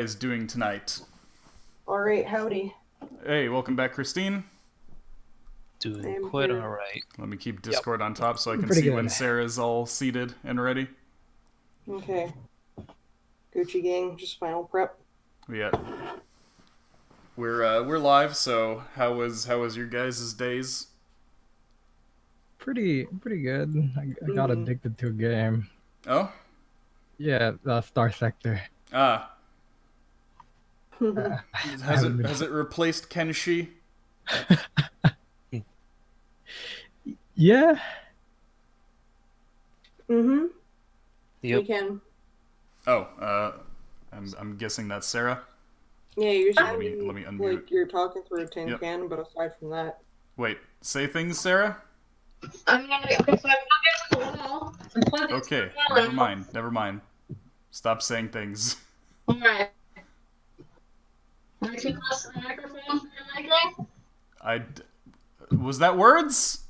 Is doing tonight? All right, howdy. Hey, welcome back, Christine. Doing I'm quite here. alright. Let me keep Discord on top so I can Pretty see good. when Sarah's all seated and ready. Okay. Gucci gang, just final prep. Yeah, we're live. So how was your guys' days? Pretty good. I got addicted to a game. Oh, Yeah, Star Sector. ah, I has it haven't been. has it replaced Kenshi? Yeah, Mm-hmm. We Yep. can. Oh, I'm guessing that's Sarah. Yeah, you're Let me unmute. like you're talking through a tin Yep. can, but aside from that. Wait, say things, Sarah. I'm gonna if I plug into the wall. I'm plugged into Okay, the wall. never mind. Stop saying things. Alright. Am I too close to the microphone for your mic? Was that words?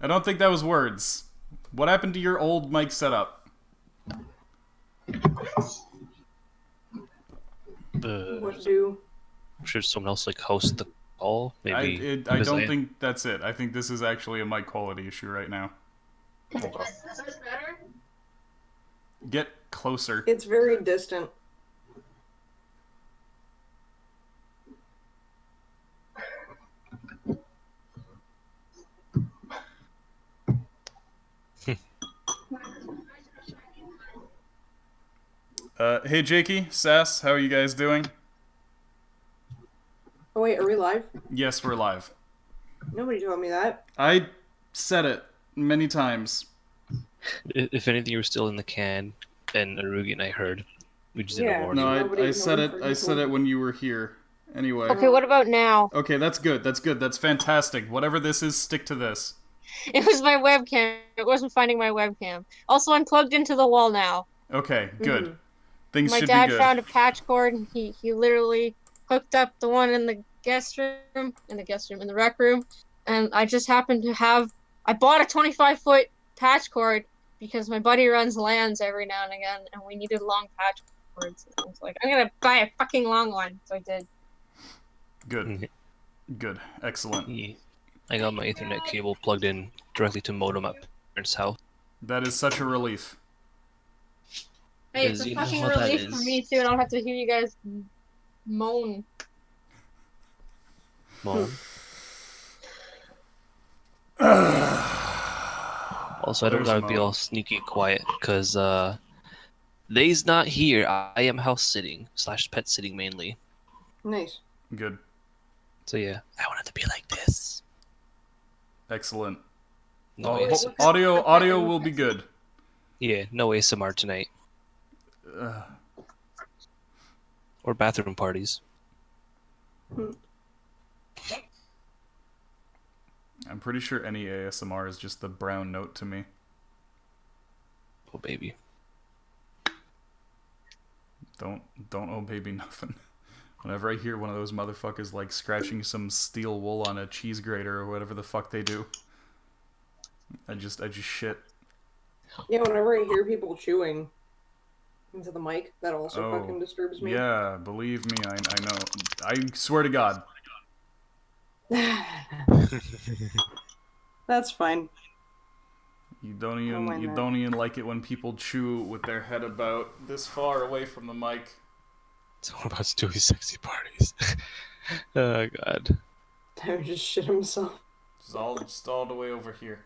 I don't think that was words. What happened to your old mic setup? What do? I'm sure someone else host the call. Maybe. I don't think that's it. I think this is actually a mic quality issue right now. Hold on. Is this better? Get closer. It's very distant. Hey Jakey, Sass, how are you guys doing? Oh wait, are we live? Yes, we're live. Nobody told me that. I said it many times. If anything, you were still in the can, and Arugi and I heard. We just didn't Yeah. warn No, you. Nobody- I said it. nobody I said it when you were here. Anyway. Okay, what about now? Okay, that's good. That's good. That's fantastic. Whatever this is, stick to this. It was my webcam. It wasn't finding my webcam. Also, I'm plugged into the wall now. Okay, good. Things My should dad be good. found a patch cord, and he literally hooked up the one in the in the rec room, and I just happened to have. I bought a 25-foot patch cord because my buddy runs LANs every now and again, and we needed long patch cords. And I was like, I'm gonna buy a fucking long one, so I did. Good. Good. Excellent. Yeah. I got my Ethernet cable plugged in directly to modem at parents' house. That is such a relief. Hey, it's Because a you know fucking what that relief for is. me too. I don't have to hear you guys moan. Mom. Also, I don't There's gotta be Mo. all sneaky quiet, because, they's not here. I am house sitting / pet sitting mainly. Nice. Good. So yeah, I want it to be like this. Excellent. No Oh, ASMR. audio will be good. Yeah, no ASMR tonight. Uh, Or bathroom parties. I'm pretty sure any ASMR is just the brown note to me. Oh baby. Don't oh baby nothing. Whenever I hear one of those motherfuckers scratching some steel wool on a cheese grater or whatever the fuck they do, I just shit. Yeah, whenever I hear people chewing into the mic, that also Oh, fucking disturbs me. Yeah, believe me, I know. I swear to God. That's fine. You don't mind you that. don't even like it when people chew with their head about this far away from the mic. It's all about Stewie's sexy parties. Oh god. I would just shit himself. Just all the way over here.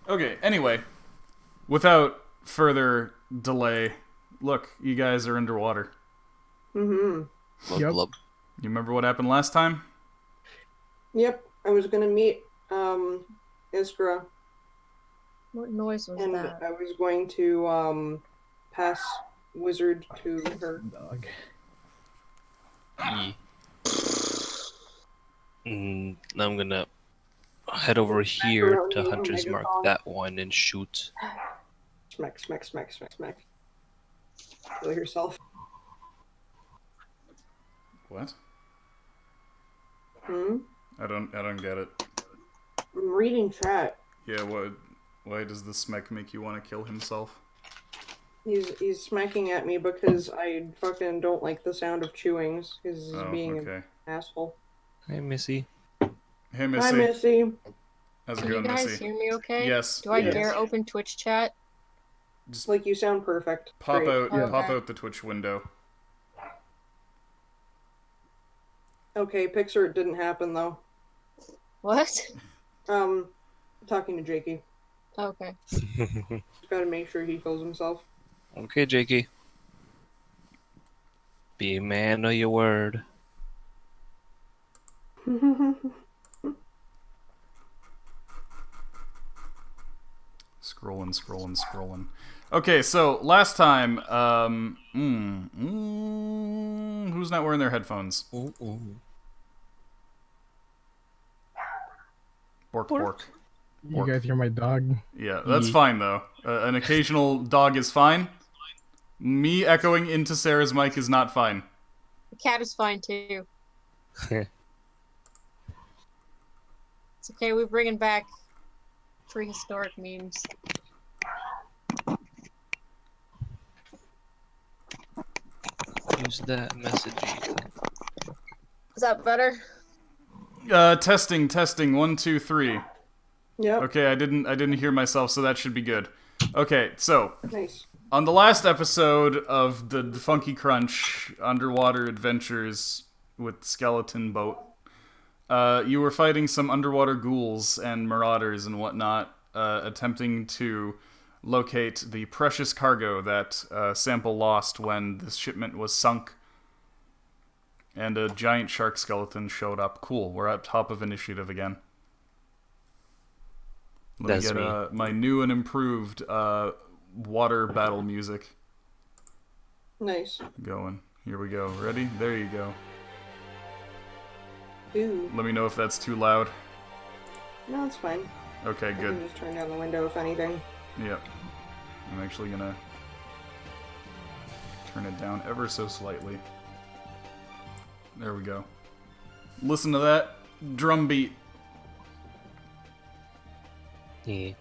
Okay, anyway, without further delay, look, you guys are underwater. Mm-hmm. Blub, Yep. blub. You remember what happened last time? Yep, I was gonna meet Iskra, What noise was and that? I was going to pass wizard to her. Dog. Yee. I'm gonna head over here around to me, Hunter's Mark megaphone. that one and shoot. Smack, smack, smack, smack, smack. Kill yourself. What? Hmm? I don't get it. I'm reading chat. Yeah, what? Why does the smek make you want to kill himself? He's smacking at me because I fucking don't like the sound of chewing. Because he's Oh, being okay. an asshole. Hey, Missy. Hey, Missy. Hi, Missy. How's it Can you going, guys Missy? hear me okay? Yes. Do I Yes. dare open Twitch chat? Just Like, you sound perfect. pop Great. out, Yeah. pop Okay. out the Twitch window. Okay, Pixar, it didn't happen, though. What? Talking to Jakey. Okay. Just gotta make sure he kills himself. Okay, Jakey. Be a man of your word. Scrolling. Okay, so last time, who's not wearing their headphones? Bork. You guys hear my dog? Yeah, that's fine though. An occasional dog is fine. Me echoing into Sarah's mic is not fine. The cat is fine too. It's okay, we're bringing back prehistoric memes. Use that messaging. Is that better? Testing. 1, 2, 3. Yep. Okay, I didn't hear myself, so that should be good. Okay, so Nice. on the last episode of the Funky Crunch Underwater Adventures with Skeleton Boat, you were fighting some underwater ghouls and marauders and whatnot, attempting to locate the precious cargo that Sampyl lost when the shipment was sunk. And a giant shark skeleton showed up. Cool, we're at top of initiative again. Let That's me get my new and improved water battle music Nice. going. Here we go. Ready? There you go. Ooh. Let me know if that's too loud. No, it's fine. Okay, I good. can just turn down the window if anything. Yep. I'm actually gonna turn it down ever so slightly. There we go. Listen to that drum beat. Yeah.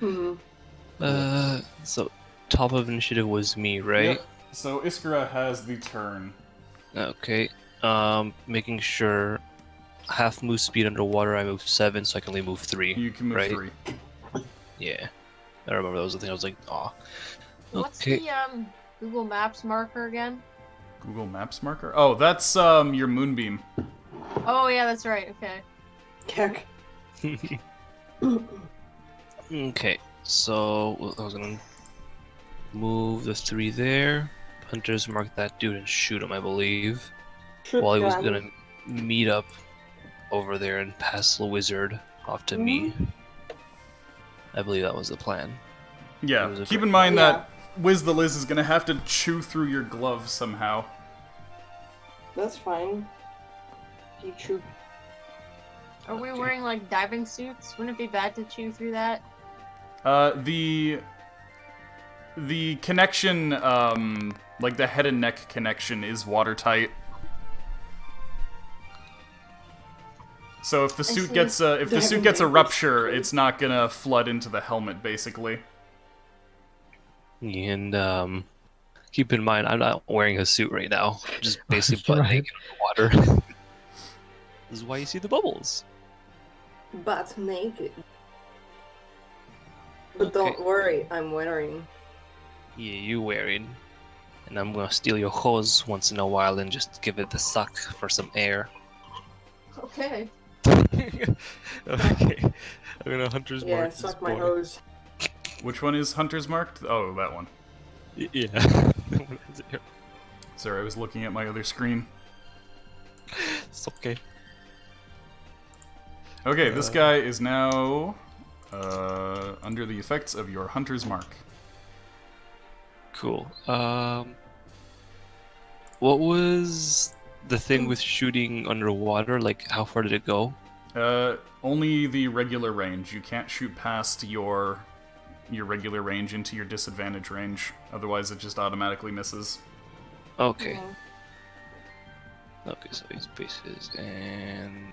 Mm-hmm. So top of initiative was me, right? Yep. So Iskra has the turn. Okay. Making sure half move speed underwater, I move 7, so I can only move 3. You can move right? 3. Yeah. I remember that was the thing. I was like, aw. What's Okay. the Google Maps marker again? Google Maps marker? Oh, that's your moonbeam. Oh yeah, that's right. Okay. Heck. Okay, so I was gonna move the 3 there. Hunters mark that dude and shoot him, I believe. While he was gonna meet up over there and pass the wizard off to me. I believe that was the plan. It Yeah, was a keep great in mind Yeah. that Wiz the Liz is gonna have to chew through your glove somehow. That's fine. You chew. Are we Okay. wearing like diving suits? Wouldn't it be bad to chew through that? The connection, like the head and neck connection is watertight. So if the suit see. gets if the They suit haven't gets a made this rupture, clear. it's not gonna flood into the helmet, basically. And keep in mind, I'm not wearing a suit right now. I'm just basically butt Right. naked underwater. This is why you see the bubbles. Butt naked. But Okay. don't worry, I'm wearing. Yeah, you wearing. And I'm gonna steal your hose once in a while and just give it the suck for some air. Okay. Okay. I'm gonna hunter's Yeah, mark this suck my boy. hose. Which one is Hunter's marked? Oh, that one. Yeah. Sorry, I was looking at my other screen. It's okay. Okay, this guy is now under the effects of your Hunter's mark. Cool. What was the thing with shooting underwater? Like, how far did it go? Only the regular range. You can't shoot past your regular range into your disadvantage range. Otherwise, it just automatically misses. Okay. Mhm. Okay, so his bases and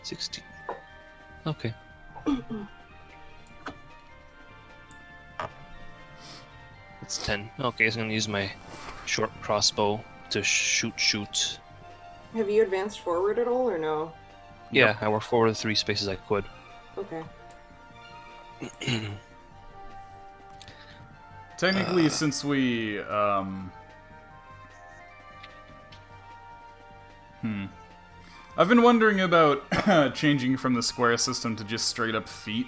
16. Okay. It's 10. Okay, so I'm gonna use my short crossbow to shoot. Have you advanced forward at all, or no? Yeah, I worked forward the 3 spaces I could. Okay. Technically, since we, I've been wondering about changing from the square system to just straight up feet.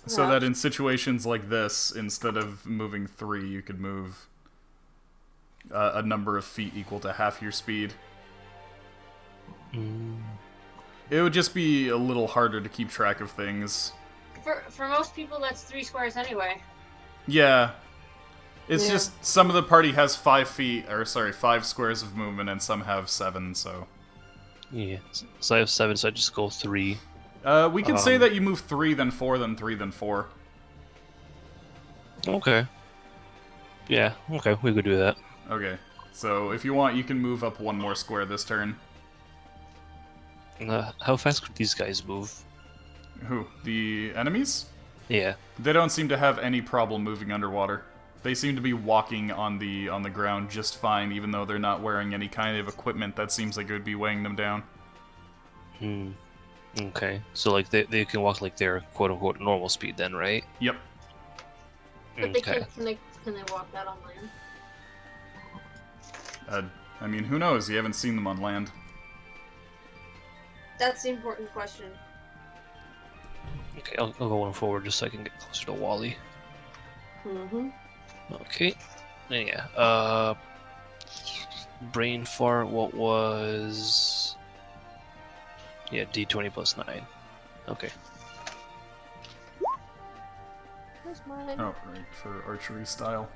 So that in situations like this, instead of moving 3, you could move a number of feet equal to half your speed. It would just be a little harder to keep track of things. For most people, that's 3 squares anyway. Yeah. It's just some of the party has 5 squares of movement, and some have 7, so... Yeah, so I have 7, so I just go 3. We can say that you move 3, then 4, then 3, then 4. Okay. Yeah, okay, we could do that. Okay. So, if you want, you can move up 1 more square this turn. How fast could these guys move? Who? The enemies? Yeah. They don't seem to have any problem moving underwater. They seem to be walking on the ground just fine, even though they're not wearing any kind of equipment that seems like it would be weighing them down. Okay. So, like, they can walk like their quote-unquote normal speed then, right? Yep. But they can they walk that on land? I mean, who knows? You haven't seen them on land. That's the important question. Okay, I'll go 1 forward just so I can get closer to Wally. Okay. Yeah. Brain fart. What was? Yeah, D20 plus 9. Okay. Where's mine? Oh, right, for archery style.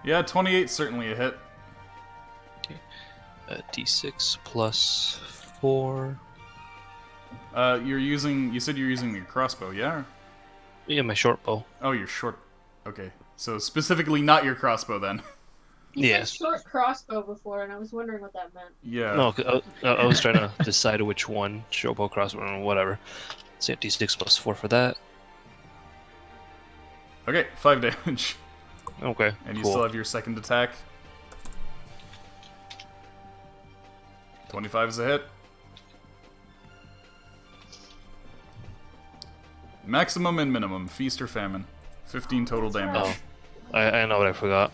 Yeah, 28 certainly a hit. Okay. D6 plus 4. You said you're using the crossbow, yeah? Yeah, my short bow. Oh, your short. Okay, so specifically not your crossbow then. You Yes. said short crossbow before, and I was wondering what that meant. Yeah. No, I was trying to decide which one. Short bow, crossbow, or whatever. So yeah, D6 plus 4 for that. Okay, 5 damage. Okay. And you cool. still have your second attack. 25 is a hit. Maximum and minimum, feast or famine. 15 total damage. Oh, I know what I forgot.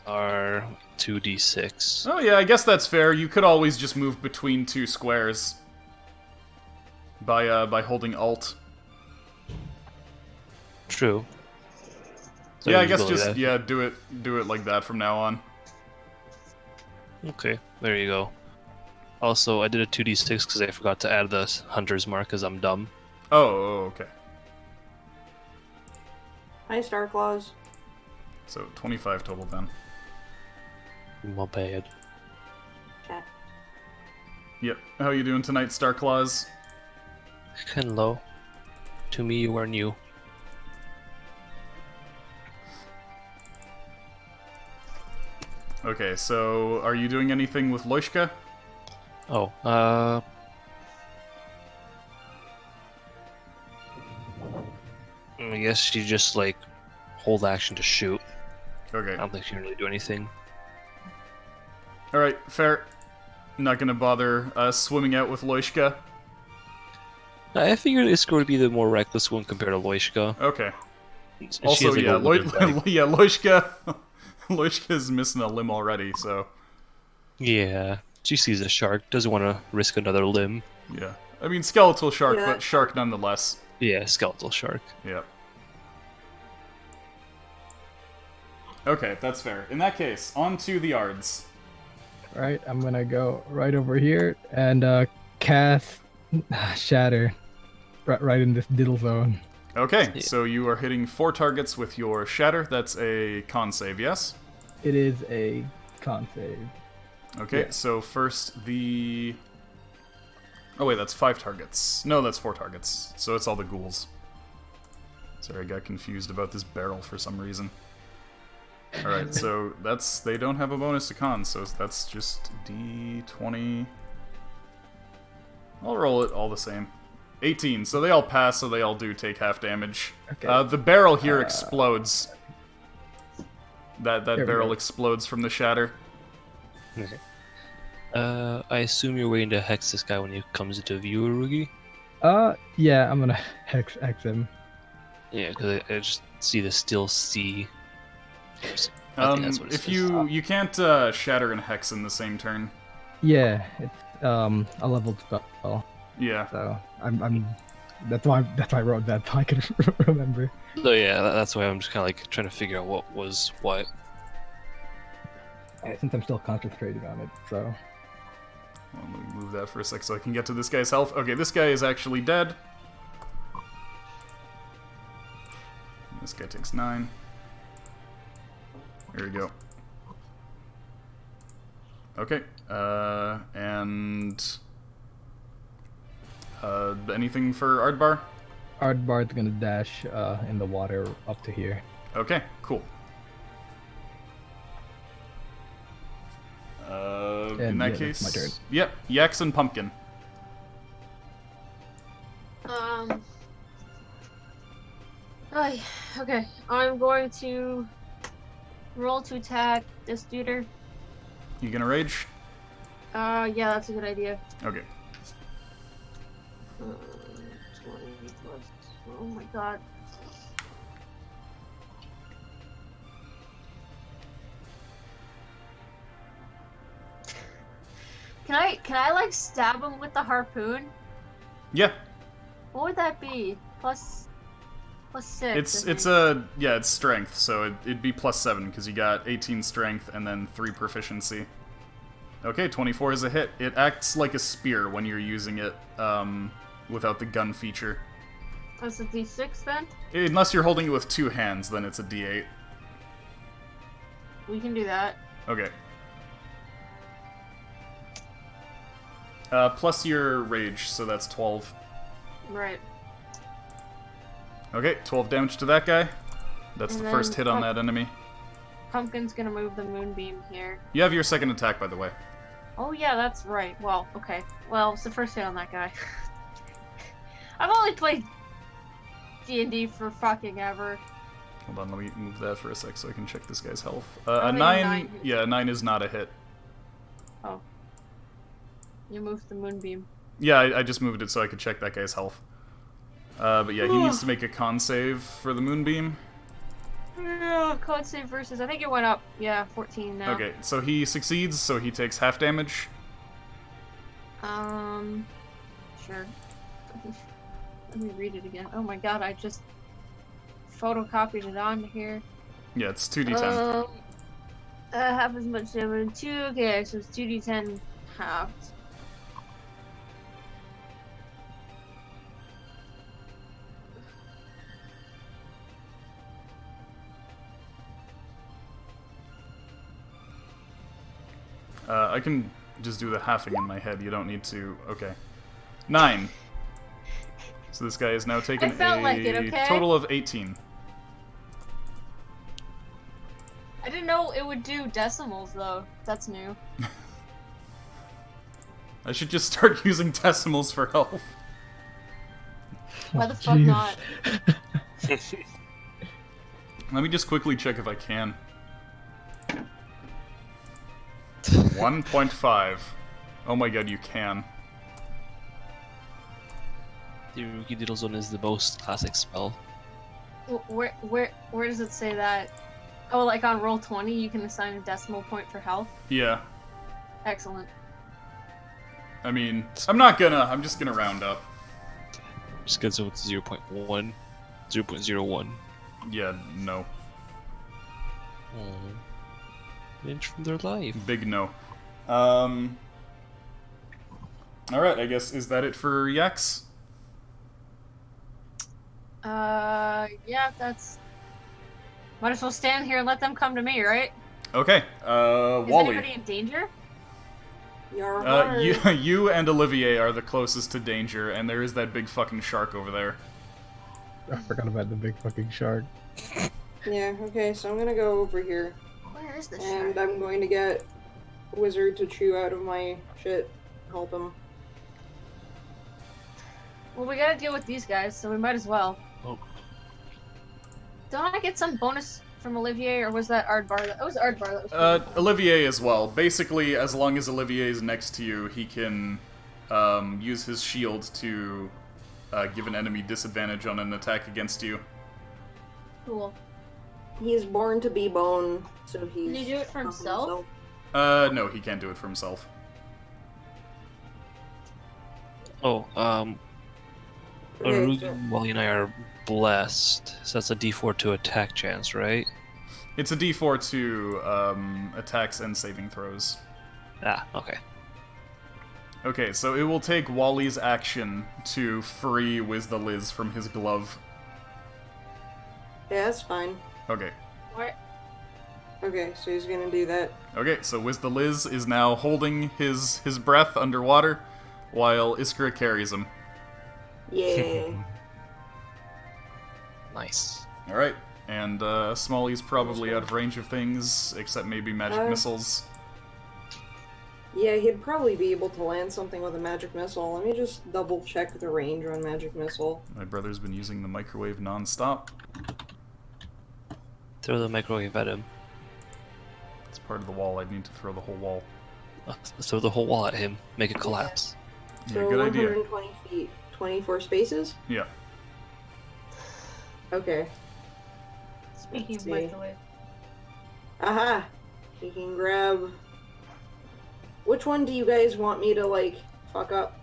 Are 2d6. Oh yeah, I guess that's fair. You could always just move between 2 squares by holding Alt. True. So Yeah, I guess ability just that. do it like that from now on. Okay, there you go. Also, I did a 2d6 because I forgot to add the hunter's mark because I'm dumb. Oh, okay. Hi, Starclaws. So 25 total then. My bad. Chat. Yep. How you doing tonight, Starclaws? Hello. To me, you are new. Okay, so are you doing anything with Loishka? Oh, I guess you just, like, hold action to shoot. Okay. I don't think she can really do anything. Alright, fair. Not gonna bother swimming out with Loishka. I figured it's going to be the more reckless one compared to Loishka. Okay. She Also, has, like, yeah, a wooden leg. yeah, Loishka... Loishka's missing a limb already, so... Yeah, she sees a shark, doesn't want to risk another limb. Yeah. I mean, skeletal shark, Yeah. but shark nonetheless. Yeah, skeletal shark. Yeah. Okay, that's fair. In that case, on to the Ards. Right, I'm gonna go right over here and cast Shatter right in this diddle zone. Okay, Yeah. so you are hitting 4 targets with your Shatter. That's a con save, yes? It is a con save. Okay, Yeah. so first the... Oh wait, that's 5 targets. No, that's 4 targets. So it's all the ghouls. Sorry, I got confused about this barrel for some reason. Alright, so they don't have a bonus to con, so that's just D20. I'll roll it all the same. 18, so they all pass, so they all do take half damage. Okay. The barrel here explodes. That Here we barrel go. explodes from the shatter. Okay. I assume you're waiting to hex this guy when he comes into view, Rugi? Yeah, I'm gonna hex him. Yeah, because I just see the still C. I think that's what it If says. you can't shatter and hex in the same turn. Yeah, it's a leveled spell. Yeah. So I'm that's why I wrote that so I could remember. So yeah, that's why I'm just kind of like trying to figure out what was what. Since I'm still concentrating on it, so Well, let me move that for a sec so I can get to this guy's health. Okay, this guy is actually dead. This guy takes 9. Here we go. Okay, and anything for Ardbar? Ardbard's gonna dash in the water up to here. Okay, cool. In And that yeah, case, that's my turn. Yep, Yaks and Pumpkin. Ay, okay, I'm going to roll to attack this duder. You gonna rage? Yeah, that's a good idea. Okay. 20 plus. Oh my god. Can I like stab him with the harpoon? Yeah, What would that be? Plus 6. it's strength, so it'd be +7 because you got 18 strength and then 3 proficiency. Okay, 24 is a hit. It acts like a spear when you're using it without the gun feature. That's a D6 then? Unless you're holding it with 2 hands, then it's a D8. We can do that. Okay. Plus your rage, so that's 12. Right. Okay, 12 damage to that guy. That's And the first then hit on that enemy. Pumpkin's gonna move the moonbeam here. You have your second attack, by the way. Oh yeah, that's right. Well, okay. Well, it's the first hit on that guy. I've only played D&D for fucking ever. Hold on, let me move that for a sec so I can check this guy's health. I A think 9, 9 yeah, a 9 is not a hit. Oh. You moved the moonbeam. Yeah, I just moved it so I could check that guy's health. But yeah, he needs to make a con save for the moonbeam. Yeah, code save versus. I think it went up. Yeah, 14 now. Okay, so he succeeds, so he takes half damage. Sure. Let me read it again. Oh my god, I just photocopied it onto here. Yeah, it's 2d10. Half as much damage. 2, okay, so it's 2d10 halved. I can just do the halving in my head. You don't need to. Okay. 9. So this guy is now taken I felt like it, okay? total of 18. I didn't know it would do decimals though. That's new. I should just start using decimals for health. Why the fuck Jeez. not? Let me just quickly check if I can. 1.5. Oh my god, you can. The Rugi Diddle Zone is the most classic spell. Where does it say that? Oh, like on roll 20, you can assign a decimal point for health. Yeah. Excellent. I mean, I'm just gonna round up. Just get so it's 0.1, 0.01. Yeah, no. Inch from their life. Big no. Alright, I guess, is that it for Yaks? Yeah, that's... Might as well stand here and let them come to me, right? Okay, Is Wally. anybody in danger? You're You and Olivier are the closest to danger, and there is that big fucking shark over there. I forgot about the big fucking shark. Yeah, okay, so I'm gonna go over here. Where is this And shrine? I'm going to get Wizard to chew out of my shit. Help him. Well, we gotta deal with these guys, so we might as well. Oh. Don't I get some bonus from Olivier, or was that Ardbar? That was Ardbar. That was Olivier as well. Basically, as long as Olivier is next to you, he can use his shield to give an enemy disadvantage on an attack against you. cool. He's born to be bone, so he's... Can he do it for himself? No, he can't do it for himself. Oh, Okay, so- Arugan, Wally, and I are blessed, so that's a D4 to attack chance, right? It's a D4 to attacks and saving throws. Ah, okay. Okay, so it will take Wally's action to free Wiz the Liz from his glove. Yeah, that's fine. Okay. What? Okay, so he's gonna do that. Okay, so Wiz the Liz is now holding his breath underwater while Iskra carries him. Yeah. Nice. Alright, and Smalley's probably out of range of things, except maybe magic missiles. Yeah, he'd probably be able to land something with a magic missile. Let me just double check the range on magic missile. My brother's been using the microwave non-stop. Throw the microwave at him. It's part of the wall, I'd need to throw the whole wall. Throw the whole wall at him. Make it collapse. Yeah, So good idea. 120 feet, 24 spaces? Yeah. Okay. Speaking of See. microwave. Aha! He can grab... Which one do you guys want me to, like, fuck up?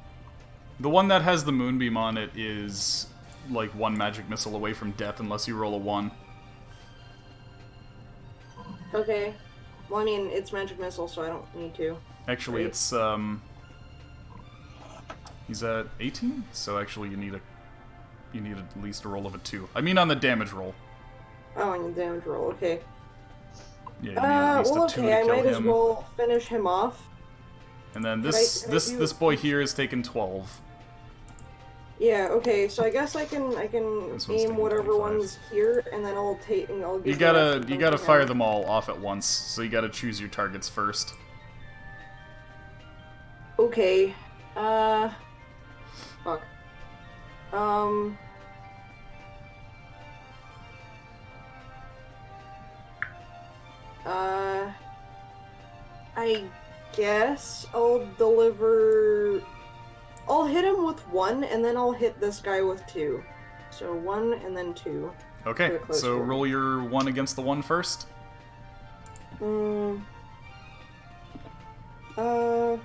The one that has the moonbeam on it is, like, one magic missile away from death unless you roll a 1. Okay. Well, I mean, it's magic missile, so I don't need to. Actually, Right. it's, he's at 18, so actually you need at least a roll of a 2. I mean on the damage roll. Oh, and the damage roll, okay. Yeah, you need at least Well, a 2 okay, to I kill might as him. well finish him off. And then Could this I do- this boy here is taken 12. Yeah, okay, so I guess I can This one's aim taking whatever 25. one's here, and then I'll take and I'll You give the rest gotta of them to fire him. them all off at once, so you gotta choose your targets first. Okay. Fuck. I guess I'll deliver... I'll hit him with 1, and then I'll hit this guy with 2. So 1 and then 2. Okay, For a close so one. roll your 1 against the 1 first.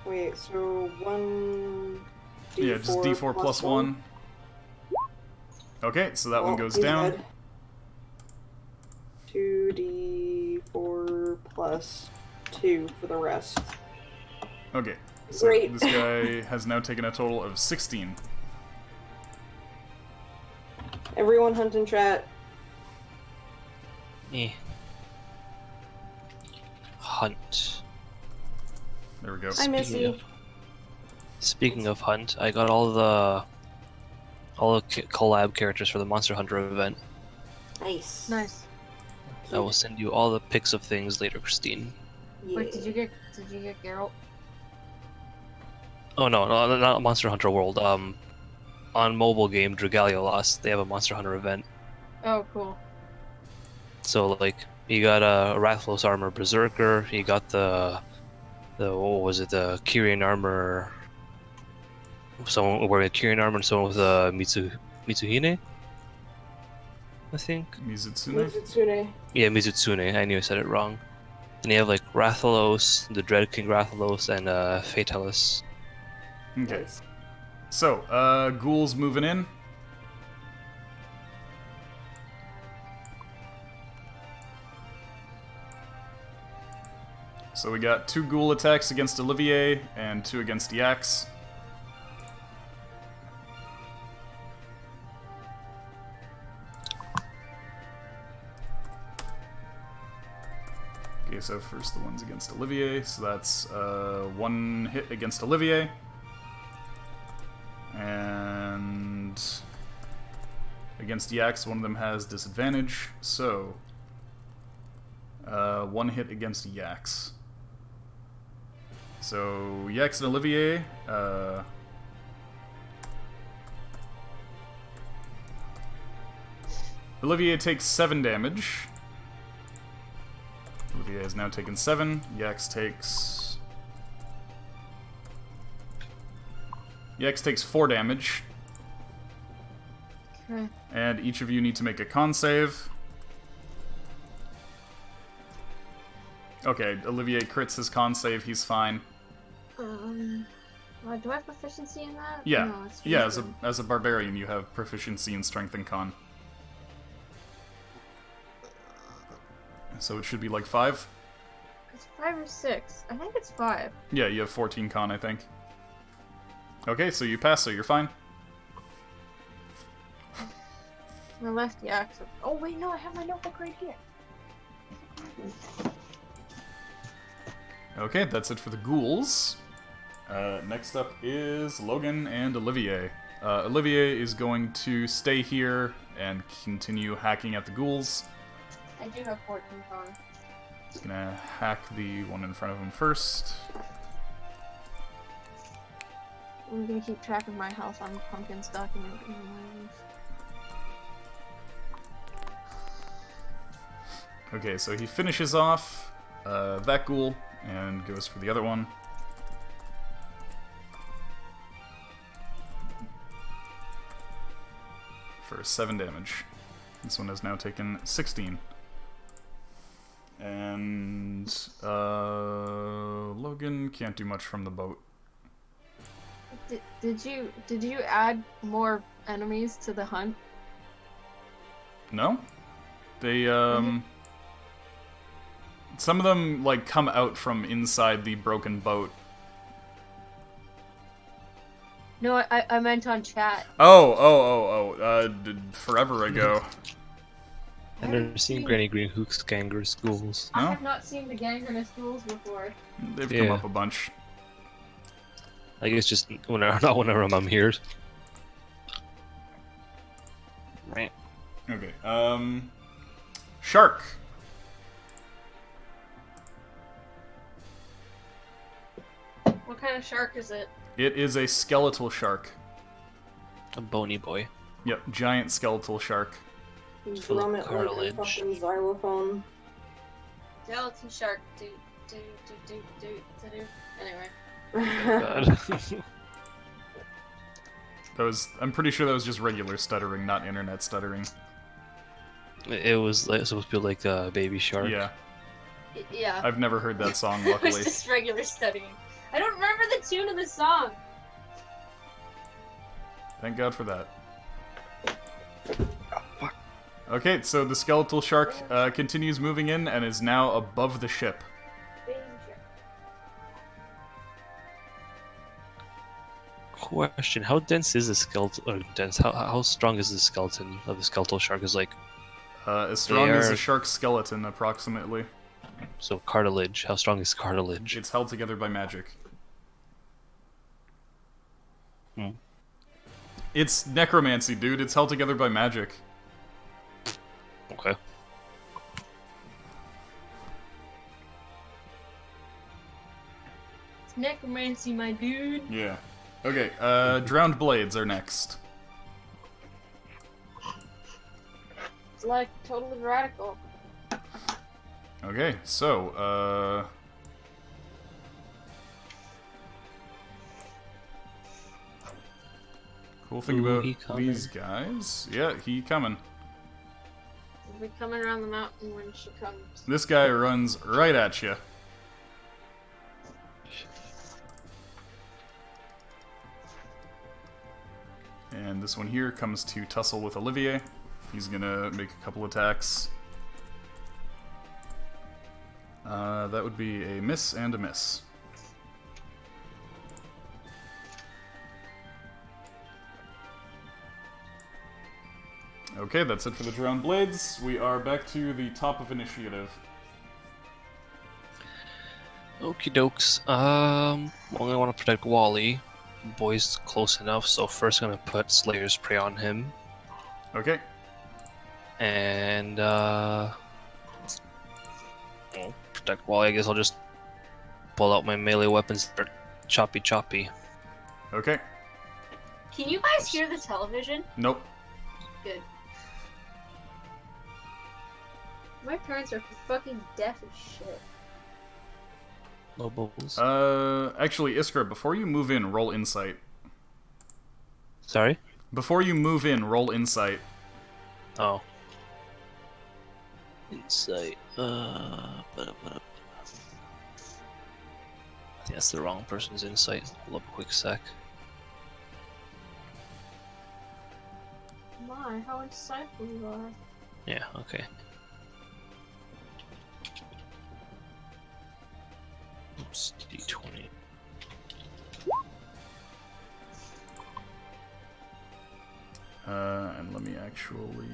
Wait, so 1... Yeah, just D4 plus 1. Okay, so that one goes down. 2d4 plus 2 for the rest. Okay, so Great. this guy has now taken a total of 16. Everyone hunt in chat. Eh. Hunt. There we go. Hi, Missy. Speaking of hunt, I got all the collab characters for the Monster Hunter event. Nice. Nice. I will send you all the pics of things later, Christine. Yeah. Wait, did you get Geralt? Oh no, not Monster Hunter World. On mobile game Dragalia Lost, they have a Monster Hunter event. Oh, cool. So like, you got a Rathalos armor Berserker. You got the what was it? The Kyrian armor. Someone wearing a Kyrian armor and someone with a Mitsuhine. I think. Mizutsune? Mizitsune. Yeah, Mizutsune. I knew I said it wrong. And you have like Rathalos, the Dread King Rathalos, and Fatalis. Okay, Nice. so, ghouls moving in. So we got 2 ghoul attacks against Olivier and 2 against Yax. Okay, so first the ones against Olivier, so that's 1 hit against Olivier. And against Yax, one of them has disadvantage, so one hit against Yax. So Yax and Olivier. Olivier takes 7 damage. Olivier has now taken 7. Yax takes 4 damage. Okay. And each of you need to make a con save. Okay, Olivier crits his con save, he's fine. Do I have proficiency in that? Yeah, No, it's yeah. wisdom. As a barbarian, you have proficiency in strength and con. So it should be like 5. It's 5 or 6. I think it's 5. Yeah, you have 14 con, I think. Okay, so you pass, so you're fine. My left Yax. Oh wait, no, I have my notebook right here. Okay, that's it for the ghouls. Next up is Logan and Olivier. Olivier is going to stay here and continue hacking at the ghouls. I do have 14 con. He's gonna hack the one in front of him first. I'm gonna keep track of my health on Pumpkin's document. Okay, so he finishes off that ghoul and goes for the other one. For 7 damage. This one has now taken 16. And Logan can't do much from the boat. Did you add more enemies to the hunt? No? They some of them like come out from inside the broken boat. No, I meant on chat. Forever ago. I've never seen Granny Greenhook's Ganger Schools. I No? have not seen the Gangrenous schools before. They've Yeah. come up a bunch. I guess just not whenever I'm here. Right. Okay, Shark. What kind of shark is it? It is a skeletal shark. A bony boy. Yep, giant skeletal shark. Full Drum of it like a cartilage. fucking xylophone. Skeleton shark. Do. Anyway. God. I'm pretty sure that was just regular stuttering, not internet stuttering. It was like, supposed to be like a baby shark. Yeah, Yeah. I've never heard that song, It was luckily. just regular studying. I don't remember the tune of the song. Thank God for that. Okay, so the skeletal shark continues moving in and is now above the ship. Baby shark. Question: how dense is the skeleton? Or dense? How strong is the skeleton of the skeletal shark? Is like As strong as a are- shark's skeleton, approximately. so cartilage. How strong is cartilage? It's held together by magic. Hmm. It's necromancy, dude. It's held together by magic. Okay. It's necromancy, my dude. Yeah. Okay, drowned blades are next. It's like totally radical. Okay, so, cool thing Ooh, about he coming. these guys... Yeah, he coming. We'll be coming around the mountain when she comes. This guy runs right at you. And this one here comes to tussle with Olivier. He's gonna make a couple attacks. That would be a miss and a miss. Okay, that's it for the drowned blades. We are back to the top of initiative. Okie dokes. Well, I want to protect Wally. Boy's close enough, so first I'm gonna put Slayer's Prey on him. Okay. And Oh, protect Wally. I guess I'll just pull out my melee weapons. For choppy choppy. Okay. Can you guys hear the television? Nope. Good. My parents are fucking deaf as shit. No bubbles. Actually, Iskra, before you move in, roll insight. Sorry? Before you move in, roll insight. Oh. Insight. I think that's the wrong person's insight. Hold up a quick sec. My, how insightful you are. Yeah, okay. Oops, D20. And let me actually...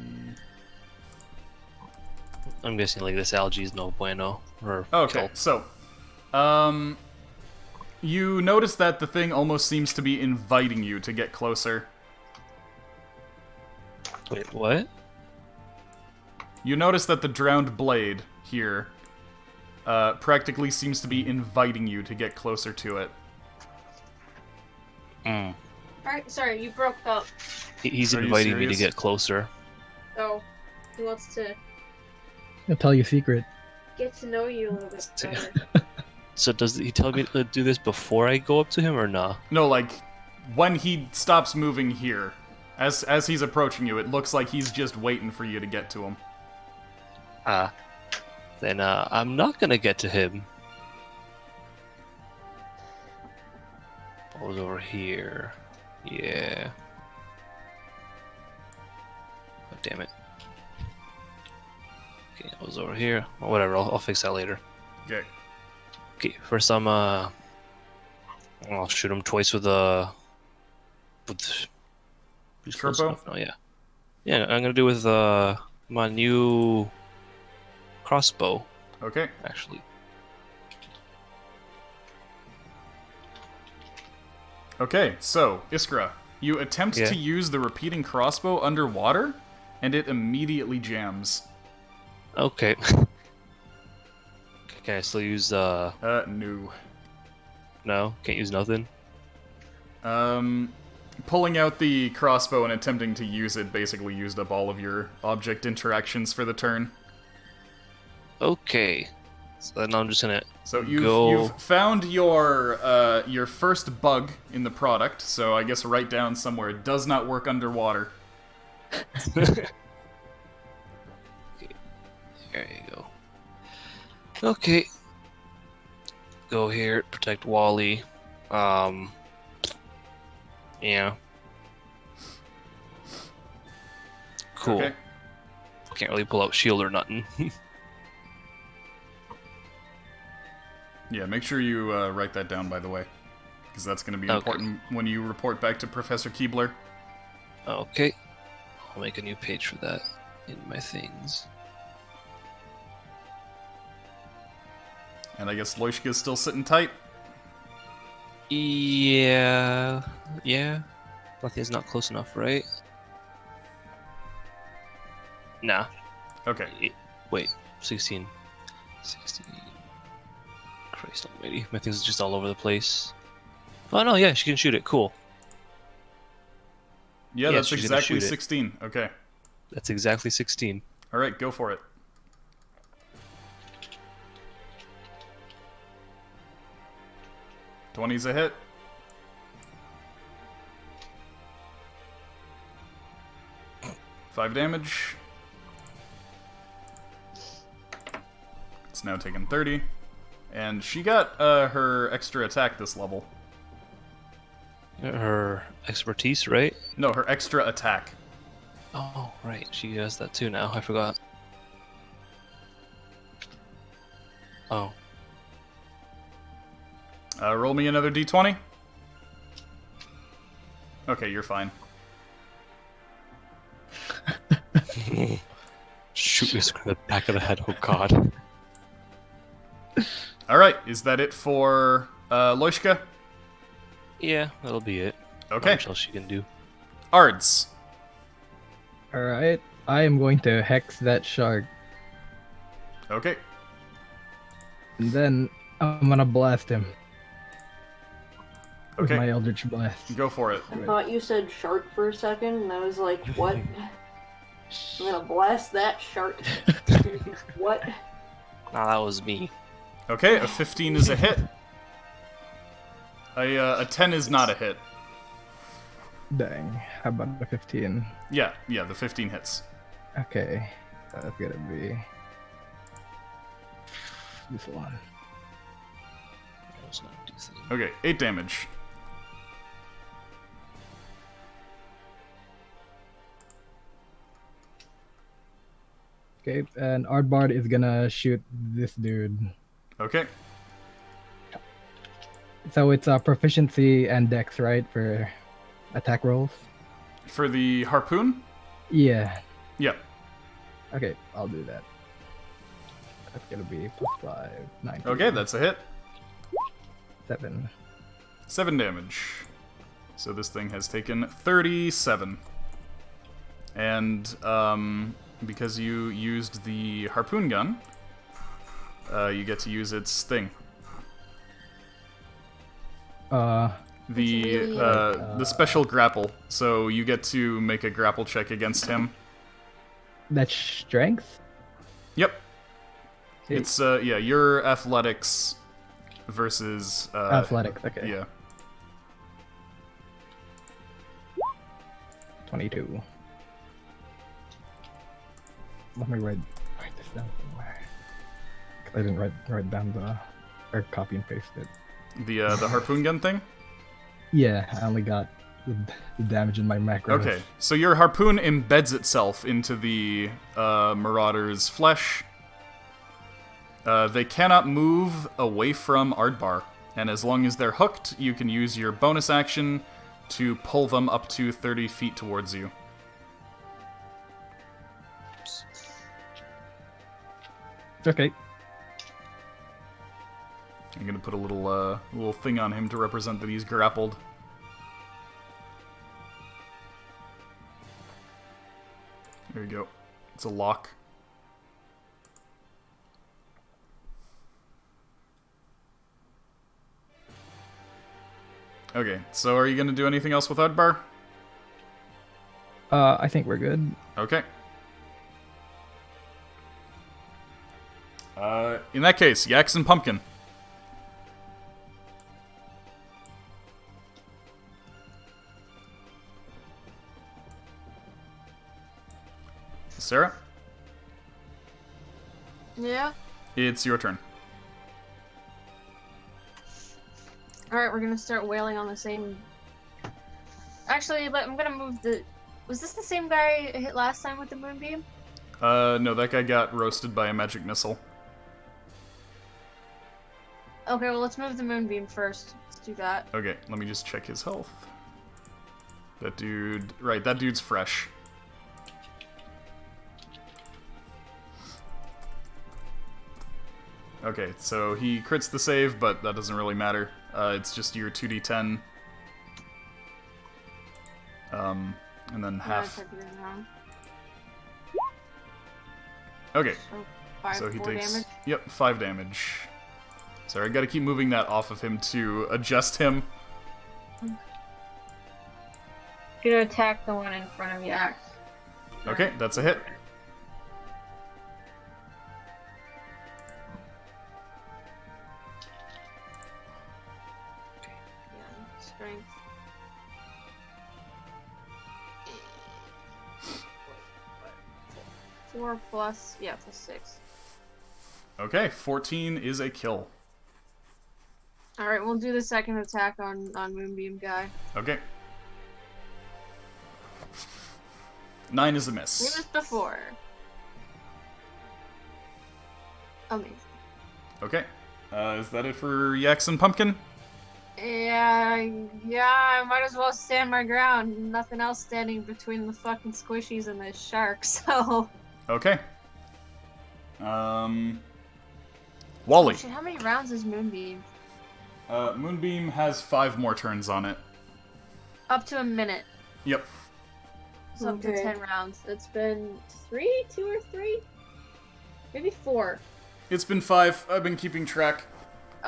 I'm guessing like this algae is no bueno. Or Okay, so, you notice that the thing almost seems to be inviting you to get closer. Wait, what? You notice that the drowned blade here practically seems to be inviting you to get closer to it. Mm. Alright, sorry, you broke up. He's Are you inviting me to serious? get closer. So, he wants to I'll tell you a secret. get to know you a little bit Yeah. better. So does he tell me to do this before I go up to him or nah? No, like, when he stops moving here, as he's approaching you, it looks like he's just waiting for you to get to him. Then I'm not gonna get to him. What was over here? Yeah. Oh, damn it. Okay, I was over here. Well, whatever, I'll fix that later. Okay. Okay, first I'll shoot him twice with who's close Turbo? enough now, yeah. Yeah, I'm gonna do with my new crossbow, Okay. actually. Okay, so, Iskra, you attempt Yeah. to use the repeating crossbow underwater, and it immediately jams. Okay. Can I still use No. no? Can't use nothing? Pulling out the crossbow and attempting to use it basically used up all of your object interactions for the turn. Okay. So then I'm just gonna So go. you've found your first bug in the product, so I guess write down somewhere it does not work underwater. Okay. There you go. Okay. Go here, protect Wally. Yeah. Cool. Okay. Can't really pull out shield or nothing. Yeah, make sure you write that down, by the way, because that's going to be Okay. important when you report back to Professor Keebler. Okay. I'll make a new page for that in my things. And I guess Loishka's still sitting tight. Yeah. Yeah. Lathia's not close enough, right? Nah. Okay. Wait. 16. 16. Christ almighty. My things are just all over the place. Oh no, yeah, she can shoot it. Cool. Yeah, Yeah, that's she's gonna exactly shoot it. 16. Okay. That's exactly 16. All right, go for it. '20's a hit. Five damage. It's now taken 30. And she got her extra attack this level. Her expertise, right? No, her extra attack. Oh, right. She has that too now. I forgot. Oh. Roll me another d20. Okay, you're fine. Shoot this in the back of the head. Oh god. Alright, is that it for Loishka? Yeah, that'll be it. Not Okay. much else she can do. Ards. Alright, I am going to hex that shark. Okay. And then I'm gonna blast him with Okay. my Eldritch Blast. Go for it. I thought you said shark for a second, and I was like, what? I'm gonna blast that shark. What? Nah, that was me. Okay, a 15 is a hit. A 10 is not a hit. Dang. How about a 15? Yeah, the 15 hits. Okay. That's gonna be this one. That was not decent. Okay, 8 damage. Okay, and Ardbard is gonna shoot this dude. Okay. So it's proficiency and dex, right, for attack rolls? For the harpoon? Yeah. Yep. Okay, I'll do that. That's gonna be +5, 9. Okay, that's a hit. 7. 7 damage. So this thing has taken 37. And, because you used the harpoon gun, you get to use its thing. The special grapple. So you get to make a grapple check against him. That's strength? Yep. Okay. It's, your athletics versus, Athletics, okay. yeah. 22. Let me write this down somewhere. 'Cause I didn't write down or copy and paste it. The harpoon gun thing? Yeah, I only got the damage in my macros. Okay, so your harpoon embeds itself into the marauder's flesh. They cannot move away from Ardbar, and as long as they're hooked, you can use your bonus action to pull them up to 30 feet towards you. Okay. I'm gonna put a little thing on him to represent that he's grappled. There you go. It's a lock. Okay, so are you gonna do anything else with Ardbar? I think we're good. Okay. In that case, Yaks and Pumpkin. Sarah, Yeah. it's your turn. Alright, we're gonna start wailing on the same. Actually, I'm gonna move the. Was this the same guy I hit last time with the moonbeam? No, that guy got roasted by a magic missile. Okay, well, let's move the moonbeam first. Let's do that. Okay, let me just check his health. That dude... Right, that dude's fresh. Okay, so he crits the save, but that doesn't really matter. It's just your 2d10. And then half... No, I typed it in wrong. Okay, So, so he 4 takes... damage. Yep, 5 damage. Sorry, I gotta keep moving that off of him to adjust him. Gonna attack the one in front of Yak. Okay, that's a hit. Yeah, strength. Four plus, yeah, plus 6. Okay, 14 is a kill. Alright, we'll do the second attack on Moonbeam guy. Okay. 9 is a We miss. missed before. Amazing. Okay. Is that it for Yaks and Pumpkin? Yeah, I might as well stand my ground. Nothing else standing between the fucking squishies and the shark, so... Okay. Wally. Shit, how many rounds is Moonbeam? Moonbeam has 5 more turns on it. Up to a minute. Yep. So up to Okay. 10 rounds. It's been 2 or 3? Maybe 4. It's been 5. I've been keeping track.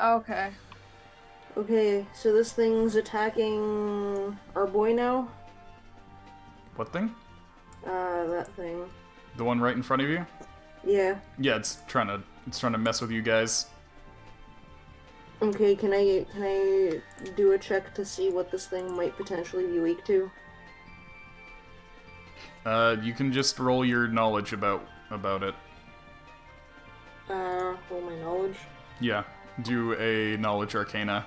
Okay. Okay, so this thing's attacking our boy now? What thing? That thing. The one right in front of you? Yeah. Yeah, it's trying to mess with you guys. Okay, can I do a check to see what this thing might potentially be weak to? You can just roll your knowledge about it. Roll my knowledge. Yeah, do a knowledge arcana.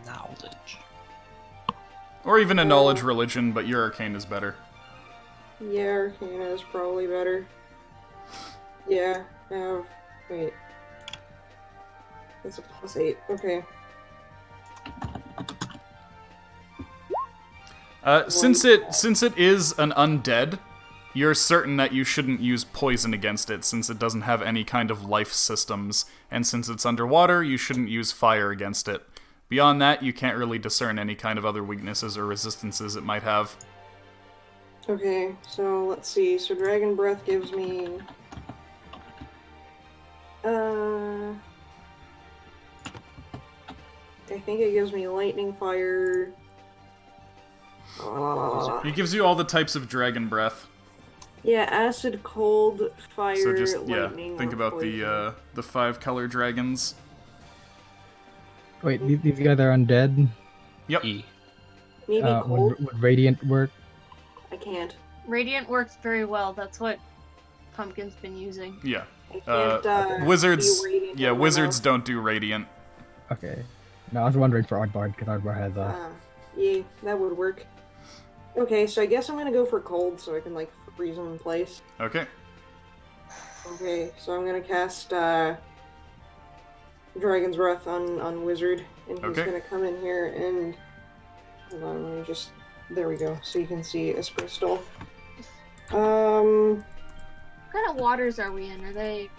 Knowledge. Or even a knowledge religion, but your arcane is better. Yeah, Arcana is probably better. Yeah, wait. That's a +8, okay. Since it is an undead, you're certain that you shouldn't use poison against it, since it doesn't have any kind of life systems, and since it's underwater, you shouldn't use fire against it. Beyond that, you can't really discern any kind of other weaknesses or resistances it might have. Okay, so let's see. So Dragon Breath gives me... I think it gives me Lightning, Fire... It gives you all the types of dragon breath. Yeah, Acid, Cold, Fire, So just, Lightning, think or about poison. the 5-color dragons. Wait, these guys are undead? Yep. E. Maybe Cold? Would Radiant work? I can't. Radiant works very well. That's what Pumpkin's been using. Yeah. I can't, Wizards. do Radiant Yeah, in my wizards mouth. don't do radiant. Okay. No, I was wondering for Ardbard, because Ardbard has Yeah, that would work. Okay, so I guess I'm gonna go for Cold so I can, like, freeze him in place. Okay. Okay, so I'm gonna cast, Dragon's Breath on Wizard, and he's Okay. gonna come in here and... Hold on, let me just... There we go, so you can see his crystal. What kind of waters are we in? Are they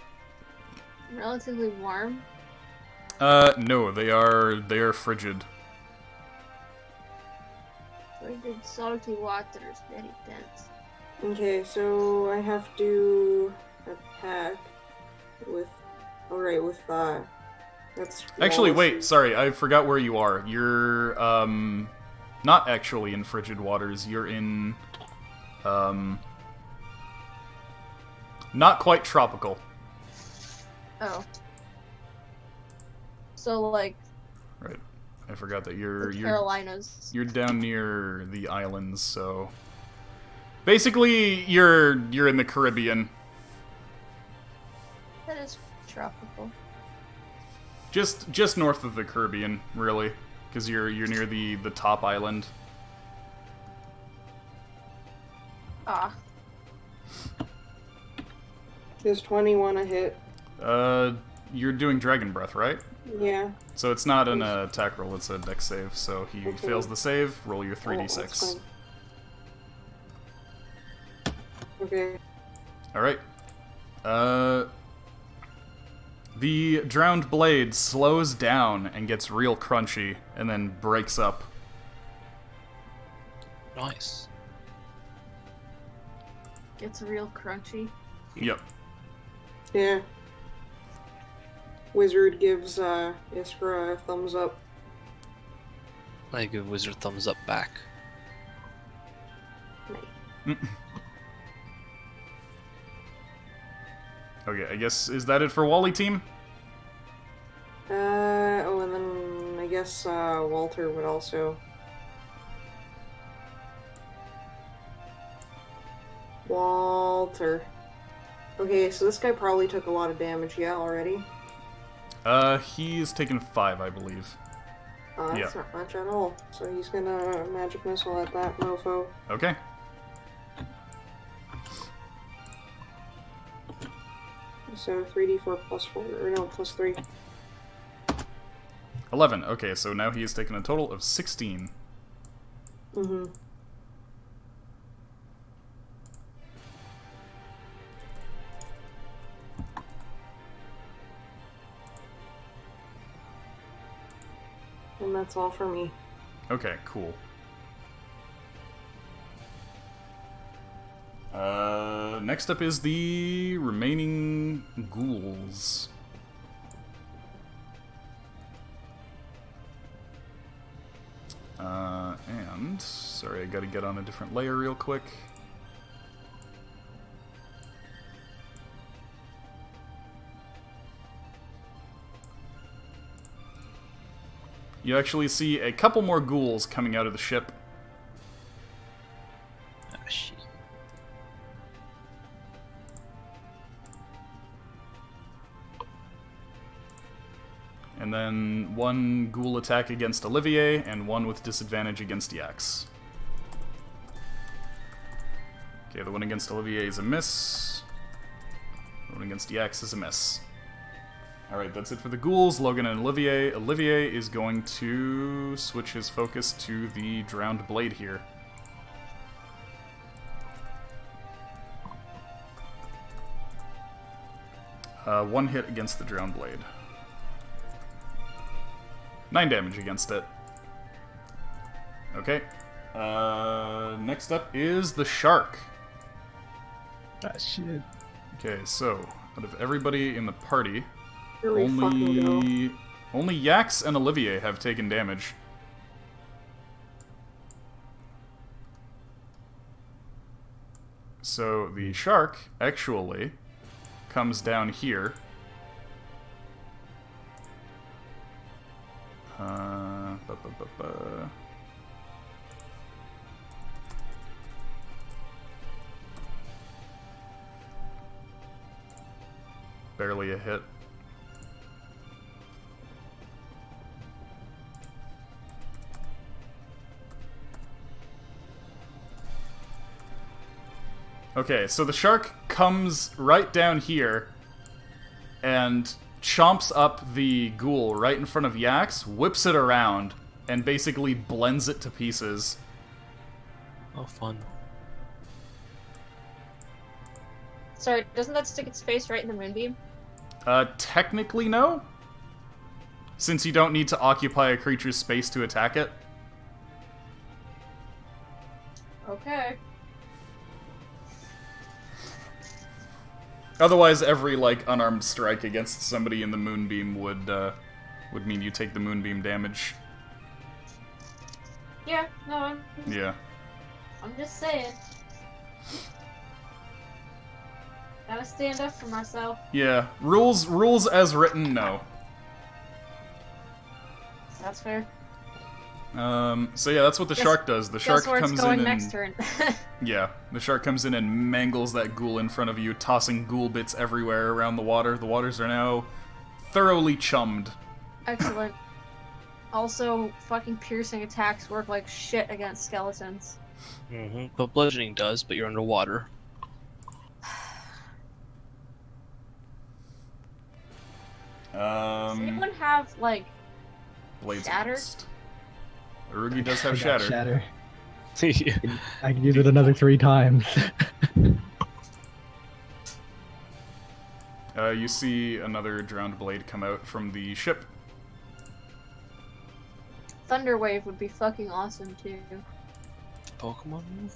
relatively warm? No, they are frigid. Frigid, salty water is very dense. Okay, so I have to attack with... Alright, with, that's... Actually, Wallace. wait, sorry, I forgot where you are. You're, not actually in frigid waters. You're in, not quite tropical. Oh. So, like, Right. I forgot that the you're Carolinas. you're down near the islands, so basically you're in the Caribbean. That is tropical. Just north of the Caribbean, really, because you're near the top island. Ah. Is 21 a hit? You're doing Dragon Breath, right? Yeah. So it's not an attack roll, it's a dex save. So he Okay. fails the save, roll your Oh, that's 3d6. fine. Okay. Alright. The drowned blade slows down and gets real crunchy, and then breaks up. Nice. It's real crunchy. Yep. Yeah. Wizard gives Iskra a thumbs up. I give Wizard thumbs up back. Okay, I guess, is that it for Wally team? Oh, and then I guess Walter would also. Walter. Okay, so this guy probably took a lot of damage, yeah, already? He's taken 5, I believe. That's not much at all. So he's gonna magic missile at that mofo. Okay. So 3d4 plus 4, or no, plus 3. 11. Okay, so now he has taken a total of 16. Mm-hmm. And that's all for me. Okay, cool. Next up is the remaining ghouls. And sorry, I gotta get on a different layer real quick. You actually see a couple more ghouls coming out of the ship. Ah, shit. And then one ghoul attack against Olivier, and one with disadvantage against Yax. Okay, the one against Olivier is a miss. The one against Yax is a miss. Alright, that's it for the ghouls, Logan and Olivier. Olivier is going to switch his focus to the drowned blade here. One hit against the drowned blade. 9 damage against it. Okay. Next up is the shark. Ah, shit. Okay, so out of everybody in the party, Here we fucking go. only Yax and Olivier have taken damage. So the shark actually comes down here. Ba, ba, ba, ba. Barely a hit. Okay, so the shark comes right down here and chomps up the ghoul right in front of Yax, whips it around, and basically blends it to pieces. Oh, fun. Sorry, doesn't that stick its face right in the moonbeam? Technically no. Since you don't need to occupy a creature's space to attack it. Okay. Otherwise, every, like, unarmed strike against somebody in the moonbeam would mean you take the moonbeam damage. Yeah, no, Yeah. I'm just saying. Gotta stand up for myself. Yeah. Rules as written, no. That's fair. So yeah, that's what the Guess- shark does. The shark Guess where comes it's going in next and... turn. Yeah, the shark comes in and mangles that ghoul in front of you, tossing ghoul bits everywhere around the water. The waters are now thoroughly chummed. Excellent. Also, fucking piercing attacks work like shit against skeletons. Mm-hmm. But bludgeoning does, but you're underwater. Does anyone have, like, Blades Shatter? against. Urugi does I have got shatter. Yeah. I can use it another 3 times. You see another drowned blade come out from the ship. Thunder Wave would be fucking awesome, too. Pokemon move?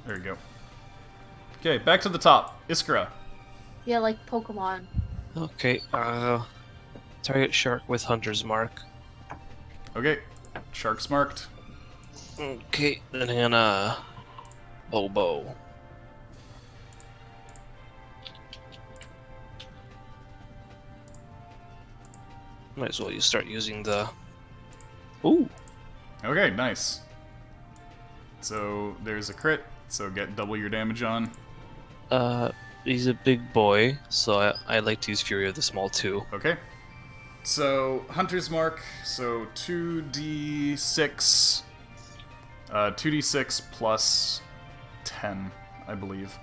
There you go. Okay, back to the top. Iskra. Yeah, like Pokemon. Okay, target shark with Hunter's Mark. Okay, shark's marked. Okay, then Bobo. Might as well you start using the... Ooh! Okay, nice. So there's a crit, so get double your damage on. He's a big boy, so I like to use Fury of the Small too. Okay. So, Hunter's Mark, so 2d6... 2d6 plus 10, I believe.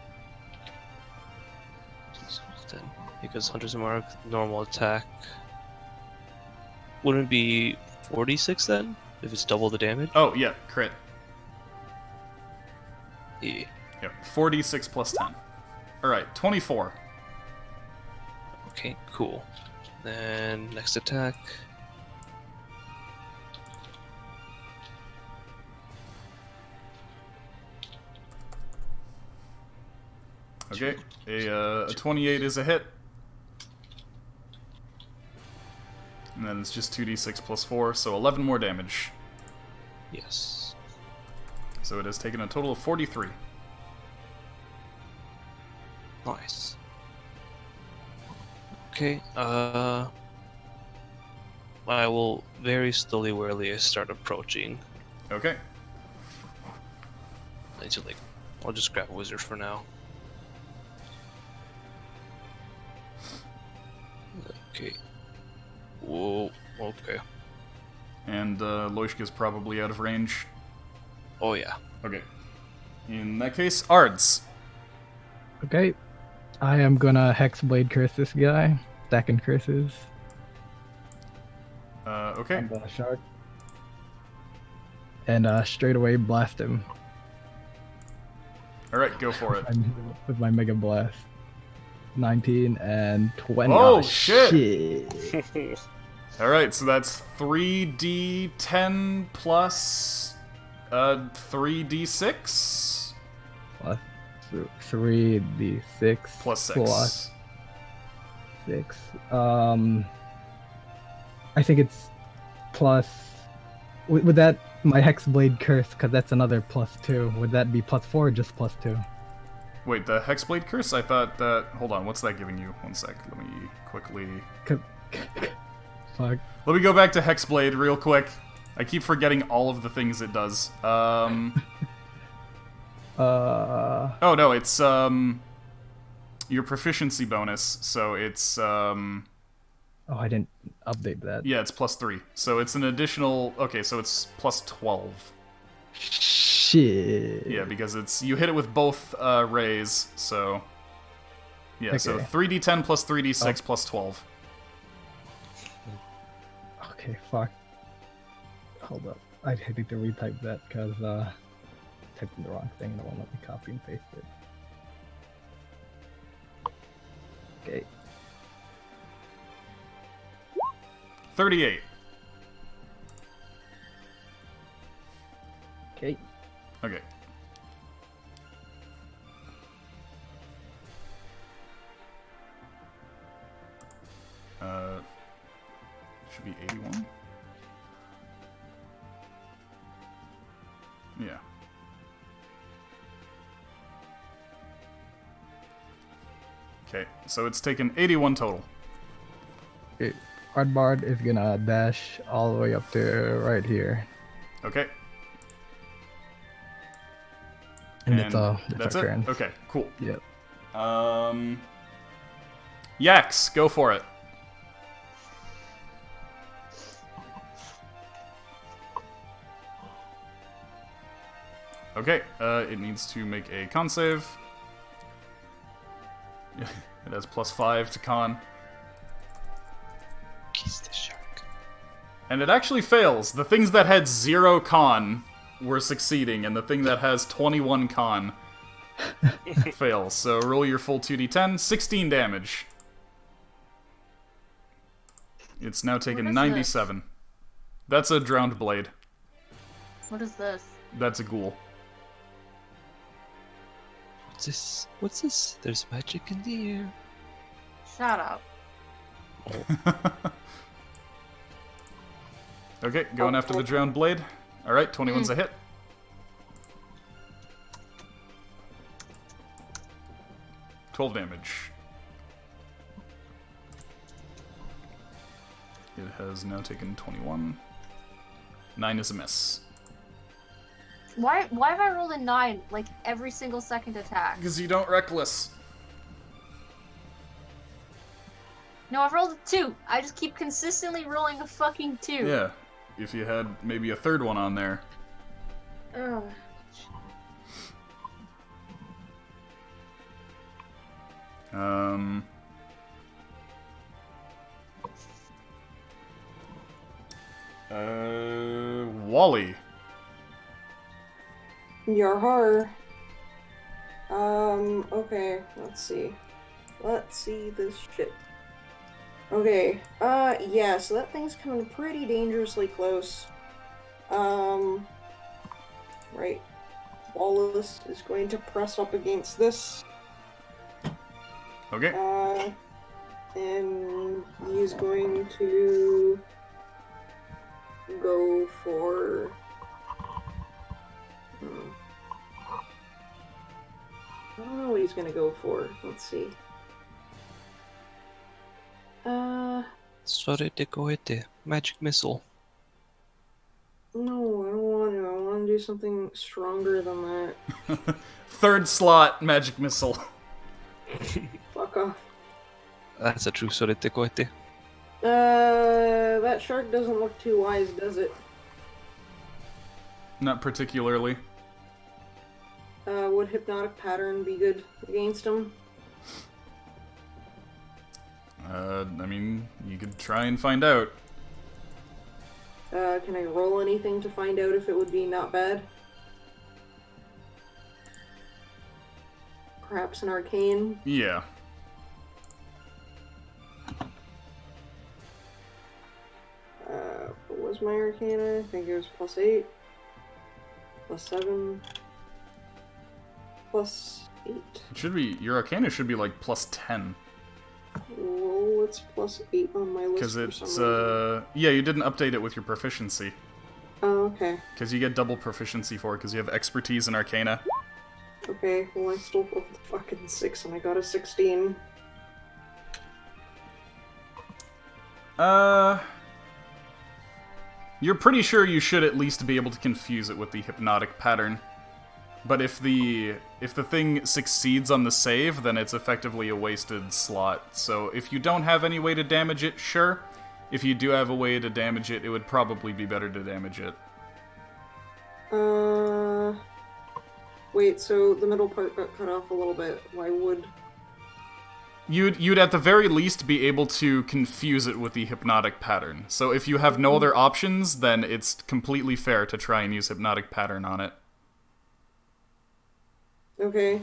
Because Hunter's Mark, normal attack. Wouldn't it be 46 then? If it's double the damage? Oh, yeah, crit. Yeah. Yep, 4d6 plus 10. Alright, 24. Okay, cool. Then next attack. Okay, a 28 is a hit. And then it's just 2d6 plus 4, so 11 more damage. Yes. So it has taken a total of 43. Nice. Okay, I will very slowly, warily start approaching. Okay. I need to, like, I'll just grab Wizard for now. Okay. Whoa, okay. And Loishka's probably out of range. Oh yeah. Okay. In that case, Ards. Okay. I am gonna Hexblade curse this guy. Stacking curses. Okay. On the shark. And straight away blast him. Alright, go for it. With my Mega Blast. 19 and 20. Oh, shit! Alright, so that's 3d10 plus 3d6? Plus 3d6. Plus 6. Plus 6. I think it's plus... Would that... My Hexblade curse, because that's another plus 2. Would that be plus 4 or just plus 2? Wait, the Hexblade Curse? I thought that... Hold on, what's that giving you? One sec, let me quickly... Fuck. Let me go back to Hexblade real quick. I keep forgetting all of the things it does. Oh no, it's your proficiency bonus, so it's Oh, I didn't update that. yeah, it's plus 3. So it's an additional... Okay, so it's plus 12. Shit. Yeah, because it's... You hit it with both rays, so... Yeah, so Okay. 3d10 plus 3d6 plus 12. Okay, fuck. Hold up. I need to retype that because I typed in the wrong thing and it won't let me copy and paste it. Okay. 38. Okay. Okay. Should be 81. Yeah. Okay, so it's taken 81 total. Okay. Hardbard is gonna dash all the way up to right here. Okay. And it's our that's turn. it? Okay, cool. Yep. Yax, go for it. Okay, it needs to make a con save. It has plus 5 to con. Kiss the shark. And it actually fails. The things that had 0 con were succeeding, and the thing that has 21 con fails. So roll your full 2d10, 16 damage. It's now taken What is 97. That's a drowned blade. What is this? That's a ghoul. What's this? What's this? There's magic in the air. Shut up. Okay, going after the drowned blade. Alright, 21's a hit. $12 damage. It has now taken 21. 9 is a miss. Why have I rolled a 9 like every single second attack? Because you don't reckless. No, I've rolled a 2. I just keep consistently rolling a fucking 2. Yeah, if you had maybe a third one on there. Ugh. Wally. Yarhar. Okay, let's see. Let's see this shit. Okay, yeah, so that thing's coming pretty dangerously close. Right. Wallace is going to press up against this. Okay. And he's going to go for. I don't know what he's gonna go for. Let's see. Sorry, Decoete. Magic missile. No, I don't want to. I want to do something stronger than that. Third slot, magic missile. Fuck off. That's a true sorry, Decoete. That shark doesn't look too wise, does it? Not particularly. Would hypnotic pattern be good against him? I mean, you could try and find out. Can I roll anything to find out if it would be not bad? Perhaps an arcane? Yeah. What was my arcana? I think it was +8. +7. +8. It should be, your Arcana should be like +10. Well, it's +8 on my list. Because for it's, some reason. yeah, you didn't update it with your proficiency. Oh, okay. Because you get double proficiency for it, because you have expertise in Arcana. Okay, well, I still rolled the fucking 6 and I got a 16. You're pretty sure you should at least be able to confuse it with the hypnotic pattern. But if the thing succeeds on the save, then it's effectively a wasted slot. So if you don't have any way to damage it, sure. If you do have a way to damage it, it would probably be better to damage it. Wait, so the middle part got cut off a little bit. Why would... You'd at the very least be able to confuse it with the hypnotic pattern. So if you have no other options, then it's completely fair to try and use hypnotic pattern on it. Okay.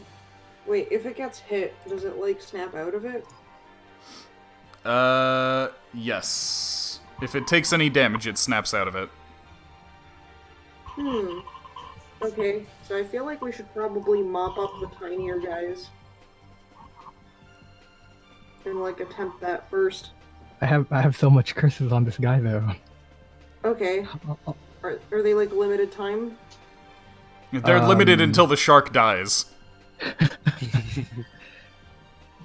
Wait, if it gets hit, does it, like, snap out of it? Yes. If it takes any damage, it snaps out of it. Okay, so I feel like we should probably mop up the tinier guys. And, like, attempt that first. I have so much curses on this guy though. Okay. Are they, like, limited time? They're limited until the shark dies.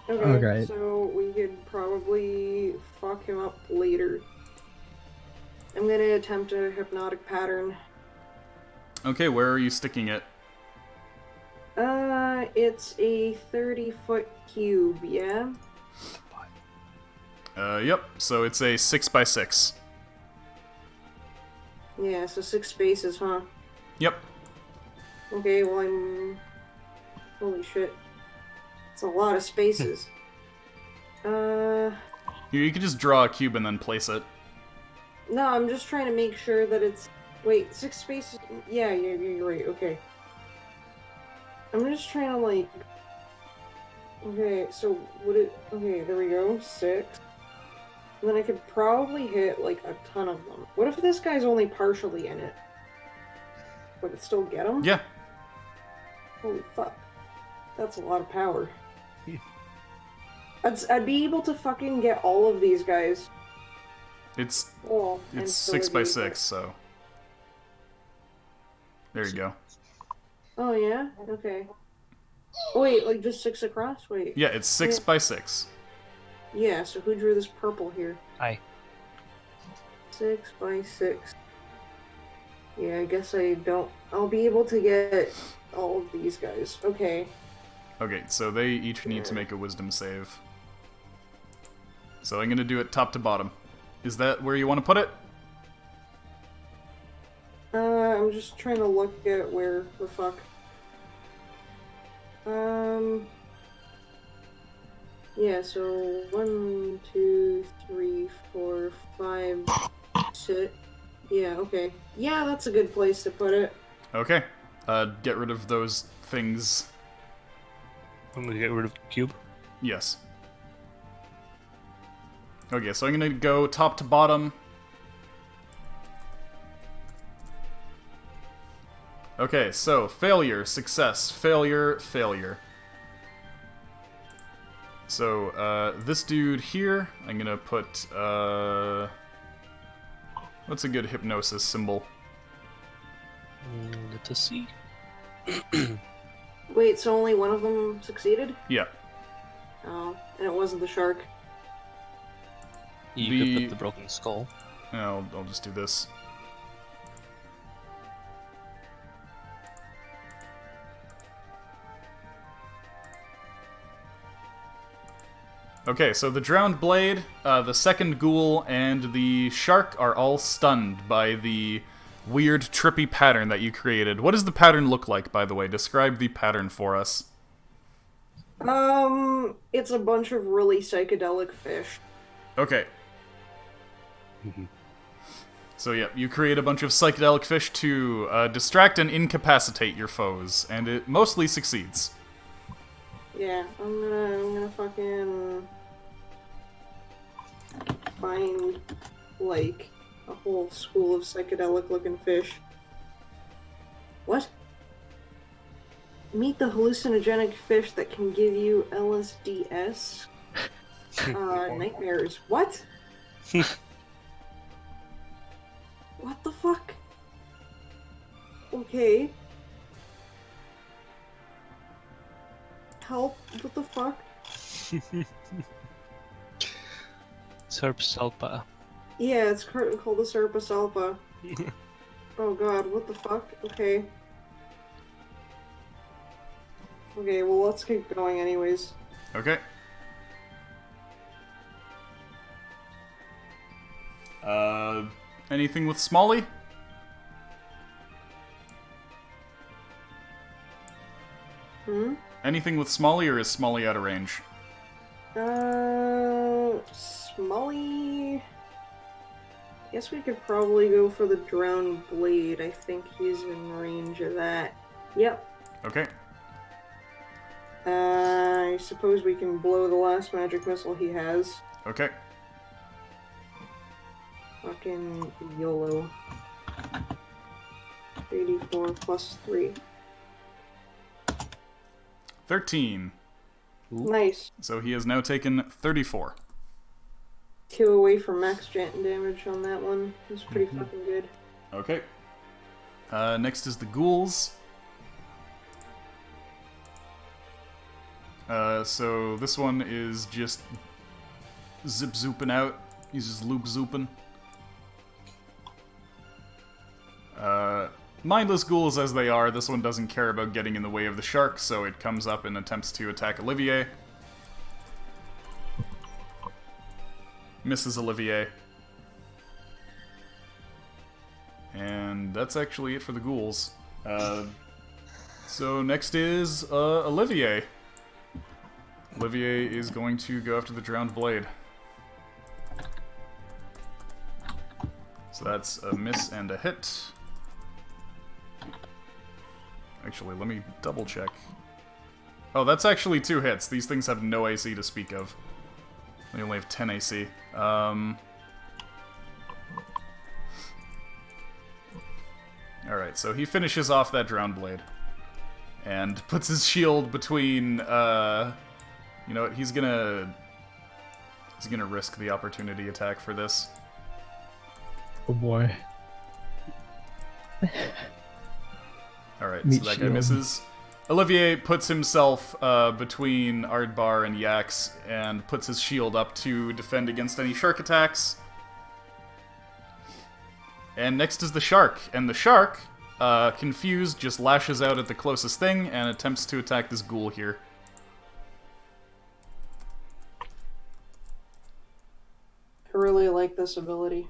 Okay, so we could probably fuck him up later. I'm gonna attempt a hypnotic pattern. Okay, where are you sticking it? It's a 30-foot cube, yeah? Yep, so it's a 6x6. Yeah, so 6 spaces, huh? Yep. Okay, well, holy shit. It's a lot of spaces. You could just draw a cube and then place it. No, I'm just trying to make sure that it's... Wait, 6 spaces? Yeah, you're right, okay. I'm just trying to, like... Okay, so would it... Okay, there we go, 6. And then I could probably hit, like, a ton of them. What if this guy's only partially in it? Would it still get him? Yeah. Holy fuck. That's a lot of power. I'd be able to fucking get all of these guys. It's Oh, 6x6, so... There you go. Oh, yeah? Okay. Oh, wait, like just 6 across? Wait. Yeah, it's 6x6. Yeah, so who drew this purple here? Hi. 6x6. Yeah, I guess I don't... I'll be able to get all of these guys. Okay. Okay, so they each need to make a wisdom save. So I'm gonna do it top to bottom. Is that where you want to put it? I'm just trying to look at where the fuck. Yeah, so 1, 2, 3, 4, 5, 6. Yeah, okay. Yeah, that's a good place to put it. Okay. Get rid of those things. I'm gonna get rid of the cube. Yes. Okay, so I'm gonna go top to bottom. Okay, so failure, success, failure, failure. So, this dude here, I'm gonna put, what's a good hypnosis symbol? Let us see. Wait, so only one of them succeeded? Yeah. Oh, and it wasn't the shark. You could put the broken skull. I'll just do this. Okay, so the drowned blade, the second ghoul, and the shark are all stunned by the weird, trippy pattern that you created. What does the pattern look like, by the way? Describe the pattern for us. It's a bunch of really psychedelic fish. Okay. So yeah, you create a bunch of psychedelic fish to distract and incapacitate your foes, and it mostly succeeds. Yeah, I'm gonna fucking find, like, a whole school of psychedelic-looking fish. What? Meet the hallucinogenic fish that can give you LSDS nightmares. What? What the fuck? Okay. Help? What the fuck? Serpsalpa. Yeah, it's called the Serpasalpa. Oh god, what the fuck? Okay. Okay, well, let's keep going anyways. Okay. Anything with Smalley? Hmm? Anything with Smalley, or is Smalley out of range? Smalley... Guess we could probably go for the drowned blade. I think he's in range of that. Yep. Okay. I suppose we can blow the last magic missile he has. Okay. Fucking YOLO. 84 plus 3. 13. Ooh. Nice. So he has now taken 34. 2 away from max damage on that one. That's pretty fucking good. Okay. Next is the ghouls. So this one is just zip-zooping out. He's just loop-zooping. Mindless ghouls as they are, this one doesn't care about getting in the way of the shark, so it comes up and attempts to attack Olivier. Misses Olivier. And that's actually it for the ghouls. So next is Olivier. Olivier is going to go after the drowned blade. So that's a miss and a hit. Actually, let me double check. Oh, that's actually 2 hits. These things have no AC to speak of. They only have 10 AC. Alright, so he finishes off that drowned blade. And puts his shield between, you know what, he's gonna risk the opportunity attack for this. Oh boy. Alright, Meat so that guy shield. misses. Olivier puts himself between Ardbar and Yax and puts his shield up to defend against any shark attacks. And next is the shark. And the shark, confused, just lashes out at the closest thing and attempts to attack this ghoul here. I really like this ability.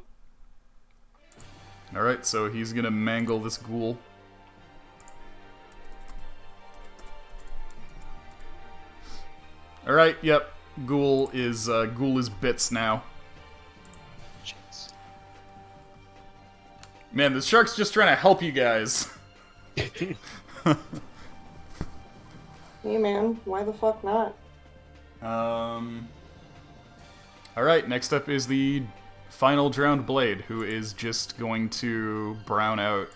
Alright, so he's gonna mangle this ghoul. Alright, yep. Ghoul is bits now. Jeez. Man, this shark's just trying to help you guys. Hey man, why the fuck not? Alright, next up is the final drowned blade, who is just going to brown out.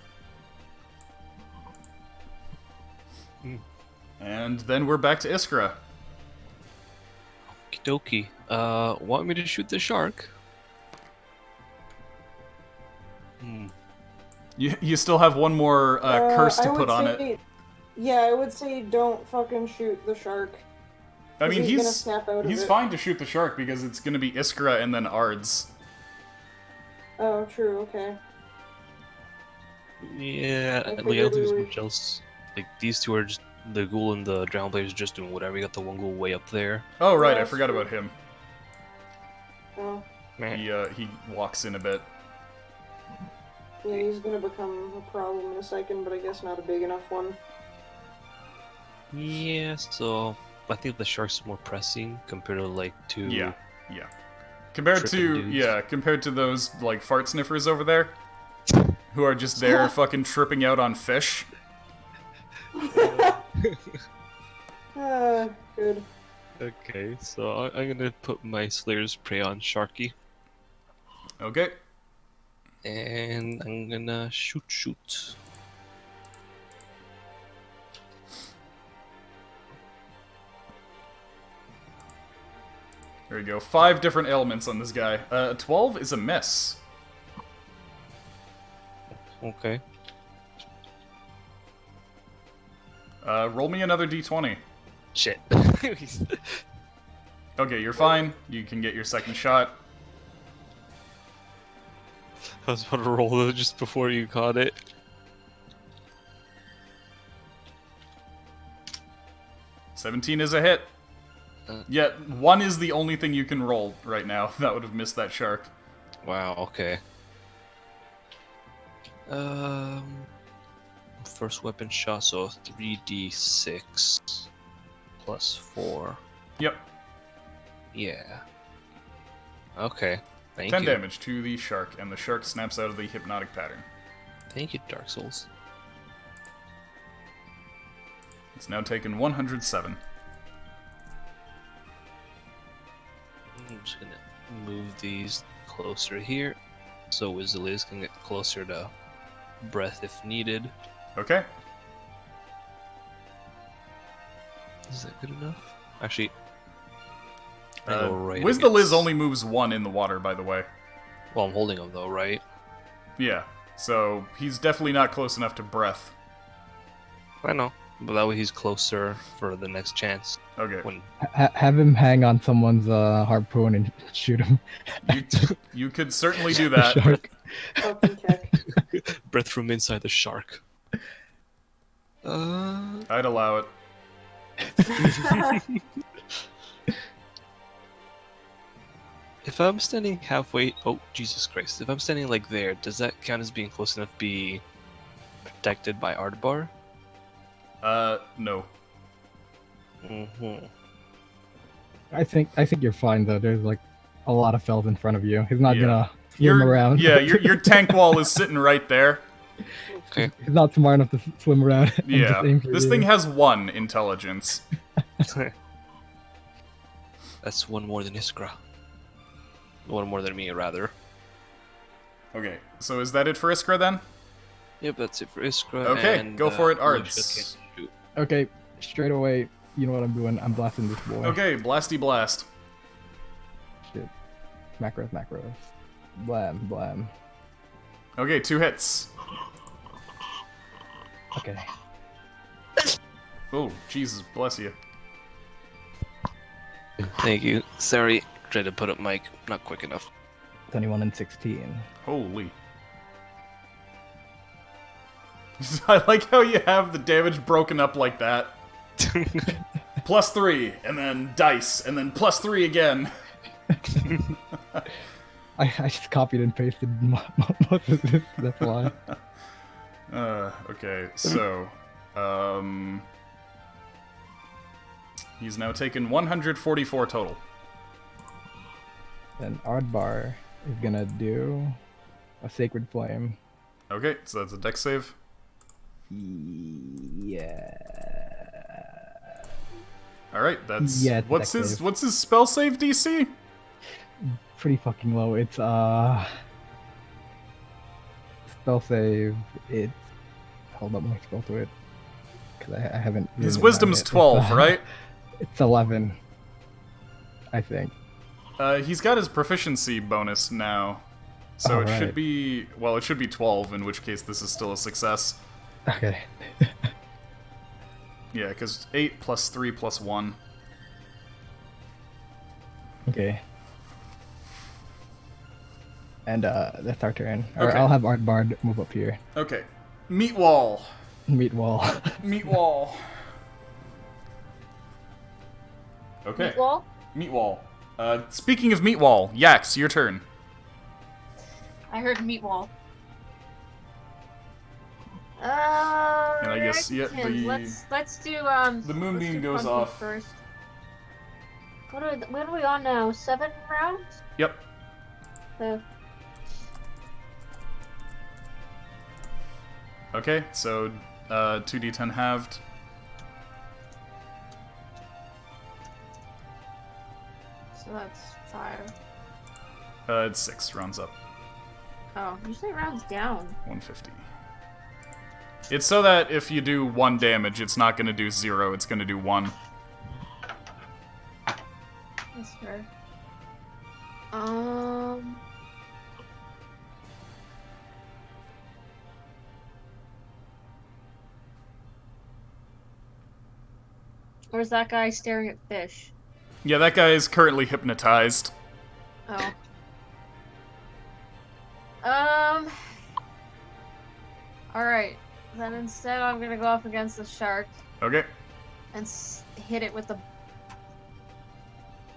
And then we're back to Iskra. Dokie. Want me to shoot the shark? Hmm. You still have one more curse to I put would on say, it. Yeah, I would say don't fucking shoot the shark. I mean, He's gonna snap out of he's it. fine to shoot the shark because it's gonna be Iskra and then Ards. Oh, true. Okay. Yeah, I like I don't figured think there's we were- much else. Like these two are just the ghoul and the drown players are just doing whatever. You got the one ghoul way up there. Oh right, I that's forgot true. about him. Oh, He walks in a bit. yeah, he's gonna become a problem in a second, but I guess not a big enough one. Yeah, so I think the shark's more pressing compared to like two. Yeah. Compared Tripping dudes. compared to those like fart sniffers over there, who are just there fucking tripping out on fish. Good. Okay, so I'm gonna put my Slayer's Prey on Sharky, Okay. and I'm gonna shoot. There you go. 5 different ailments on this guy. 12 is a miss. Okay. Roll me another d20. Shit. Okay, you're fine. You can get your second shot. I was about to roll it just before you caught it. $17 is a hit. Yet 1 is the only thing you can roll right now. That would have missed that shark. Wow. Okay. First weapon shot, so 3d6 plus 4. Yep. Yeah. Okay. Thank 10 you. damage to the shark, and the shark snaps out of the hypnotic pattern. Thank you, Dark Souls. It's now taken 107. I'm just gonna move these closer here, so Wizzliz can get closer to breath if needed. Okay. Is that good enough? Actually, I go right Wiz the Liz against- only moves 1 in the water, by the way. Well, I'm holding him though, right? Yeah, so he's definitely not close enough to breath. I know, but that way he's closer for the next chance. Okay. When Have him hang on someone's harpoon and shoot him. You could certainly do The that. shark. Fucking keck. breath from inside the shark. I'd allow it. If I'm standing halfway, oh Jesus Christ! If I'm standing like there, does that count as being close enough to be protected by Ardbar? No. Mm-hmm. I think you're fine though. There's like a lot of fells in front of you. He's not Yeah. gonna swim around. Yeah, your tank wall is sitting right there. Okay. He's not smart enough to swim around. and Yeah. just aim for This you. thing has 1 intelligence. That's one more than Iskra. One more than me, rather. Okay, so is that it for Iskra then? Yep, that's it for Iskra. Okay, and, go for it, Lucia Ards. can't shoot. Okay, straight away. You know what I'm doing. I'm blasting this boy. Okay, blasty blast. Shit. Macros. Blam. Okay, 2 hits. Okay. Oh, Jesus, bless you. Thank you. Sorry, tried to put up mic, not quick enough. 21 and 16. Holy. I like how you have the damage broken up like that. +3, and then dice, and then +3 again. I just copied and pasted most of this. That's why. Okay, so, he's now taken 144 total. Then Ardbar is gonna do a Sacred Flame. Okay, so that's a dex save. Yeah. Alright, that's... Yeah, it's a what's dex his save. what's his spell save DC? Pretty fucking low. It's spell save. It's hold up, let me scroll to it because I haven't. His written it down wisdom's yet. 12, right? It's 11. I think. He's got his proficiency bonus now. So it should right. be... Well, it should be 12, in which case this is still a success. Okay. Yeah, because 8 plus 3 plus 1. Okay. And that's our turn. Or Okay. I'll have Ardbard move up here. Okay. Meat wall. Meat wall. Meat wall. Okay. Meat wall? Meat wall. Speaking of meat wall, Yax, your turn. I heard meat wall. And I guess let's do the moonbeam goes Funky off first. What are we on now? 7 rounds? Yep. Okay, so 2d10 halved. So that's 5. It's 6 rounds up. Oh, usually rounds down. 150. It's so that if you do 1 damage, it's not going to do 0, it's going to do 1. That's fair. Where's that guy staring at fish? Yeah, that guy is currently hypnotized. Oh. Alright. Then instead I'm gonna go up against the shark Okay. and hit it with the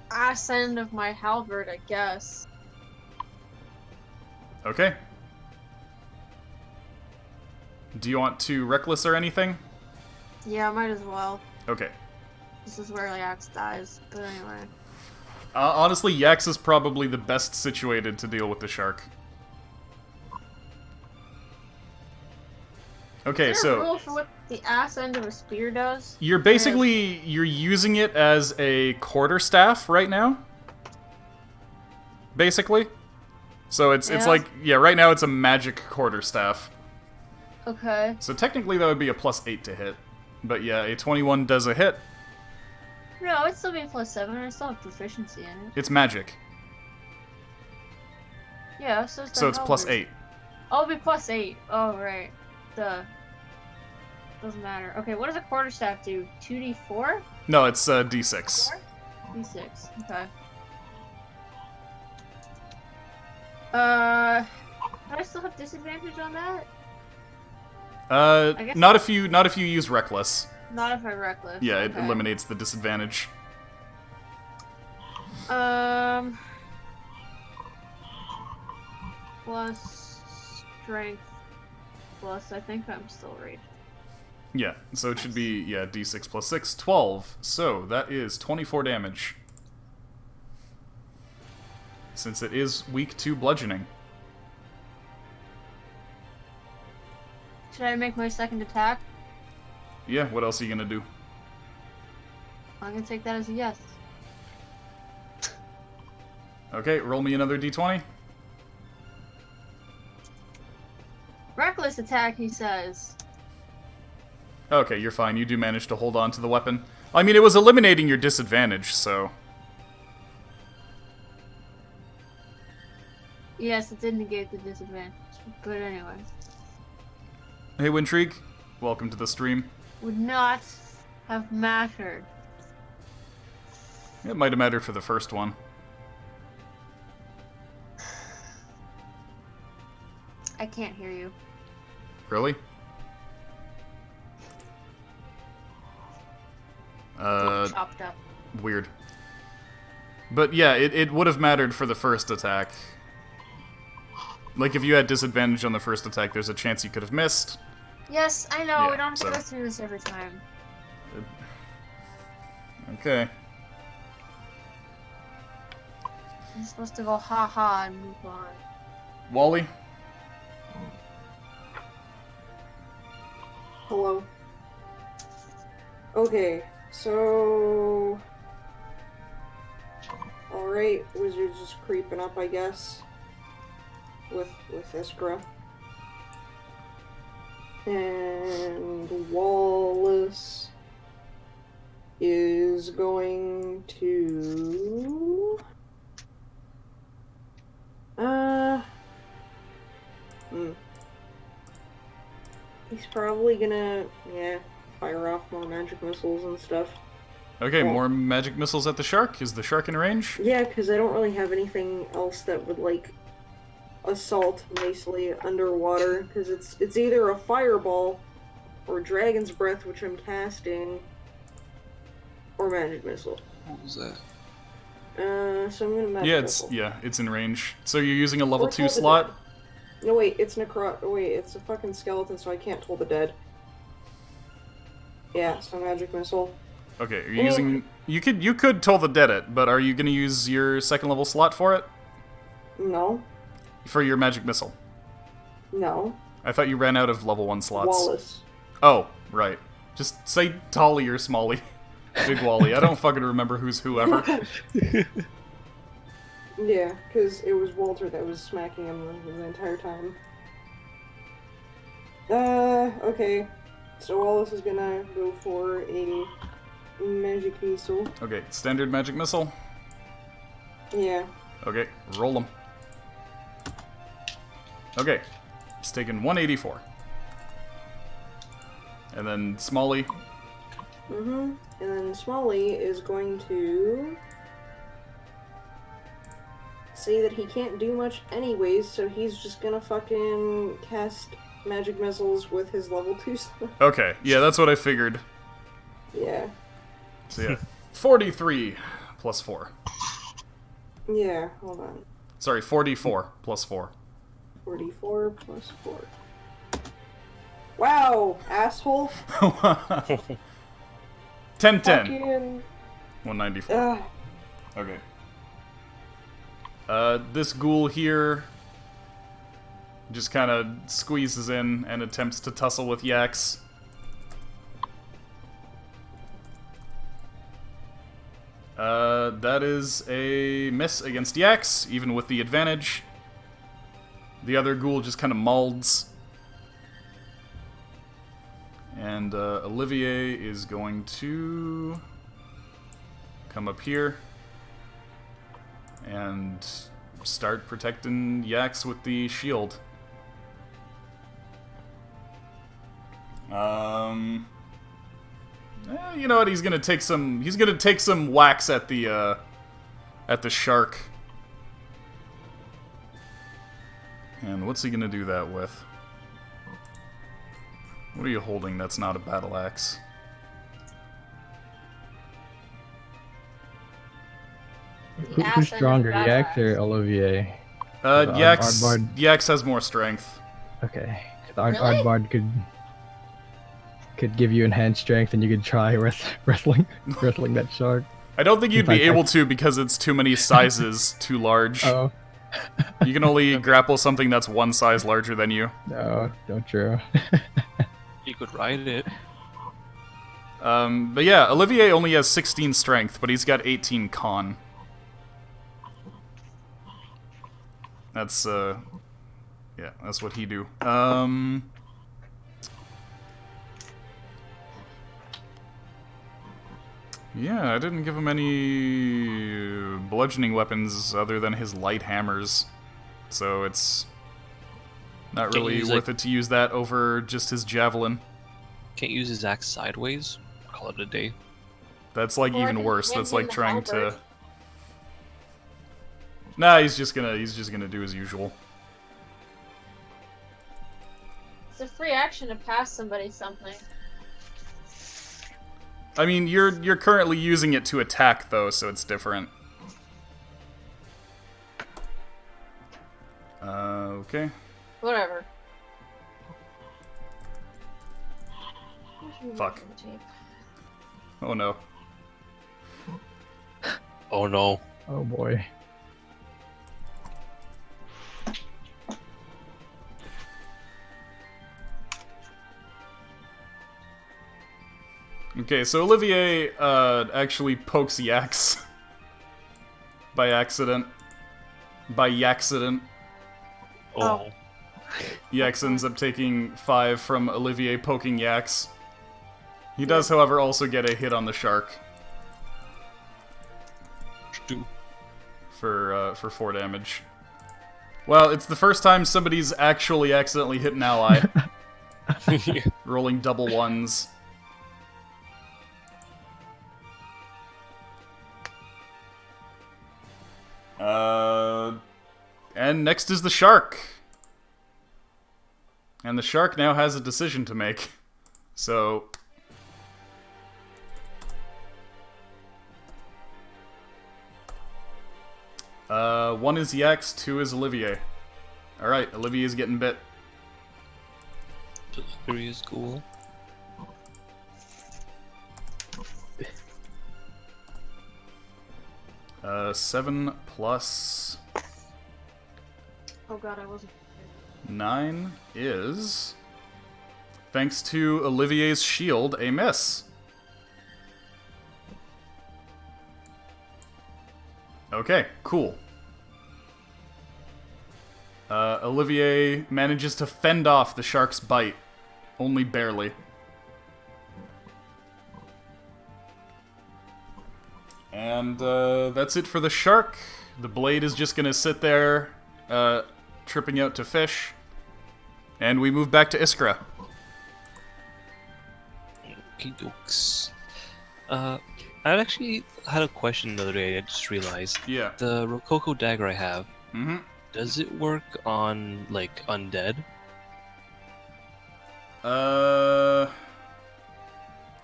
ass end of my halberd, I guess. Okay. Do you want to reckless or anything? Yeah, might as well. Okay. This is where Axe dies, but anyway. Honestly, Yax is probably the best situated to deal with the shark. Okay, Is there a so rule for what the ass end of a spear does? you're using it as a quarterstaff right now. Basically. So it's Yeah. like, yeah, right now it's a magic quarterstaff. Okay. So technically that would be a +8 to hit. But yeah, a 21 does a hit. No, it'd still be a +7. I still have proficiency in it. It's magic. Yeah, so it's So it's +8. Oh, it'll be +8. Oh, right. Duh. Doesn't matter. Okay, what does a quarterstaff do? 2d4? No, it's D6. D6. Okay. Do I still have disadvantage on that? guess Not if you use reckless. Not if I reckless. Yeah, okay. it eliminates the disadvantage. Plus strength. Plus, I think I'm still raged. Yeah, so it should be, yeah, D6 plus 6, 12. So that is 24 damage. Since it is weak to bludgeoning. Should I make my second attack? Yeah, what else are you gonna do? I'm gonna take that as a yes. Okay, roll me another D20. Reckless attack, he says. Okay, you're fine. You do manage to hold on to the weapon. I mean, it was eliminating your disadvantage, so... Yes, it did negate the disadvantage. But anyway. Hey, Wintrigue. Welcome to the stream. Would not have mattered. It might have mattered for the first one. I can't hear you. Really? Chopped up. Weird. But yeah, it would have mattered for the first attack. Like, if you had disadvantage on the first attack, there's a chance you could have missed. Yes, I know. Yeah, we don't have to so- go through this every time. Okay. I'm supposed to go ha ha and move on. Wally? Hello. Okay, so... Alright, Wizard's just creeping up, I guess. With Iskra. And Wallace is going to... he's probably gonna, fire off more magic missiles and stuff. Okay, Well- more magic missiles at the shark. Is the shark in range? Yeah, because I don't really have anything else that would, like, assault nicely underwater, because it's either a fireball, or dragon's breath, which I'm casting, or magic missile. What was that? So I'm gonna magic missile. It's in range. So you're using a level Or 2 Toll the slot? Dead. No, wait, it's wait, it's a fucking skeleton, so I can't Toll the Dead. Yeah, so magic missile. Okay, are you using... You could Toll the Dead it, but are you gonna use your second level slot for it? No. For your magic missile? No. I thought you ran out of level 1 slots. Wallace. Oh, right. Just say Tolly or Smalley. Big Wally. I don't fucking remember who's whoever. Yeah, because it was Walter that was smacking him the entire time. Okay. So Wallace is gonna go for a magic missile. Okay, standard magic missile. Yeah. Okay, roll them. Okay, it's taken 184. And then Smalley. Mm-hmm. And then Smalley is going to say that he can't do much anyways, so he's just gonna fucking cast magic missiles with his level 2 stuff. Okay, yeah, that's what I figured. Yeah. So yeah, 43 plus 4. Yeah, hold on. Sorry, 44 plus 4. 44 plus 4. Wow, asshole. 10-10. Fucking... 194. Ugh. Okay. This ghoul here just kind of squeezes in and attempts to tussle with Yax. That is a miss against Yax, even with the advantage. The other ghoul just kind of molds. And Olivier is going to come up here and start protecting Yax with the shield. You know what? He's gonna take some. He's gonna take some whacks at the shark. And what's he gonna do that with? What are you holding that's not a battle axe? Who's stronger, Yax or Olivier? Yax, Ardbard- Yax has more strength. Okay. 'Cause Really? Ardbard could give you enhanced strength, and you could try wrestling that shark. I don't think you'd In fact, be able to because it's too many sizes too large. Oh You can only grapple something that's one size larger than you. no, don't true. You could ride it. But yeah, Olivier only has 16 strength, but he's got 18 con. That's, yeah, that's what he do. Yeah, I didn't give him any bludgeoning weapons other than his light hammers. So it's not Can't really use, worth like- it to use that over just his javelin. Can't use his axe sideways. Call it a day. That's like Or even just worse. hand That's him like the trying to. halberd. Nah, he's just gonna do as usual. It's a free action to pass somebody something. I mean, you're currently using it to attack though, so it's different. Okay. Whatever. Fuck. Oh no. Oh no. Oh boy. Okay, so Olivier actually pokes Yax by accident. By Yaxident. Oh. Yax ends up taking 5 from Olivier poking Yax. He does, however, also get a hit on the shark Shoot. for 4 damage. Well, it's the first time somebody's actually accidentally hit an ally. Rolling double ones. And next is the shark. And the shark now has a decision to make. So... one is Yax, two is Olivier. Alright, Olivier's getting bit. Three is cool. Seven plus Oh god, I wasn't. 9 is, thanks to Olivier's shield, a miss. Okay, cool. Olivier manages to fend off the shark's bite, only barely. And that's it for the shark. The blade is just gonna sit there, tripping out to fish. And we move back to Iskra. Okay, dokes. I actually had a question the other day, I just realized. Yeah. The Rococo dagger I have, Mm-hmm. does it work on, like, undead?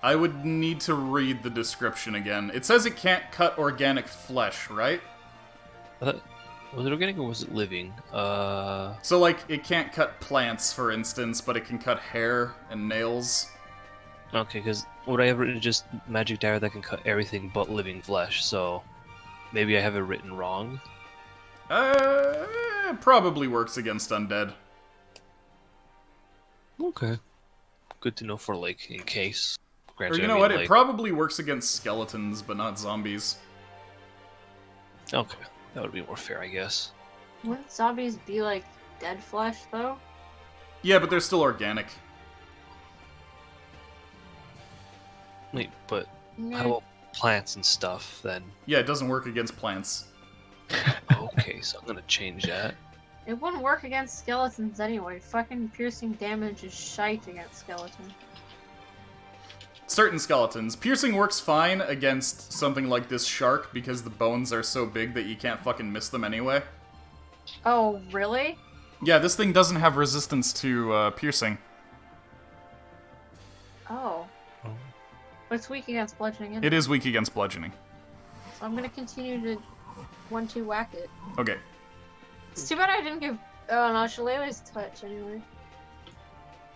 I would need to read the description again. It says it can't cut organic flesh, right? Was it organic or was it living? So, like, it can't cut plants, for instance, but it can cut hair and nails. Okay, because what I have written is just magic dagger that can cut everything but living flesh, so maybe I have it written wrong. It probably works against undead. Okay. Good to know for, like, in case. Or Granted, you I know mean, what? like... It probably works against skeletons, but not zombies. Okay, that would be more fair, I guess. Wouldn't zombies be like dead flesh though? Yeah, but they're still organic. Wait, but Yeah. how about plants and stuff, then? Yeah, it doesn't work against plants. Okay, so I'm gonna change that. It wouldn't work against skeletons anyway. Fucking piercing damage is shite against skeletons. Certain skeletons. Piercing works fine against something like this shark because the bones are so big that you can't fucking miss them anyway. Oh, really? Yeah, this thing doesn't have resistance to piercing. Oh. But it's weak against bludgeoning. It is weak against bludgeoning. So I'm gonna continue to 1-2 whack it. Okay. It's too bad I didn't give. Oh no, Shillelagh's touch anyway.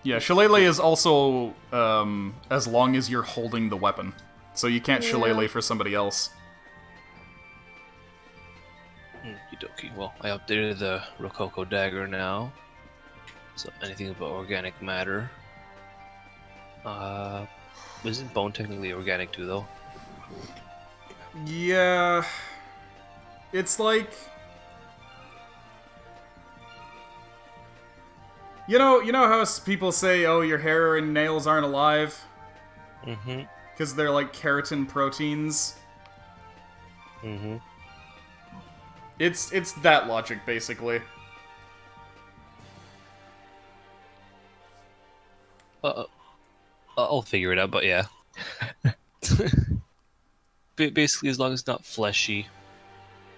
Yeah, Shillelagh is also as long as you're holding the weapon. So you can't Yeah. Shillelagh for somebody else. Okie dokie. Well, I updated the Rococo dagger now. So anything about organic matter. Isn't bone technically organic too, though? Yeah. It's like... You know how people say, oh, your hair and nails aren't alive? Mm-hmm. Because they're like keratin proteins? Mm-hmm. It's that logic, basically. I'll figure it out, but yeah. Basically, as long as it's not fleshy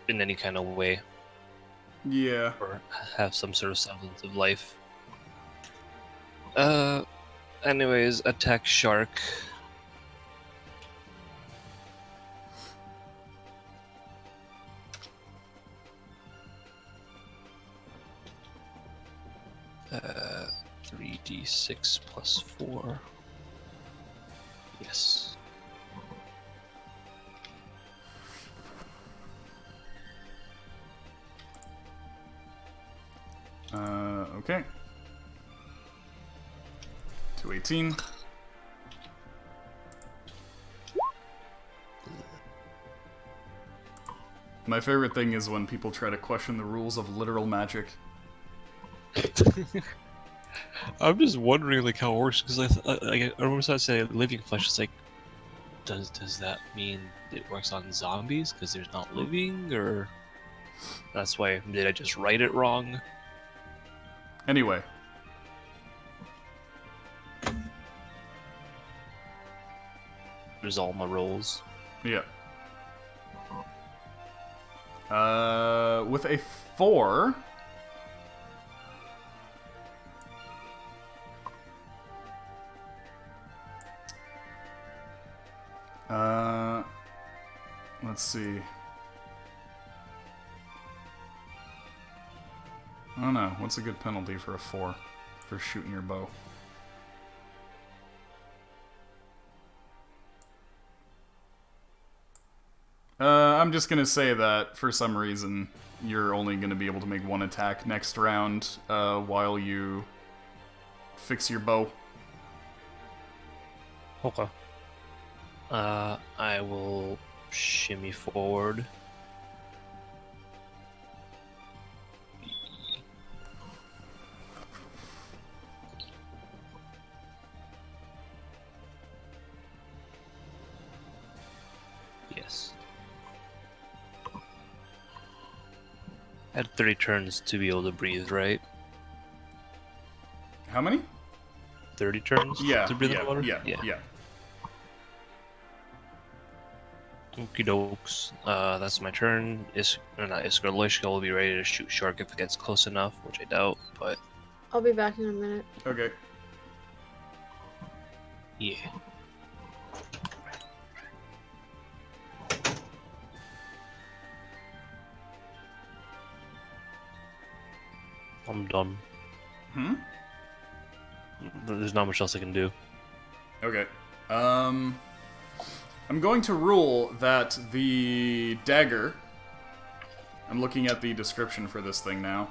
in any kind of way, Yeah. or have some sort of semblance of life. Anyways, attack shark. Uh, 3d6 plus 4. Yes. Okay. 218. My favorite thing is when people try to question the rules of literal magic. I'm just wondering like how it works because I remember I said living flesh. It's like, does that mean it works on zombies because there's not living, or that's why did I just write it wrong? Anyway. is all my rolls. Yeah. With a 4... let's see. I don't know. What's a good penalty for a 4 for shooting your bow? I'm just gonna say that for some reason you're only gonna be able to make 1 attack next round while you fix your bow. Okay. I will shimmy forward. Yes. I had 30 turns to be able to breathe, right? How many? 30 turns Yeah, to breathe yeah, in water? yeah. Okie dokes. That's my turn. Not Iskra, Loishka will be ready to shoot Shark if it gets close enough, which I doubt, but I'll be back in a minute. Okay. yeah. I'm done. Hmm? There's not much else I can do. Okay. I'm going to rule that the dagger... I'm looking at the description for this thing now.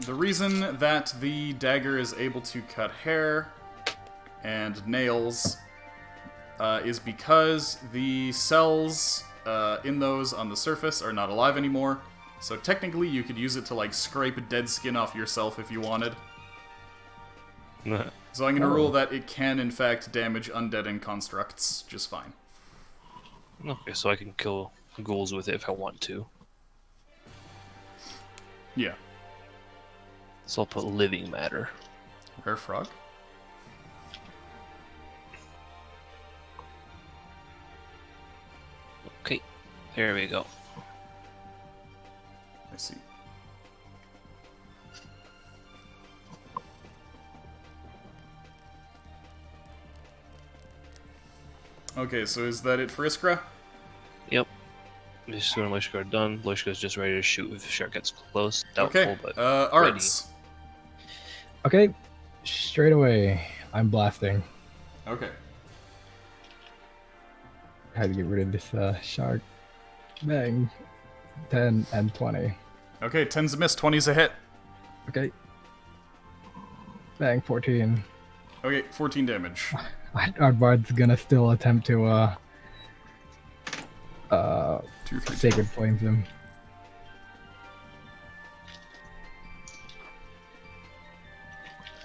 The reason that the dagger is able to cut hair and nails is because the cells in those on the surface are not alive anymore. So technically you could use it to, like, scrape dead skin off yourself if you wanted. So I'm going to rule that it can, in fact, damage undead and constructs just fine. Okay, so I can kill ghouls with it if I want to. Yeah. So I'll put living matter. Rare frog? Okay, there we go. I see. Okay, so is that it for Iskra? Yep. Iskra and Loishka are done. Loishka is just ready to shoot if Shark gets close. Doubtful, Okay, but Arts. Okay, straight away, I'm blasting. Okay. I had to get rid of this shark. Bang. 10 and 20. Okay, 10's a miss, 20's a hit. Okay. Bang, 14. Okay, 14 damage. Our bard's gonna still attempt to 2, 3, Sacred Flames him.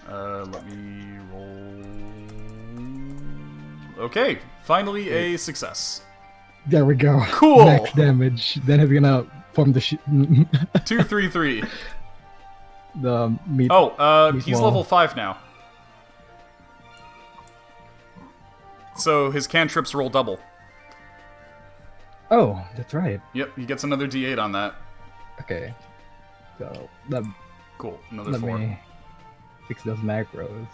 Let me roll... Okay, finally a success. There we go. Cool! Max damage. Then he's gonna form the 2, 3, 3. the meat. Oh, meat he's wall. level 5 now. So his cantrips roll double. Oh, that's right. Yep, he gets another d8 on that. Okay. So let Cool, another let 4. me fix those macros.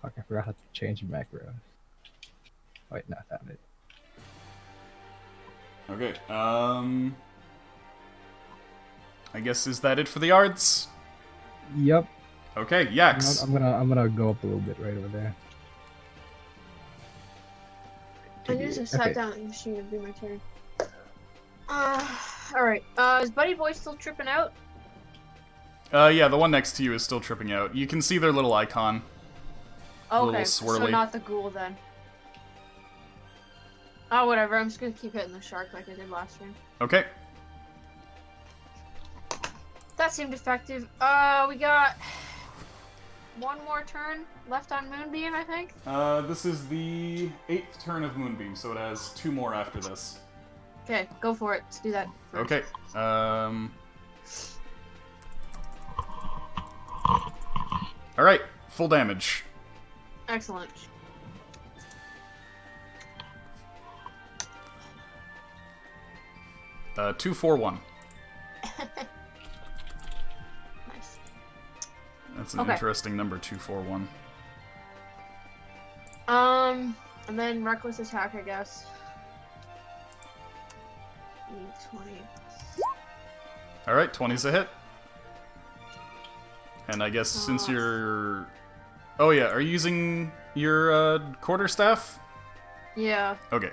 Fuck, I forgot how to change macros. Wait, no, I found it. Okay, I guess is that it for the arts? Yep. Okay, Yax. I'm gonna go up a little bit right over there. I just sat Okay. down and machine would be my turn. Alright. Is Buddy Boy still tripping out? Yeah, the one next to you is still tripping out. You can see their little icon. Oh, Little okay, so swirly. not the ghoul then. Oh, whatever. I'm just gonna keep hitting the shark like I did last turn. Okay. That seemed effective. We got one more turn left on Moonbeam, I think. This is the 8th turn of Moonbeam, so it has 2 more after this. Okay, go for it. Let's do that. first. Okay. Alright, full damage. Excellent. Uh, 241. Nice. That's an Okay. interesting number, 241. And then reckless attack, I guess. 20. Alright, 20's a hit. And I guess since you're... Oh yeah, are you using your quarterstaff? Yeah. Okay.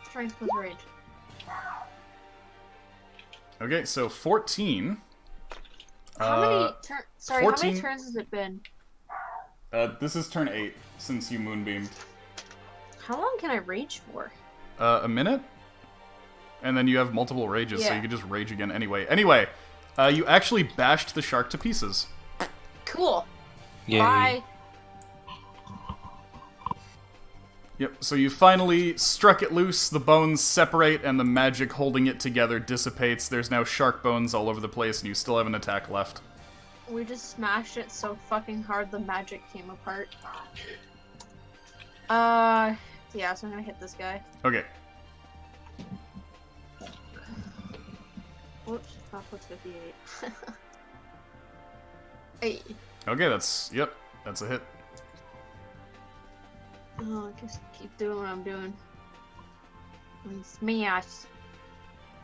Strength plus rage. Okay, so 14. How many turns? Sorry, 14 how many turns has it been? This is turn 8 since you moonbeamed. How long can I rage for? A minute? And then you have multiple rages, so Yeah. you can just rage again anyway. Anyway, you actually bashed the shark to pieces. Cool. Yay. Bye. Yep, so you finally struck it loose, the bones separate, and the magic holding it together dissipates. There's now shark bones all over the place, and you still have an attack left. We just smashed it so fucking hard the magic came apart. Yeah, so I'm gonna hit this guy. Okay. Whoops, that puts 58. Hey. Okay, that's a hit. Oh, just keep doing what I'm doing. And smash.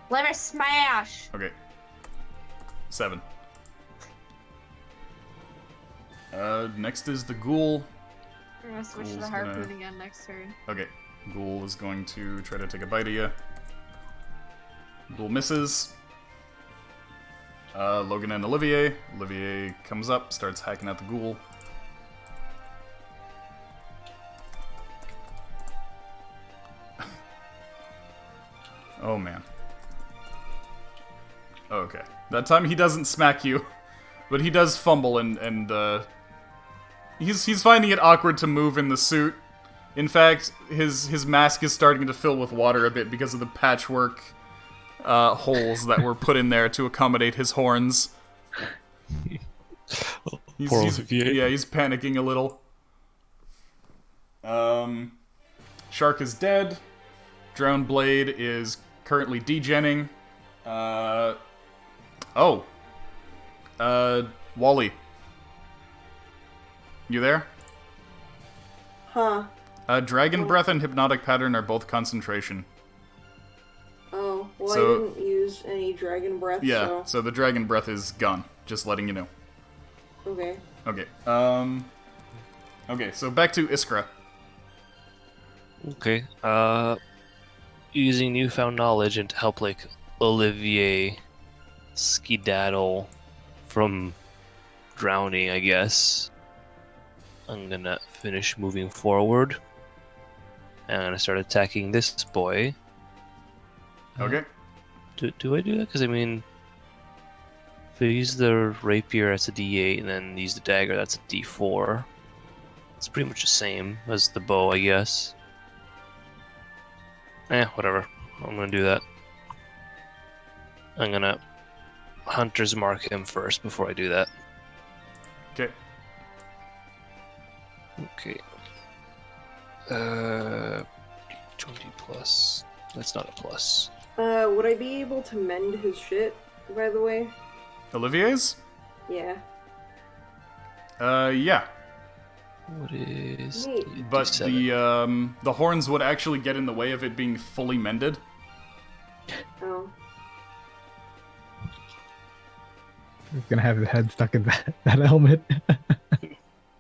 Let me smash! Okay. 7. Next is the ghoul. I'm gonna switch to Ghoul's the harpoon gonna- again next turn. Okay. Ghoul is going to try to take a bite of you. Ghoul misses. Logan and Olivier. Olivier comes up, starts hacking at the ghoul. Oh man. Okay. That time he doesn't smack you, but he does fumble and he's finding it awkward to move in the suit. In fact, his mask is starting to fill with water a bit because of the patchwork holes that were put in there to accommodate his horns. Poor Olivier. Yeah, he's panicking a little. Shark is dead. Drowned Blade is currently degenning. Wally. You there? Huh. Dragon Breath and Hypnotic Pattern are both concentration. Oh, well, So- I didn't use any dragon breath, Yeah, so... so the Dragon Breath is gone. Just letting you know. Okay. Okay, okay, so back to Iskra. Okay. Using newfound knowledge and to help like Olivier skedaddle from drowning, I guess. I'm gonna finish moving forward. And I'm gonna start attacking this boy. Okay. Do I do that? Because I mean, if I use the rapier, that's a D8, and then use the dagger, that's a D4. It's pretty much the same as the bow, I guess. Whatever. I'm gonna do that. I'm gonna hunter's mark him first before I do that. Okay. Okay. 20 plus. That's not a plus. Would I be able to mend his shit, by the way? Olivier's? Yeah. Yeah. What is? Neat. But D7? the horns would actually get in the way of it being fully mended. Oh. He's gonna have his head stuck in that helmet.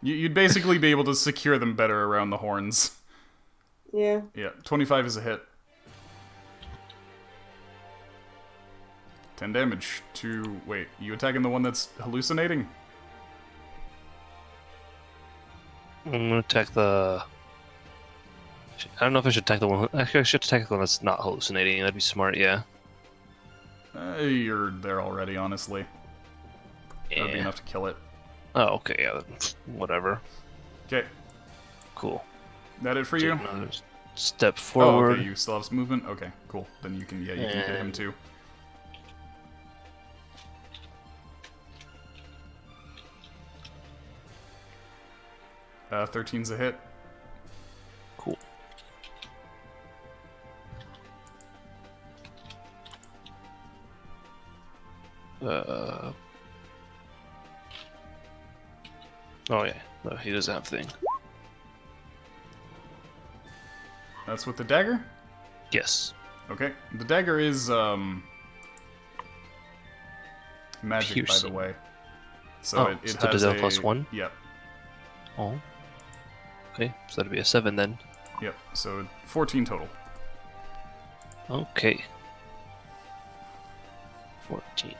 You'd basically be able to secure them better around the horns. Yeah. Yeah, 25 is a hit. 10 damage to... Wait, you attacking the one that's hallucinating? I'm gonna attack the. I don't know if I should attack the one. Actually, I should attack the one that's not hallucinating. That'd be smart, yeah. You're there already, honestly. That'd be Yeah. enough to kill it. Oh, okay, yeah. Whatever. Okay, Cool. that it for Take you? another step Oh, forward. okay, you still have some movement? Okay, cool. Then you can, yeah, you can hit him And- too. 13's a hit. Cool. Oh yeah, no, he doesn't have thing. That's with the dagger? Yes. Okay. The dagger is, magic, Piercing. by the way. So it so has does that a... +1? Yep. Oh. Okay, so that'd be a 7 then. Yep. So 14 total. Okay. 14.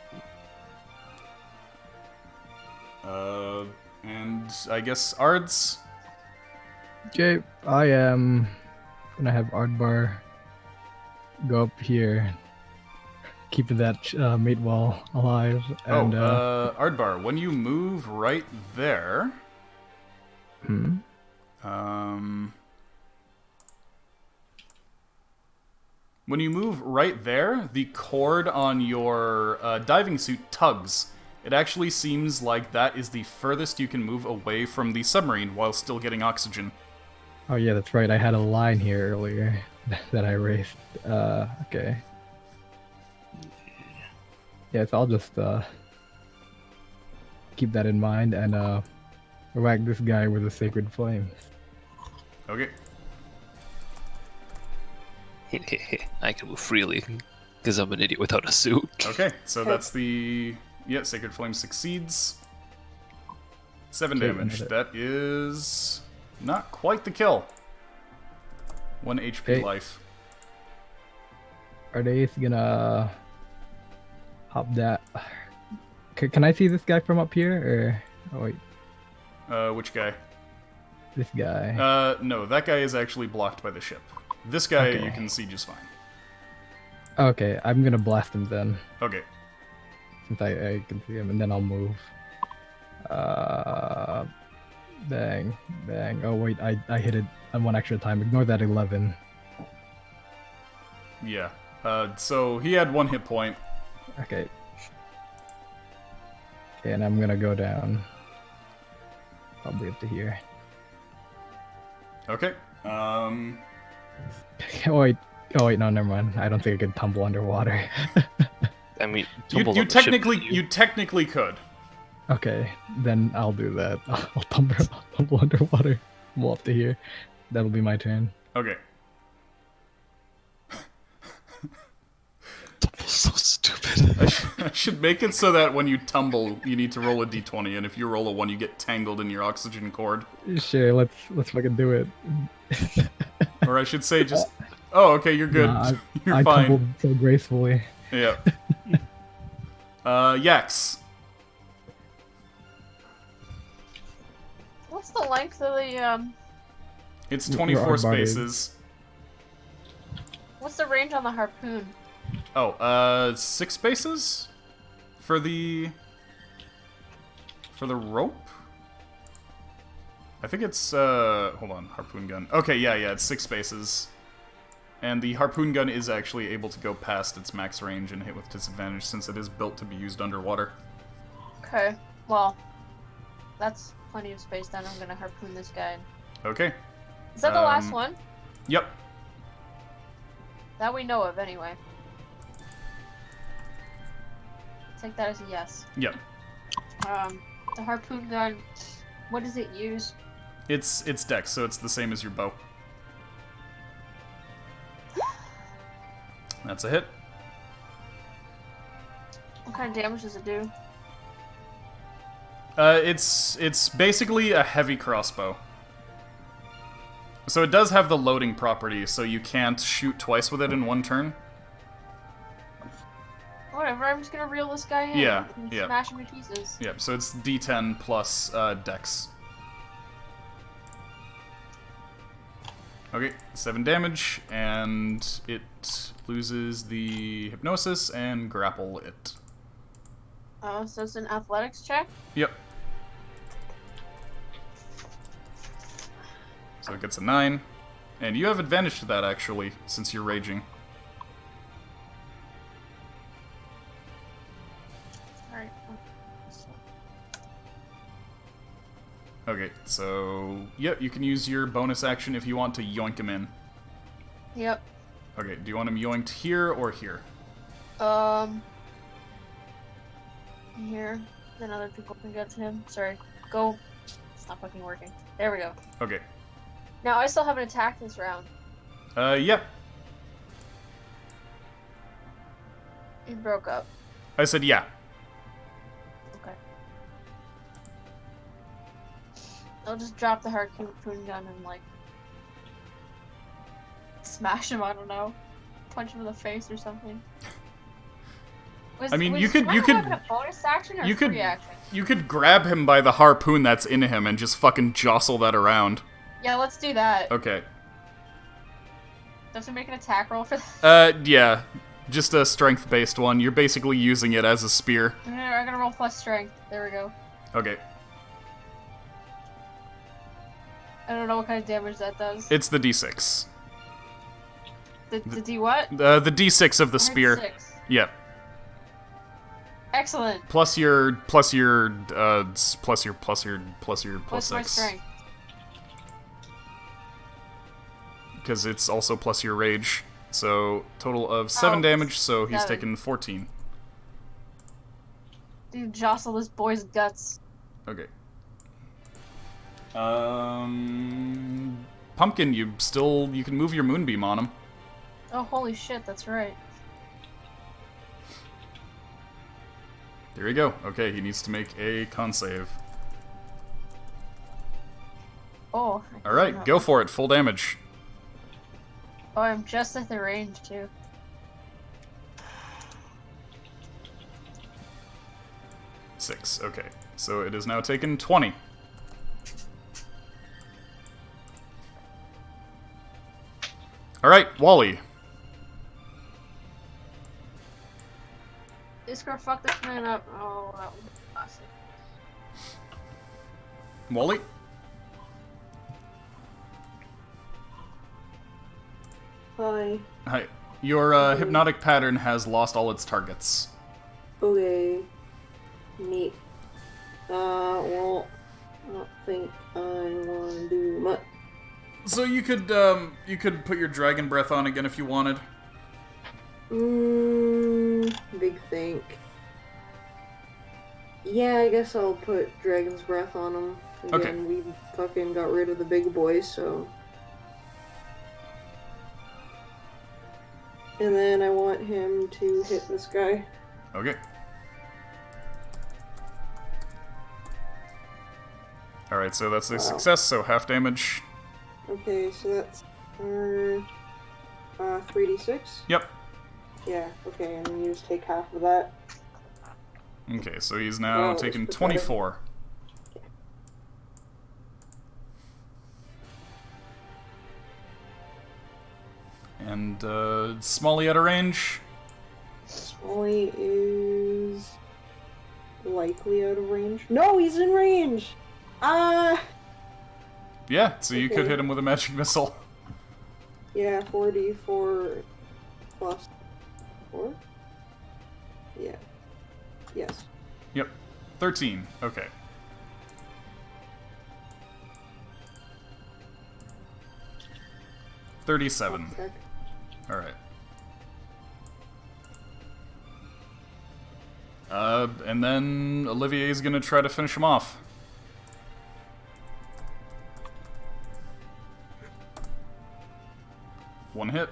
And I guess Ards? Okay, I am gonna have Ardbar go up here, keeping that mate wall alive. And Ardbar, when you move right there... hmm? When you move right there, the cord on your diving suit tugs. It actually seems like that is the furthest you can move away from the submarine while still getting oxygen. Oh yeah, that's right. I had a line here earlier that I erased. Okay. Yeah, so I'll just keep that in mind and whack this guy with a sacred flame. Okay. I can move freely because I'm an idiot without a suit. Okay, so that's the... Yeah, Sacred Flame succeeds. 7 Okay, damage. another- That is... not quite the kill. 1 HP Okay. life. Are they gonna hop that? Can I see this guy from up here, or oh wait, Which guy? this guy? No, that guy is actually blocked by the ship. This guy Okay. you can see just fine. Okay, I'm gonna blast him then, Okay. since I can see him, and then I'll move. Bang, bang. Oh wait, I hit it on one extra time. Ignore that 11. Yeah. So he had 1 hit point. Okay. Okay, and I'm gonna go down. Probably up to here. Okay. Oh wait, no, never mind. I don't think I can tumble underwater. I mean, You tumble on the ship, technically couldn't you technically could. Okay, then I'll do that. I'll tumble underwater. Well, up to here. That'll be my turn. Okay. Tumble's so stupid. I should make it so that when you tumble, you need to roll a d20, and if you roll a 1, you get tangled in your oxygen cord. Sure, let's fucking do it. Or I should say just... Oh, okay, you're good. Nah, You're I fine. tumbled so gracefully. Yeah. Yax. What's the length of the It's Your 24 hard body. spaces. what's the range on the harpoon? Oh, 6 spaces? For the rope? I think it's, hold on, harpoon gun. Okay, yeah, it's 6 spaces. And the harpoon gun is actually able to go past its max range and hit with disadvantage since it is built to be used underwater. Okay, well, that's plenty of space then. I'm gonna harpoon this guy. Okay. Is that the last Um, one? Yep. That we know of, anyway. Take that as a yes. Yep. The harpoon gun, what does it use? It's dex, so it's the same as your bow. That's a hit. What kind of damage does it do? It's basically a heavy crossbow. So it does have the loading property, so you can't shoot twice with it in one turn. Whatever, I'm just gonna reel this guy in. Yeah, And yeah. smash him to pieces. Yep, so it's D10 plus dex. Okay, 7 damage, and it loses the hypnosis and grapple it. Oh, so it's an athletics check? Yep. So it gets a 9. And you have advantage to that, actually, since you're raging. Alright. Okay, so yep, you can use your bonus action if you want to yoink him in. Yep. Okay, do you want him yoinked here or here? Here. Then other people can get to him. Sorry. Go. It's not fucking working. There we go. Okay. Now I still haven't attacked this round. Yep. It broke up. I said yeah. Okay. I'll just drop the harpoon gun and like smash him. I don't know, punch him in the face or something. I mean, you could could a bonus action or you could free action? you could grab him by the harpoon that's in him and just fucking jostle that around. Yeah, let's do that. Okay. Does it make an attack roll for that? Yeah. Just a strength-based one. You're basically using it as a spear. I'm gonna roll plus strength. There we go. Okay. I don't know what kind of damage that does. It's the d6. The D what? The d6 of the I heard spear. 6. Yep. Excellent. Plus your plus What's my 6. strength? Because it's also plus your rage. So total of 7 Oh, damage. So he's 7. taken 14. Dude, jostle this boy's guts. Okay. Pumpkin, you can move your moonbeam on him. Oh, holy shit, that's right. There you go. Okay, he needs to make a con save. Oh. All right, go for it. Full damage. Oh, I'm just at the range, too. Six. Okay, so it is now taken 20. All right, Wally. This girl fucked this man up. Oh, that was classic. Wally. Hi. Hi. Your hypnotic pattern has lost all its targets. Okay. Neat. Well, I don't think I want to do much. So you could put your dragon breath on again if you wanted. Big think. Yeah, I guess I'll put Dragon's Breath on him. Again, Okay. we fucking got rid of the big boys, so... And then I want him to hit this guy. Okay. All right, so that's a success. So half damage. Okay, so that's 3d6? Yep. Yeah, okay, and then you just take half of that. Okay, so he's now Oh, taken that's pathetic. 24. And Smalley out of range. Smalley is likely out of range. No, he's in range! Yeah, so you could Okay. hit him with a magic missile. Yeah, 4d4 plus 4? Yeah. Yes. Yep. 13. Okay. $37. Check. All right. And then Olivier's gonna try to finish him off. One hit.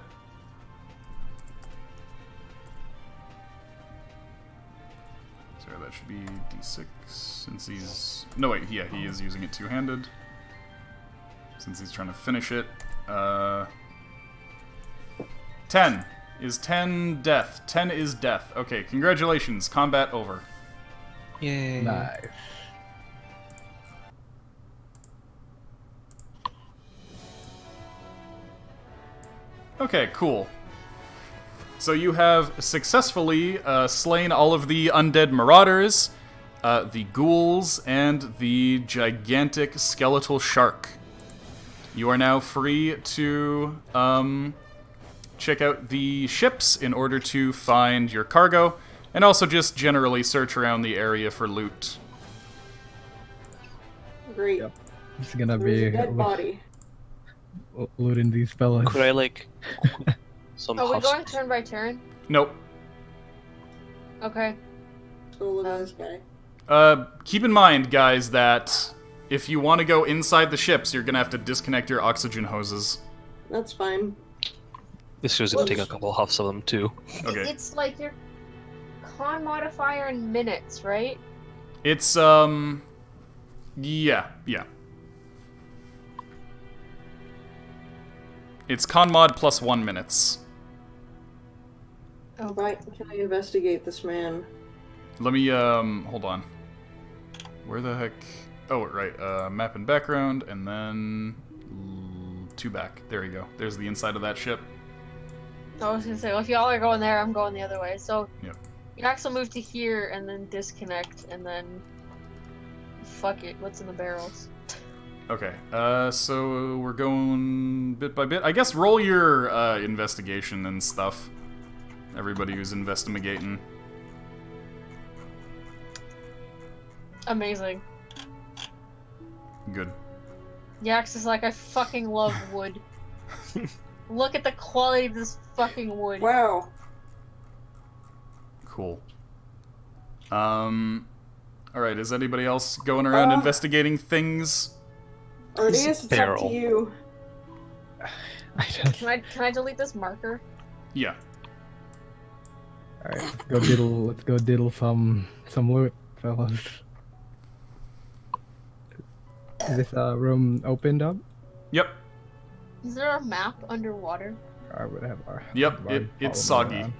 Sorry, that should be D6 since he's... No, wait, yeah, he is using it two-handed. Since he's trying to finish it. 10. Is 10 death? 10 is death. Okay, congratulations. Combat over. Yay. Nice. Okay, cool. So you have successfully slain all of the undead marauders, the ghouls, and the gigantic skeletal shark. You are now free to check out the ships in order to find your cargo, and also just generally search around the area for loot. Great. Yep. Just gonna There's be a dead body. looting these fellas. Could I like some Are we husks? going turn by turn? Nope. Okay. Let's go look at this guy. Keep in mind, guys, that if you want to go inside the ships, you're gonna have to disconnect your oxygen hoses. That's fine. This was gonna take a couple huffs of them too. Okay. It's like your con modifier in minutes, right? It's, yeah. It's con mod plus 1 minutes. Oh. Right, can I investigate this man? Let me, hold on. Where the heck? Oh, right, map and background, and then 2 back. There you go. There's the inside of that ship. I was gonna say, well, if y'all are going there, I'm going the other way. So, Yep. Yax will move to here and then disconnect, and then fuck it. What's in the barrels? Okay, so we're going bit by bit. I guess roll your, investigation and stuff. Everybody who's investigating. Amazing. Good. Yax is like, I fucking love wood. Look at the quality of this fucking wood. Wow. Cool. Alright, is anybody else going around investigating things? Ardeus, it's up Barrel. to you. Can I delete this marker? Yeah. Alright, let's go diddle some loot, fellas. Is this room opened up? Yep. Is there a map underwater? I would have our Yep, body it's follow me soggy. around.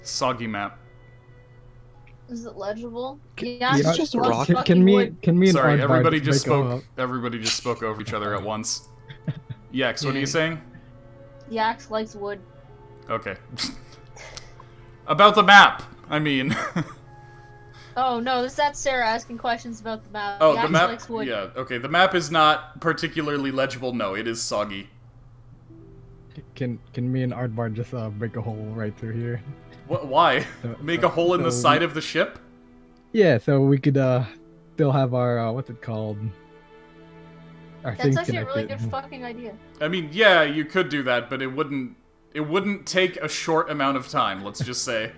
Soggy map. Is it legible? Yeah, Yax it's just a loves rock. fucking wood. Can me and Sorry, Aardvark everybody just just make spoke. Everybody just spoke over each other at once. Yax, what are you saying? Yax likes wood. Okay. About the map, I mean. Oh no, that's Sarah asking questions about the map. Oh, Yax the map. likes wood. Yeah. Okay, the map is not particularly legible. No, it is soggy. Can me and Aardvark just break a hole right through here? What? Why? Make a hole in the so side of the ship? Yeah, so we could still have our what's it called? Our That's things actually a connected. really good fucking idea. I mean, yeah, you could do that, but it wouldn't. It wouldn't take a short amount of time. Let's just say.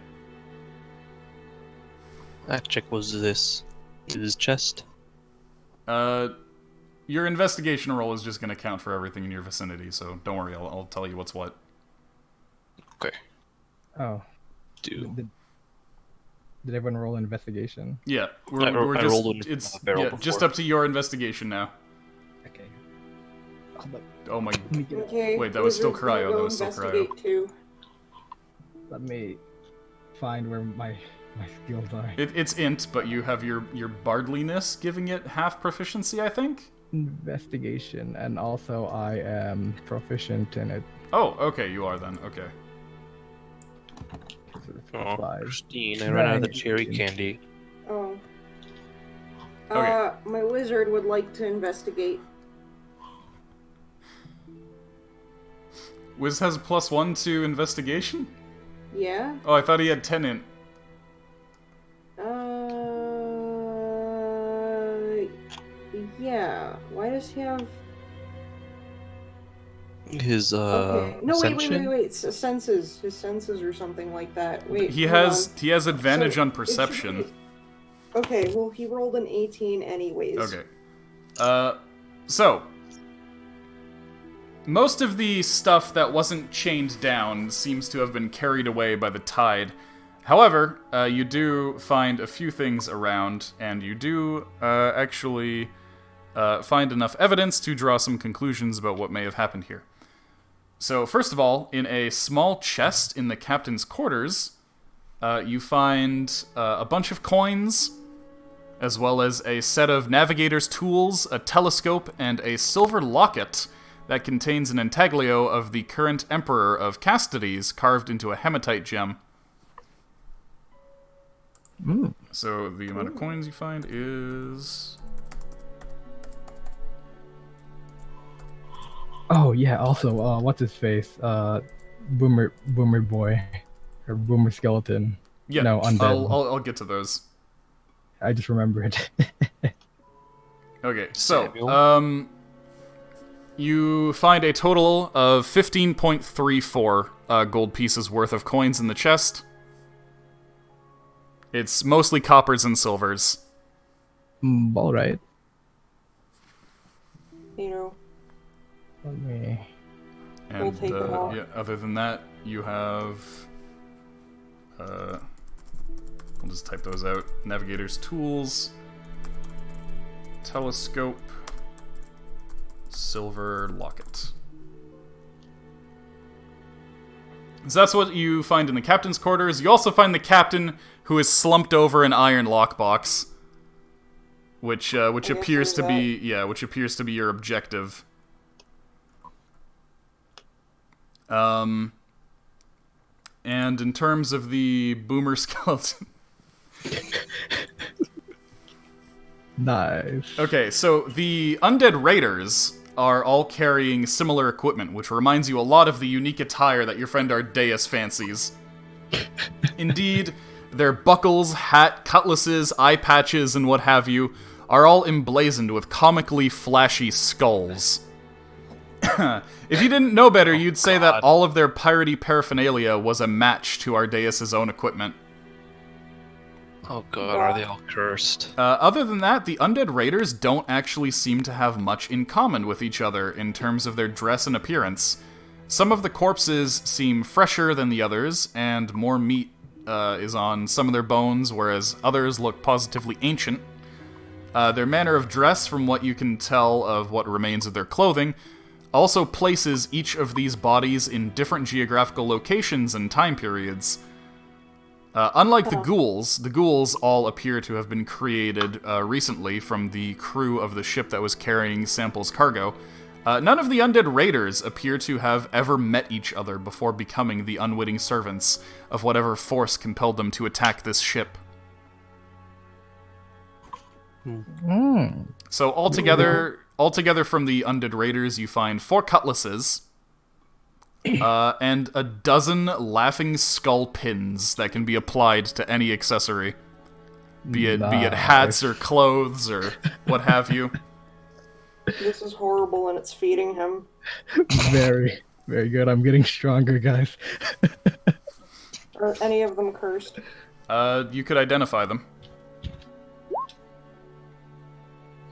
That check was this. His chest. Your investigation roll is just going to count for everything in your vicinity, so don't worry. I'll tell you what's what. Okay. Oh, Do. did everyone roll an investigation? Yeah, I we're just. rolled in It's a barrel yeah, just before. up to your investigation now. Okay. Hold up. Oh my. Let me, get it. Okay. Wait, that was still Wizard's gonna cryo, go that was still cryo. investigate too. Let me find where my skills are. It's int, but you have your bardliness giving it half proficiency, I think. Investigation, and also I am proficient in it. Oh, okay, you are then. Okay. So it's Oh, five. Christine, I ran out of the Nine. cherry candy. Oh. Okay. My wizard would like to investigate. Wiz has a +1 to investigation? Yeah? Oh, I thought he had 10 int. Yeah. Why does he have... His Okay. No, ascension? wait. His senses or something like that. Wait, He hold has on. he has advantage So, on it should perception. be- Okay, well, he rolled an 18 anyways. Okay. So most of the stuff that wasn't chained down seems to have been carried away by the tide. However, you do find a few things around, and you do actually find enough evidence to draw some conclusions about what may have happened here. So, first of all, in a small chest in the captain's quarters, you find a bunch of coins, as well as a set of navigator's tools, a telescope, and a silver locket that contains an intaglio of the current emperor of Castides carved into a hematite gem. Mm. So the amount of coins you find is... Oh yeah. Also, what's his face? Boomer boy, or Boomer skeleton. Yeah, No, undead. I'll get to those. I just remembered. Okay, so, Samuel? you find a total of 15.34 gold pieces worth of coins in the chest. It's mostly coppers and silvers. All right. You know, Let me. And, We'll take them all. yeah, other than that, you have... I'll just type those out. Navigator's tools. Telescope. Silver locket. So that's what you find in the captain's quarters. You also find the captain, who is slumped over an iron lockbox, which appears to be your objective. And in terms of the boomer skeleton. Nice. Okay, so the undead raiders are all carrying similar equipment, which reminds you a lot of the unique attire that your friend Ardeus fancies. Indeed, their buckles, hat, cutlasses, eye patches, and what have you are all emblazoned with comically flashy skulls. If you didn't know better, you'd say that all of their piratey paraphernalia was a match to Ardeus' own equipment. Oh god, are they all cursed? Other than that, the undead raiders don't actually seem to have much in common with each other in terms of their dress and appearance. Some of the corpses seem fresher than the others, and more meat is on some of their bones, whereas others look positively ancient. Their manner of dress, from what you can tell of what remains of their clothing, also places each of these bodies in different geographical locations and time periods. Unlike the ghouls all appear to have been created recently from the crew of the ship that was carrying Sampyl's cargo. None of the undead raiders appear to have ever met each other before becoming the unwitting servants of whatever force compelled them to attack this ship. So altogether from the undead raiders, you find 4 cutlasses, and a dozen laughing skull pins that can be applied to any accessory, be it hats or clothes or what have you. This is horrible, and it's feeding him. Very, very good. I'm getting stronger, guys. Are any of them cursed? You could identify them.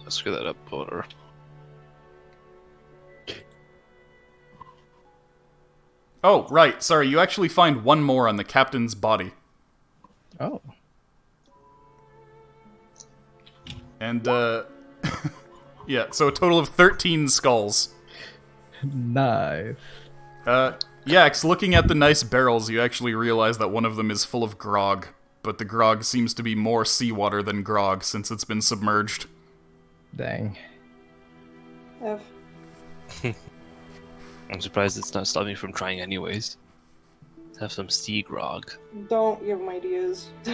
Screw that up, Porter. Oh, right. Sorry, you actually find one more on the captain's body. Oh. And, yeah, so a total of 13 skulls. Nice. Yax, looking at the nice barrels, you actually realize that one of them is full of grog, but the grog seems to be more seawater than grog since it's been submerged. Dang. F. I'm surprised it's not stopping me from trying anyways. Let's have some sea grog. Don't give him ideas. I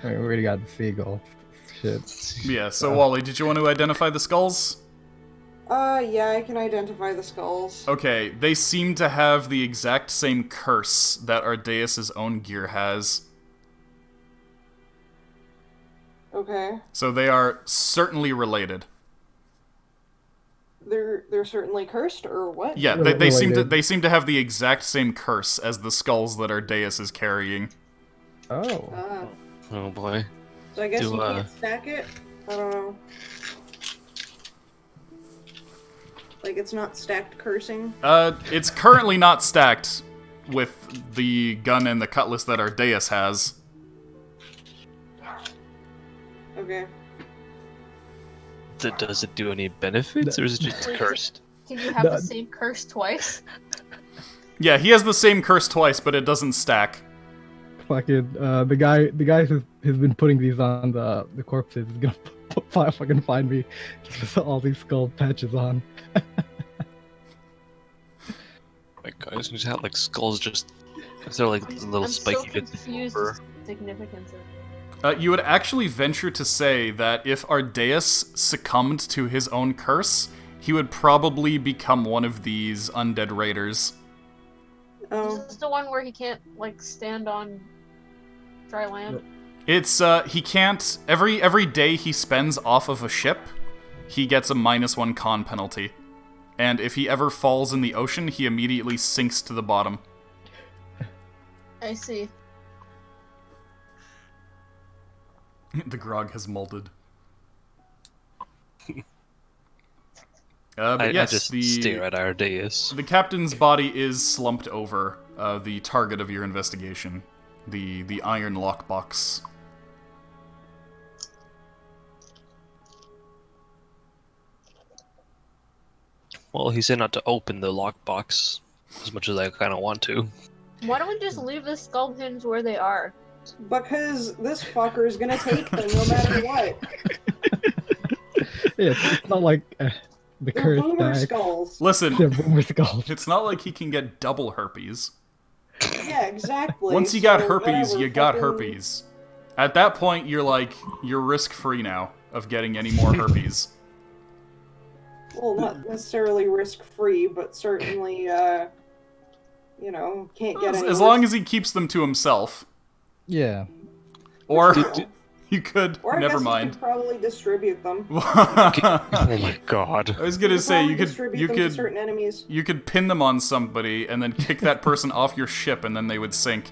mean, we already got the seagull. Shit. Yeah, so Wally, did you want to identify the skulls? Yeah, I can identify the skulls. Okay, they seem to have the exact same curse that Ardeus' own gear has. Okay. So they are certainly related. They're certainly cursed, or what? Yeah, they seem to have the exact same curse as the skulls that Ardeus is carrying. Oh. Ah. Oh boy. So I guess you can't stack it? I don't know. Like, it's not stacked cursing? It's currently not stacked with the gun and the cutlass that Ardeus has. Okay. Does it do any benefits, or is it just cursed? Can you have the same curse twice? Yeah, he has the same curse twice, but it doesn't stack. Fucking, the guy who's been putting these on the corpses is gonna fucking find me with all these skull patches on. My God, I just have like skulls just. Is there like little I'm spiky so bits confused over? as to the significance of it. You would actually venture to say that if Ardeus succumbed to his own curse, he would probably become one of these undead raiders. Oh. Is this the one where he can't, like, stand on dry land? It's, he can't... Every day he spends off of a ship, he gets a -1 con penalty. And if he ever falls in the ocean, he immediately sinks to the bottom. I see. The grog has molded. But yes, I just stare at our dais. The captain's body is slumped over the target of your investigation. The iron lockbox. Well, he said not to open the lockbox as much as I kind of want to. Why don't we just leave the skull pins where they are? Because this fucker is gonna take them no matter what. Yeah, it's not like the They're cursed boomer die. skulls. Listen, They're boomer skulls. it's not like he can get double herpes. Yeah, exactly. Once you got So herpes, whatever, you got fucking- herpes. At that point, you're risk-free now of getting any more herpes. Well, not necessarily risk-free, but certainly, you know, can't get any As long worse. as he keeps them to himself. Yeah. Or Did- you could, Or I never guess you mind. could probably distribute them. Oh my god. I was gonna say probably you could distribute them to certain enemies. you could pin them on somebody and then kick that person off your ship and then they would sink.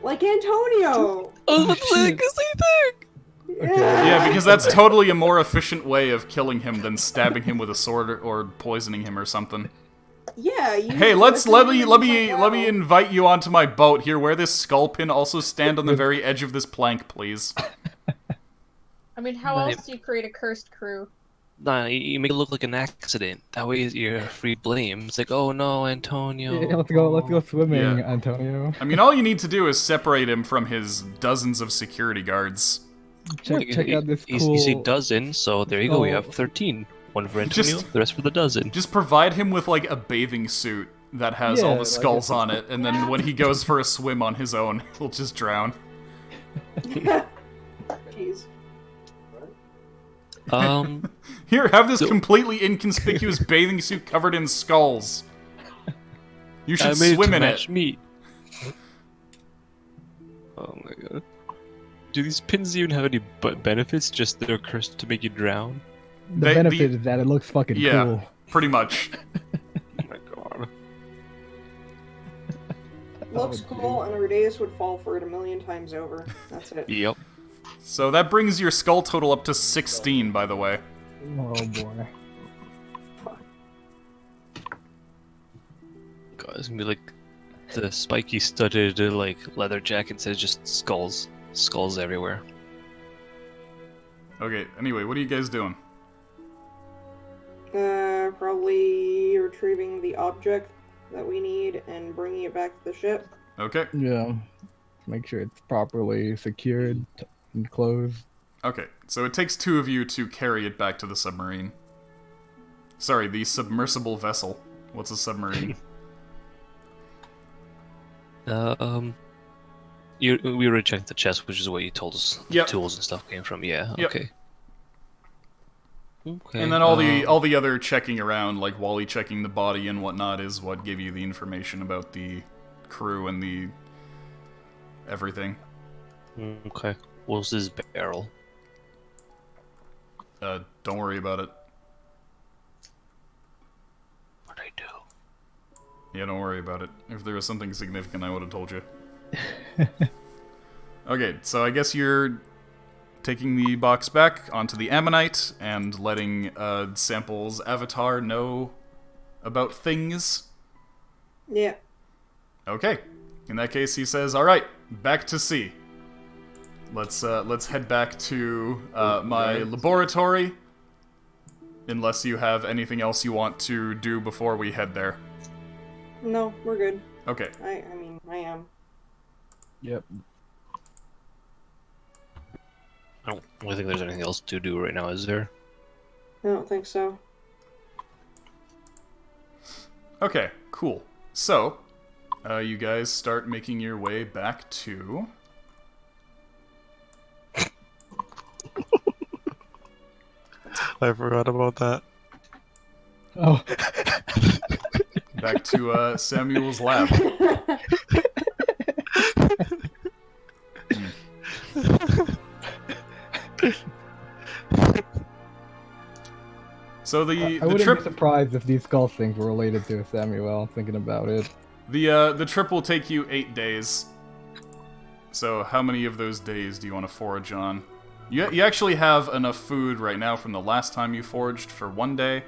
Like Antonio! Oh, that's like the same thing! Yeah, because that's totally a more efficient way of killing him than stabbing him with a sword or poisoning him or something. Yeah, you Hey, let me in. invite you onto my boat here. Wear this skull pin. Also stand on the very edge of this plank, please. I mean, how else do you create a cursed crew? Nah, you make it look like an accident. That way you're free blame. It's like, oh no, Antonio. Yeah, let's go swimming, Yeah. Antonio. I mean, all you need to do is separate him from his dozens of security guards. Check out this You cool... see dozen, so there you go. We have Oh. 13. One for Antonio, Just- the rest for the dozen. Just provide him with, like, a bathing suit that has Yeah, all the like skulls a- on it, and then when he goes for a swim on his own, he'll just drown. Jeez. Here, have this So- completely inconspicuous bathing suit covered in skulls. You I should made swim to in match it. meat. Oh my god. Do these pins even have any benefits? Just they're cursed to make you drown? The benefit is that it looks fucking Yeah. cool. Pretty much. Oh my god. Looks cool, and Rudeus would fall for it 1,000,000 times over. That's it. Yep. So that brings your skull total up to 16, by the way. Oh boy. God, it's gonna be like the spiky studded like leather jacket says just skulls. Skulls everywhere. Okay, anyway, what are you guys doing? Probably retrieving the object that we need and bringing it back to the ship. Okay, Yeah. Make sure it's properly secured and closed. okay. So it takes 2 of you to carry it back to the submarine. Sorry, the submersible vessel. What's a submarine? We already checked the chest, which is where you told us the Yep. tools and stuff came from. Yeah. Yep. Okay. Okay. And then all the other checking around, like Wally checking the body and whatnot, is what give you the information about the crew and the everything. Okay. What's this barrel? Don't worry about it. What'd I do? Yeah, don't worry about it. If there was something significant, I would have told you. Okay, so I guess you're taking the box back onto the Ammonite and letting Sampyl's avatar know about things. Yeah. Okay. In that case, he says, "All right, back to sea. Let's head back to my laboratory. Unless you have anything else you want to do before we head there." No, we're good. Okay. I mean, I am. Yep. I don't really think there's anything else to do right now, is there? I don't think so. Okay. Cool. So, you guys start making your way back to. I forgot about that. Oh. Back to Samuel's lab. So I the wouldn't trip be surprised if these skull things were related to Samuel, thinking about it. the trip will take you 8 days. So how many of those days do you want to forage on? You actually have enough food right now from the last time you foraged for 1 day.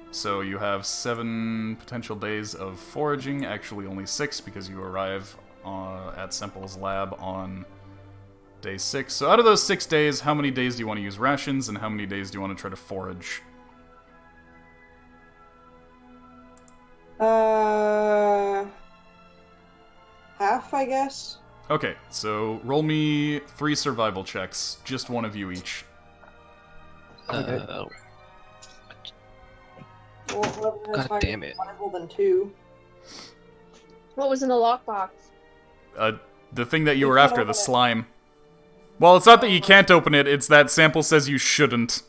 So you have 7 potential days of foraging, actually only 6 because you arrive at Sampyl's lab on day 6. So out of those 6 days, how many days do you want to use rations and how many days do you want to try to forage? Half, I guess. Okay, so roll me 3 survival checks, just one of you each. Uh, Well, whoever has God higher damn it. survival than 2. What was in the lockbox? The thing that you You were can't after, open the it. slime. Well, it's not that you can't open it, it's that Sampyl says you shouldn't.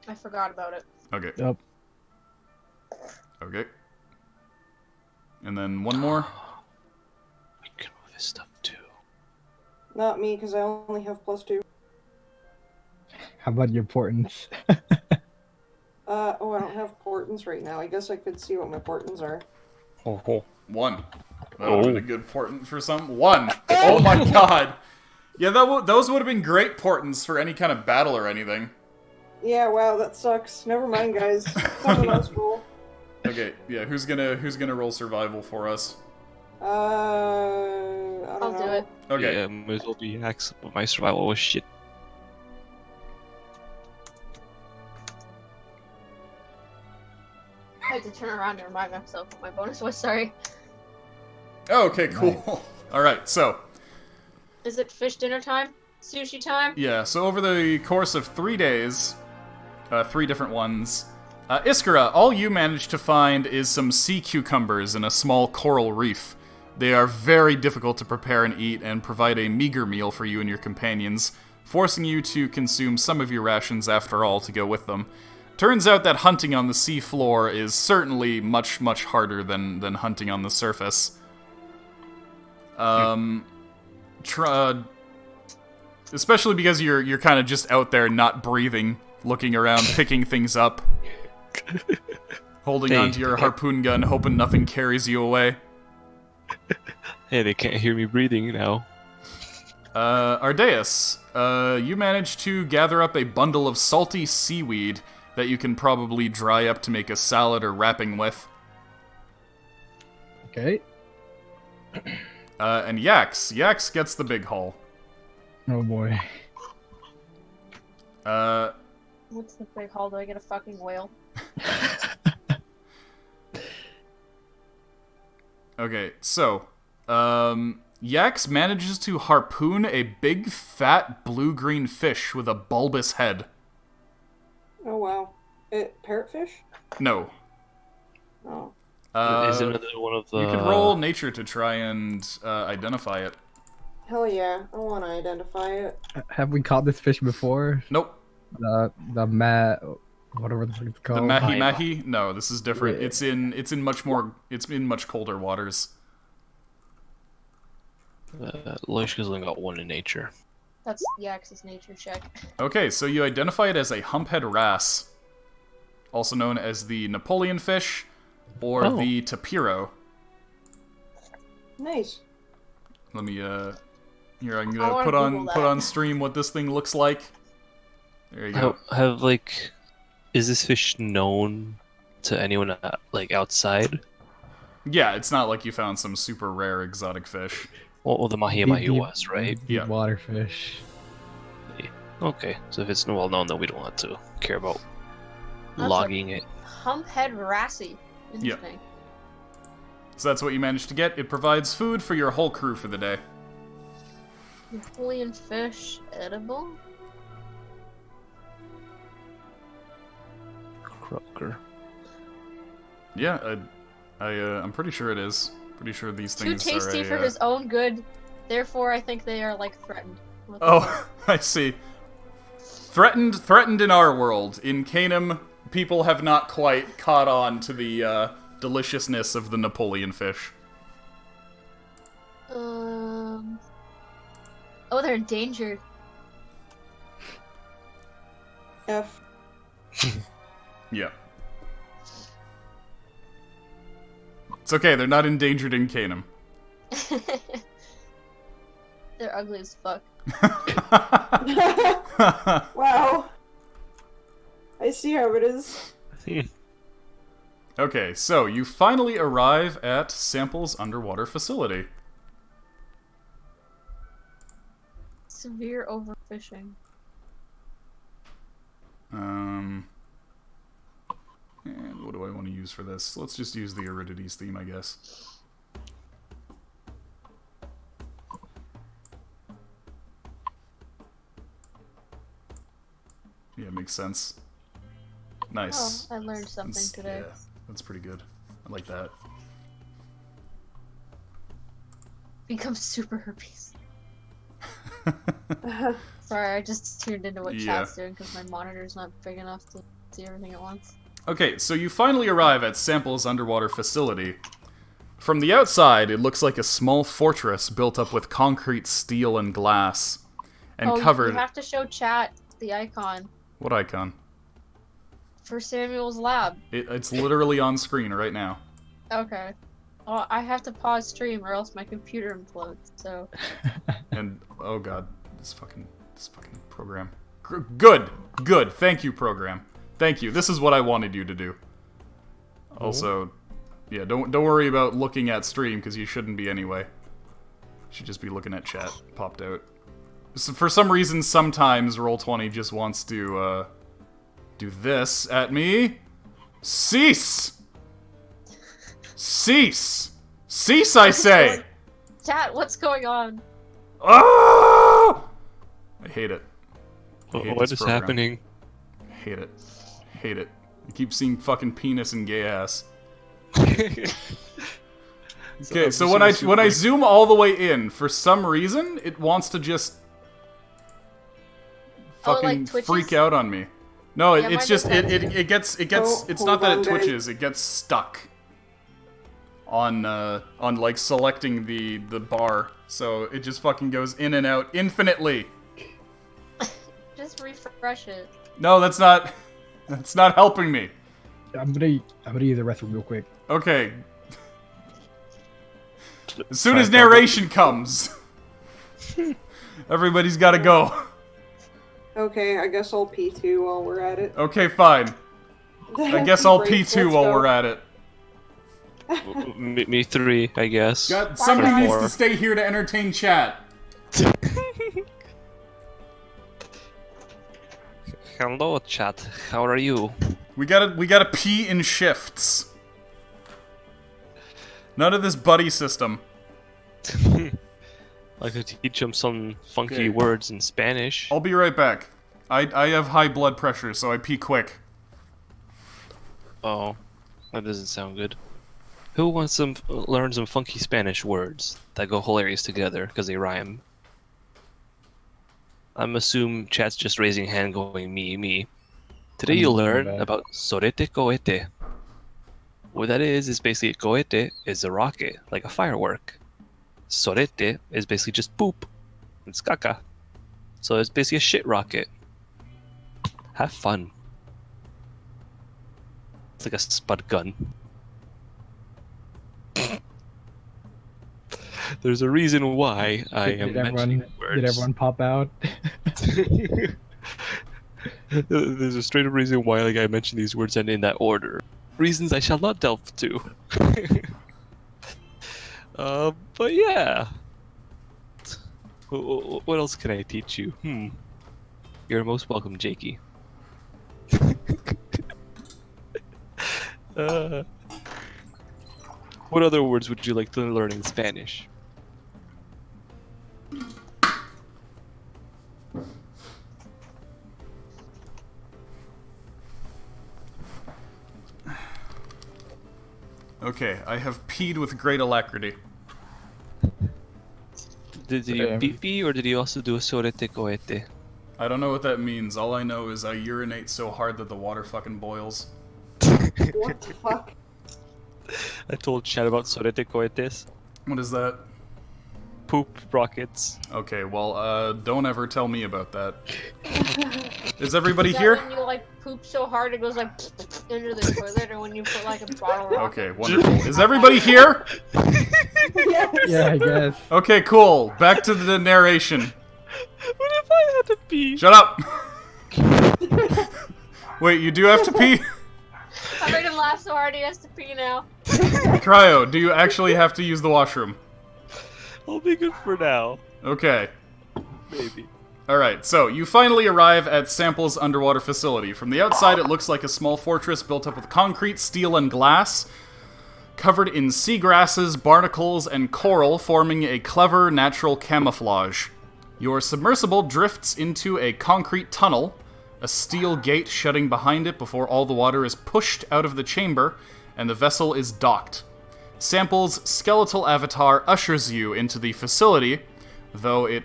I forgot about it. Okay. Yep. Okay. And then one more. I can move this stuff too. Not me, because I only have +2. How about your portents? Oh, I don't have portents right now. I guess I could see what my portents are. Oh. 1. That would have been a good portent for some. 1! Oh my god! Yeah, those would have been great portents for any kind of battle or anything. Yeah, wow, that sucks. Never mind, guys. Someone else roll. Okay, yeah, who's gonna roll survival for us? I don't I'll know. do it. Okay. Yeah, might as well be axe, but my survival was shit. I had to turn around and remind myself what my bonus was. Sorry. Oh, okay, cool. Alright, so, Is it fish dinner time? Sushi time? yeah, so over the course of 3 days, 3 different ones, Iskra, all you managed to find is some sea cucumbers in a small coral reef. They are very difficult to prepare and eat and provide a meager meal for you and your companions, forcing you to consume some of your rations after all to go with them. Turns out that hunting on the sea floor is certainly much, much harder than hunting on the surface. Especially because you're kind of just out there not breathing, looking around, picking things up, holding Hey, onto your harpoon gun, hoping nothing carries you away. Hey, they can't hear me breathing now. Ardeus, you managed to gather up a bundle of salty seaweed that you can probably dry up to make a salad or wrapping with. Okay. And Yax gets the big haul. Oh boy. What's the big haul? Do I get a fucking whale? Okay, so, Yax manages to harpoon a big, fat, blue-green fish with a bulbous head. Oh, wow. Parrotfish? No. Oh. Is it another one of the... You could roll nature to try and identify it. Hell yeah. I want to identify it. Have we caught this fish before? Nope. Whatever the fuck it's The called. mahi-mahi? No, this is different. Yeah. It's in much colder waters. Loishka's only got 1 in nature. That's Yax's nature check. Okay, so you identify it as a humphead wrasse, also known as the Napoleon fish, or Oh. the tapiro. Nice. Let me here I'm I gonna wanna put Google on that. put on stream what this thing looks like. There you go. Is this fish known to anyone outside? Yeah, it's not like you found some super rare exotic fish. Well, the mahi Deep- was, right? Yeah. Water fish. Okay, so if it's well known, then we don't have to care about That's logging it. Humphead Rassi. Interesting. So that's what you managed to get. It provides food for your whole crew for the day. Napoleon fish edible? Croaker. Yeah, I'm pretty sure it is. Pretty sure these Too things tasty are for his own good. Therefore, I think they are threatened. What the fuck? Oh, I see. Threatened in our world. In Canaan, people have not quite caught on to the deliciousness of the Napoleon fish. Oh, they're endangered. F. Yeah. It's okay, they're not endangered in Canum. They're ugly as fuck. Wow. I see how it is. Okay, so you finally arrive at Sampyl's underwater facility. Severe overfishing. And what do I want to use for this? Let's just use the Aridides theme, I guess. Yeah, makes sense. Nice. Oh, I learned something today. Yeah, that's pretty good. I like that. Become super herpes. Sorry, I just tuned into what chat's doing because my monitor's not big enough to see everything at once. Okay, so you finally arrive at Sampyl's underwater facility. From the outside, it looks like a small fortress built up with concrete, steel, and glass. And covered... you have to show chat the icon. What icon? For Samuel's lab. It's literally on screen right now. Okay. Well, I have to pause stream or else my computer implodes, so... And, oh god, this fucking program. Good! Good! Thank you, program. Thank you. This is what I wanted you to do. Also, yeah, don't worry about looking at stream, because you shouldn't be anyway. You should just be looking at chat. Popped out. So for some reason, sometimes Roll20 just wants to, do this at me. Cease! Cease! Cease, I say! Chat, what's going on? Ah! I hate it. I hate What this is program. happening? Hate it. Hate it. I keep seeing fucking penis and gay ass. Okay, so when I zoom all the way in, for some reason, it wants to just fucking like freak out on me. No, Yeah, it's mine just does it gets Oh, it's hold not that on, it guys. twitches, it gets stuck on like selecting the bar. So it just fucking goes in and out infinitely. Just refresh it. No, that's not helping me. I'm gonna use the restroom real quick. Okay. As soon as narration comes, everybody's got to go. Okay, I guess I'll P2 while we're at it. Okay, fine. I guess I'll Great, P2 let's while go. we're at it. Me three, I guess. God, somebody needs Four. to stay here to entertain chat. Hello, chat. How are you? We gotta pee in shifts. None of this buddy system. I could teach him some funky Okay. words in Spanish. I'll be right back. I have high blood pressure, so I pee quick. Oh, that doesn't sound good. Who wants to learn some funky Spanish words that go hilarious together because they rhyme? I'm assuming chat's just raising hand going me. Today you'll learn about sorete cohete. What that is basically cohete is a rocket, like a firework. Sorete is basically just poop. It's caca. So it's basically a shit rocket. Have fun. It's like a spud gun. There's a reason why I am mentioning words. Did everyone pop out? There's a straight up reason why I mentioned these words and in that order. Reasons I shall not delve to. But yeah. What else can I teach you? You're most welcome, Jakey. What other words would you like to learn in Spanish? Okay, I have peed with great alacrity. Did you pee or did you also do a sorete cohete? I don't know what that means. All I know is I urinate so hard that the water fucking boils. What the fuck? I told chat about sorete cohetes. What is that? poop rockets. Okay, well, don't ever tell me about that. Is everybody Is that here? when you like poop so hard it goes like into the toilet, or when you put like a bottle rocket? Okay, wonderful. Is everybody here? Yes. Yeah, I guess. Okay, cool. Back to the narration. What if I had to pee? Shut up! Wait, you do have to pee? I made him laugh so hard he has to pee now. Cryo, do you actually have to use the washroom? I'll be good for now. Okay. Maybe. Alright, so you finally arrive at Sampyl's underwater facility. From the outside, it looks like a small fortress built up with concrete, steel, and glass, covered in seagrasses, barnacles, and coral, forming a clever natural camouflage. Your submersible drifts into a concrete tunnel, a steel gate shutting behind it before all the water is pushed out of the chamber, and the vessel is docked. Sampyl's skeletal avatar ushers you into the facility, though it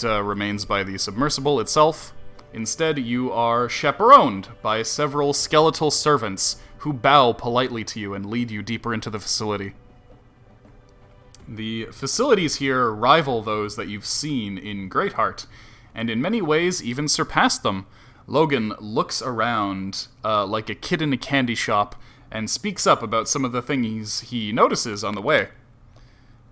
remains by the submersible itself. Instead, you are chaperoned by several skeletal servants who bow politely to you and lead you deeper into the facility. The facilities here rival those that you've seen in Greatheart, and in many ways even surpass them. Logan looks around like a kid in a candy shop and speaks up about some of the things he notices on the way.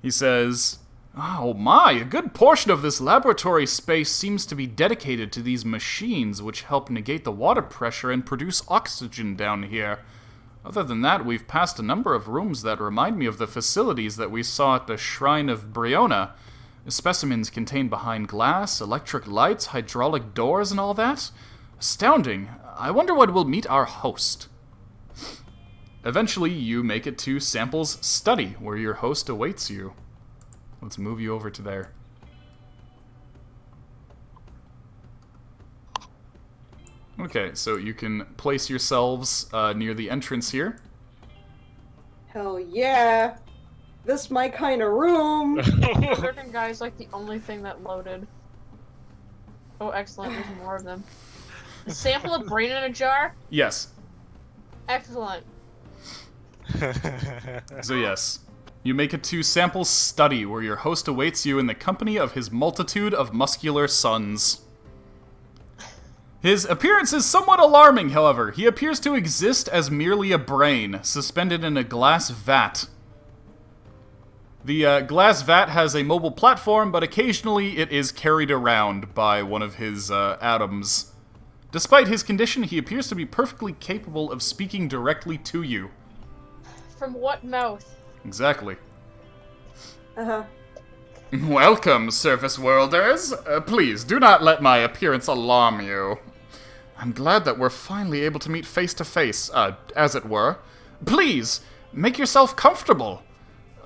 He says, "Oh my, a good portion of this laboratory space seems to be dedicated to these machines which help negate the water pressure and produce oxygen down here. Other than that, we've passed a number of rooms that remind me of the facilities that we saw at the Shrine of Briona. Specimens contained behind glass, electric lights, hydraulic doors, and all that. Astounding. I wonder when we'll meet our host." Eventually, you make it to Sampyl's study, where your host awaits you. Let's move you over to there. Okay, so you can place yourselves near the entrance here. Hell yeah. This my kind of room. The certain guy's like the only thing that loaded. Oh, excellent. There's more of them. A sample of brain in a jar? Yes. Excellent. So yes, you make it to Sampyl's study, where your host awaits you in the company of his multitude of muscular sons. His appearance is somewhat alarming, however. He appears to exist as merely a brain, suspended in a glass vat. The glass vat has a mobile platform, but occasionally it is carried around by one of his atoms. Despite his condition, he appears to be perfectly capable of speaking directly to you. From what mouth? Exactly. Uh-huh. Welcome, surface worlders. Please, do not let my appearance alarm you. I'm glad that we're finally able to meet face to face, as it were. Please, make yourself comfortable.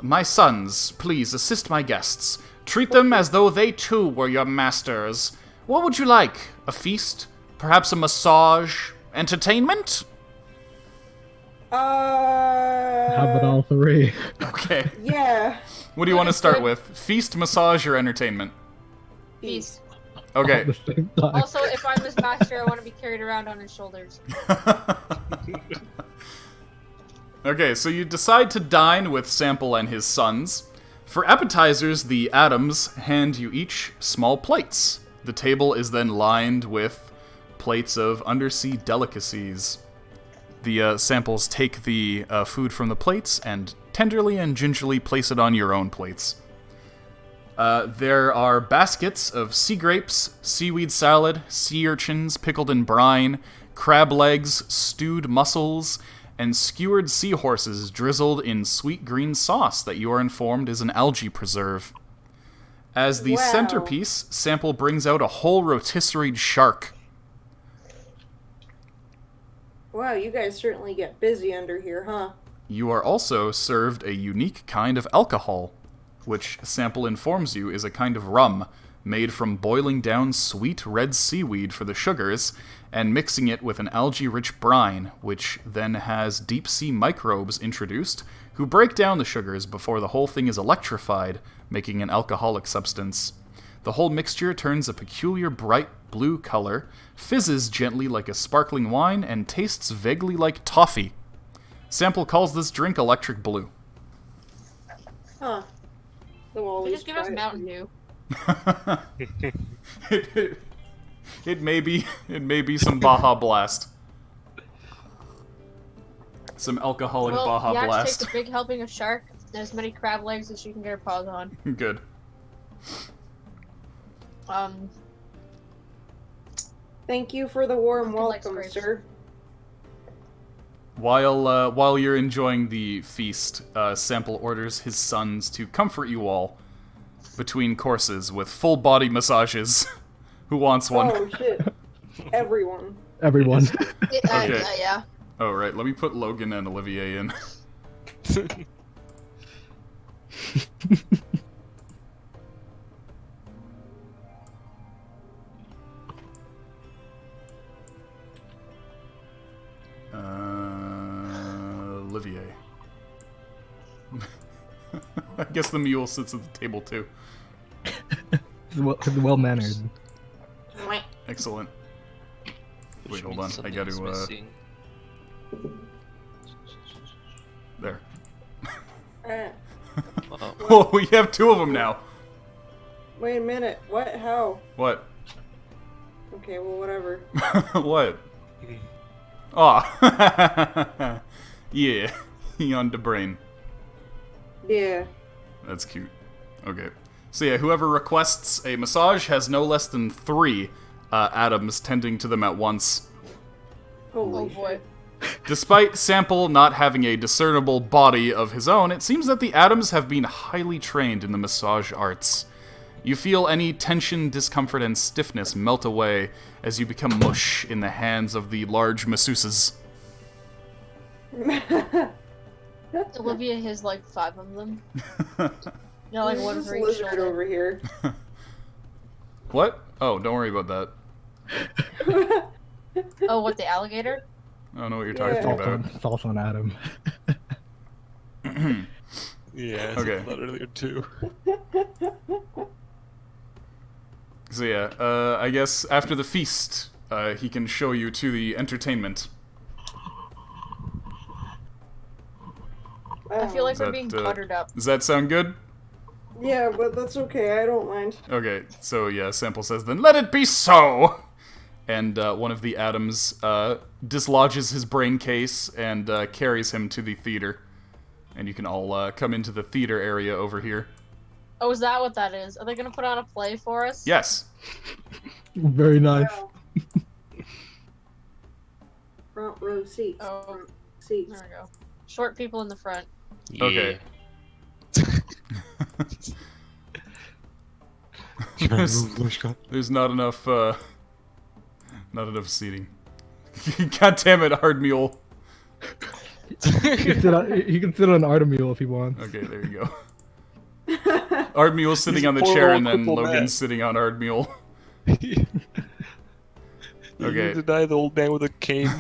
My sons, please assist my guests. Treat them as though they too were your masters. What would you like? A feast? Perhaps a massage? Entertainment? How about all three? Okay. Yeah. What do you want to start with? Feast, massage, or entertainment? Feast. Okay. All the same time. Also, if I'm his master, I want to be carried around on his shoulders. Okay, so you decide to dine with Sampyl and his sons. For appetizers, the Atoms hand you each small plates. The table is then lined with plates of undersea delicacies. The Sampyls take the food from the plates and tenderly and gingerly place it on your own plates. There are baskets of sea grapes, seaweed salad, sea urchins pickled in brine, crab legs, stewed mussels, and skewered seahorses drizzled in sweet green sauce that you are informed is an algae preserve. As the Wow. centerpiece, Sampyl brings out a whole rotisseried shark. Wow, you guys certainly get busy under here, huh? You are also served a unique kind of alcohol, which Sampyl informs you is a kind of rum made from boiling down sweet red seaweed for the sugars and mixing it with an algae-rich brine, which then has deep-sea microbes introduced who break down the sugars before the whole thing is electrified, making an alcoholic substance. The whole mixture turns a peculiar bright blue color, fizzes gently like a sparkling wine, and tastes vaguely like toffee. Sampyl calls this drink electric blue. Huh. The wall They just least give us try it. Mountain Dew. it may be some Baja Blast. Some alcoholic Well, Baja Yax Blast. takes a big helping of shark and as many crab legs as she can get her paws on. Good. Thank you for the warm Fucking like welcome, scrapes. sir. While you're enjoying the feast, Sampyl orders his sons to comfort you all between courses with full body massages. Who wants one? Oh shit. Everyone. Everyone. Okay. Yeah. Oh, right. Let me put Logan and Olivier in. Olivier. I guess the mule sits at the table too. He's well-mannered. Excellent. Which Wait, hold means on. I something gotta, is missing. There. Oh, Whoa, we have two of them now. Wait a minute. What? How? What? Okay, well, whatever. What? Aw. Yeah. He on the brain. Yeah. That's cute. Okay. So yeah, whoever requests a massage has no less than 3 atoms tending to them at once. Holy Oh boy. shit. Despite Sampyl not having a discernible body of his own, it seems that the atoms have been highly trained in the massage arts. You feel any tension, discomfort, and stiffness melt away as you become mush in the hands of the large masseuses. Olivia has like 5 of them. Yeah, like There's one this for each lizard shoulder. over here. What? Oh, don't worry about that. Oh, what, the alligator? I don't know what you're Yeah. talking about. It's also an atom. yeah, I Okay. said that earlier too. So yeah, I guess after the feast, he can show you to the entertainment. I feel like Is we're that, being buttered up. Does that sound good? Yeah, but that's okay. I don't mind. Okay, so yeah, Sampyl says, then let it be so! And one of the atoms dislodges his brain case and carries him to the theater. And you can all come into the theater area over here. Oh, is that what that is? Are they gonna put on a play for us? Yes. Very nice. Wow. Front row seats. Oh. Front seats. There we go. Short people in the front. Okay. Yeah. There's not enough seating. God damn it, hard mule. He can sit on an Artemule if he wants. Okay, there you go. Ard Mule's sitting on the poor chair, old and then crippled Logan's man. sitting on Ard Mule. You Okay. deny the old man with a cane.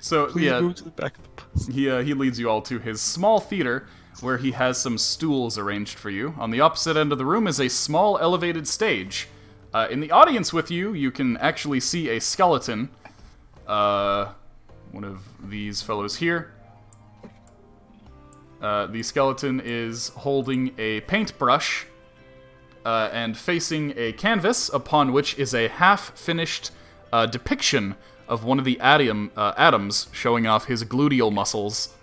So Please yeah, move to the back of the bus. he leads you all to his small theater, where he has some stools arranged for you. On the opposite end of the room is a small elevated stage. In the audience with you, you can actually see a skeleton. One of these fellows here. The skeleton is holding a paintbrush and facing a canvas upon which is a half-finished depiction of one of the atoms showing off his gluteal muscles.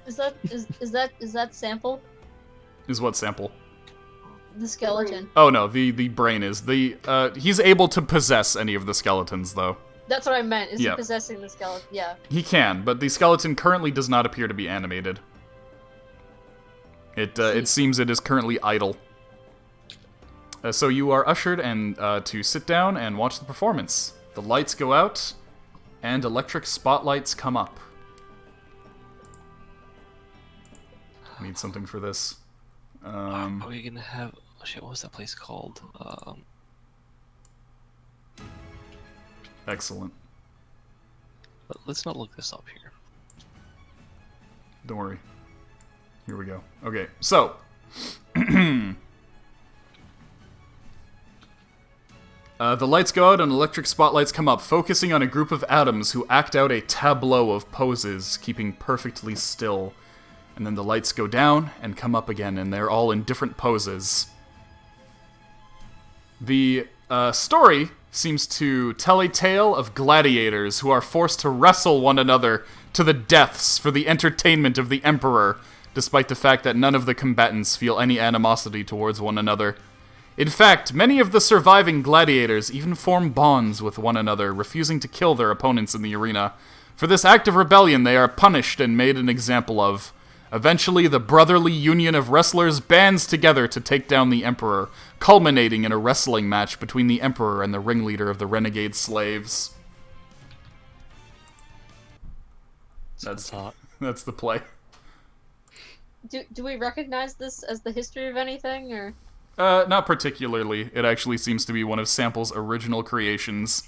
Is that Sampyl? Is what Sampyl? The skeleton. Oh no, the brain is. He's able to possess any of the skeletons, though. That's what I meant. Is Yeah. he possessing the skeleton? Yeah. He can, but the skeleton currently does not appear to be animated. It seems it is currently idle. So you are ushered and to sit down and watch the performance. The lights go out, and electric spotlights come up. I need something for this. Are we gonna have... Oh shit, what was that place called? Excellent. Let's not look this up here. Don't worry. Here we go. Okay, so... the lights go out and electric spotlights come up, focusing on a group of atoms who act out a tableau of poses, keeping perfectly still. And then the lights go down and come up again, and they're all in different poses. The story seems to tell a tale of gladiators who are forced to wrestle one another to the deaths for the entertainment of the Emperor, despite the fact that none of the combatants feel any animosity towards one another. In fact, many of the surviving gladiators even form bonds with one another, refusing to kill their opponents in the arena. For this act of rebellion, they are punished and made an example of. Eventually, the brotherly union of wrestlers bands together to take down the Emperor, culminating in a wrestling match between the Emperor and the ringleader of the renegade slaves. That's the play. Do we recognize this as the history of anything, or? Not particularly. It actually seems to be one of Sampyl's original creations.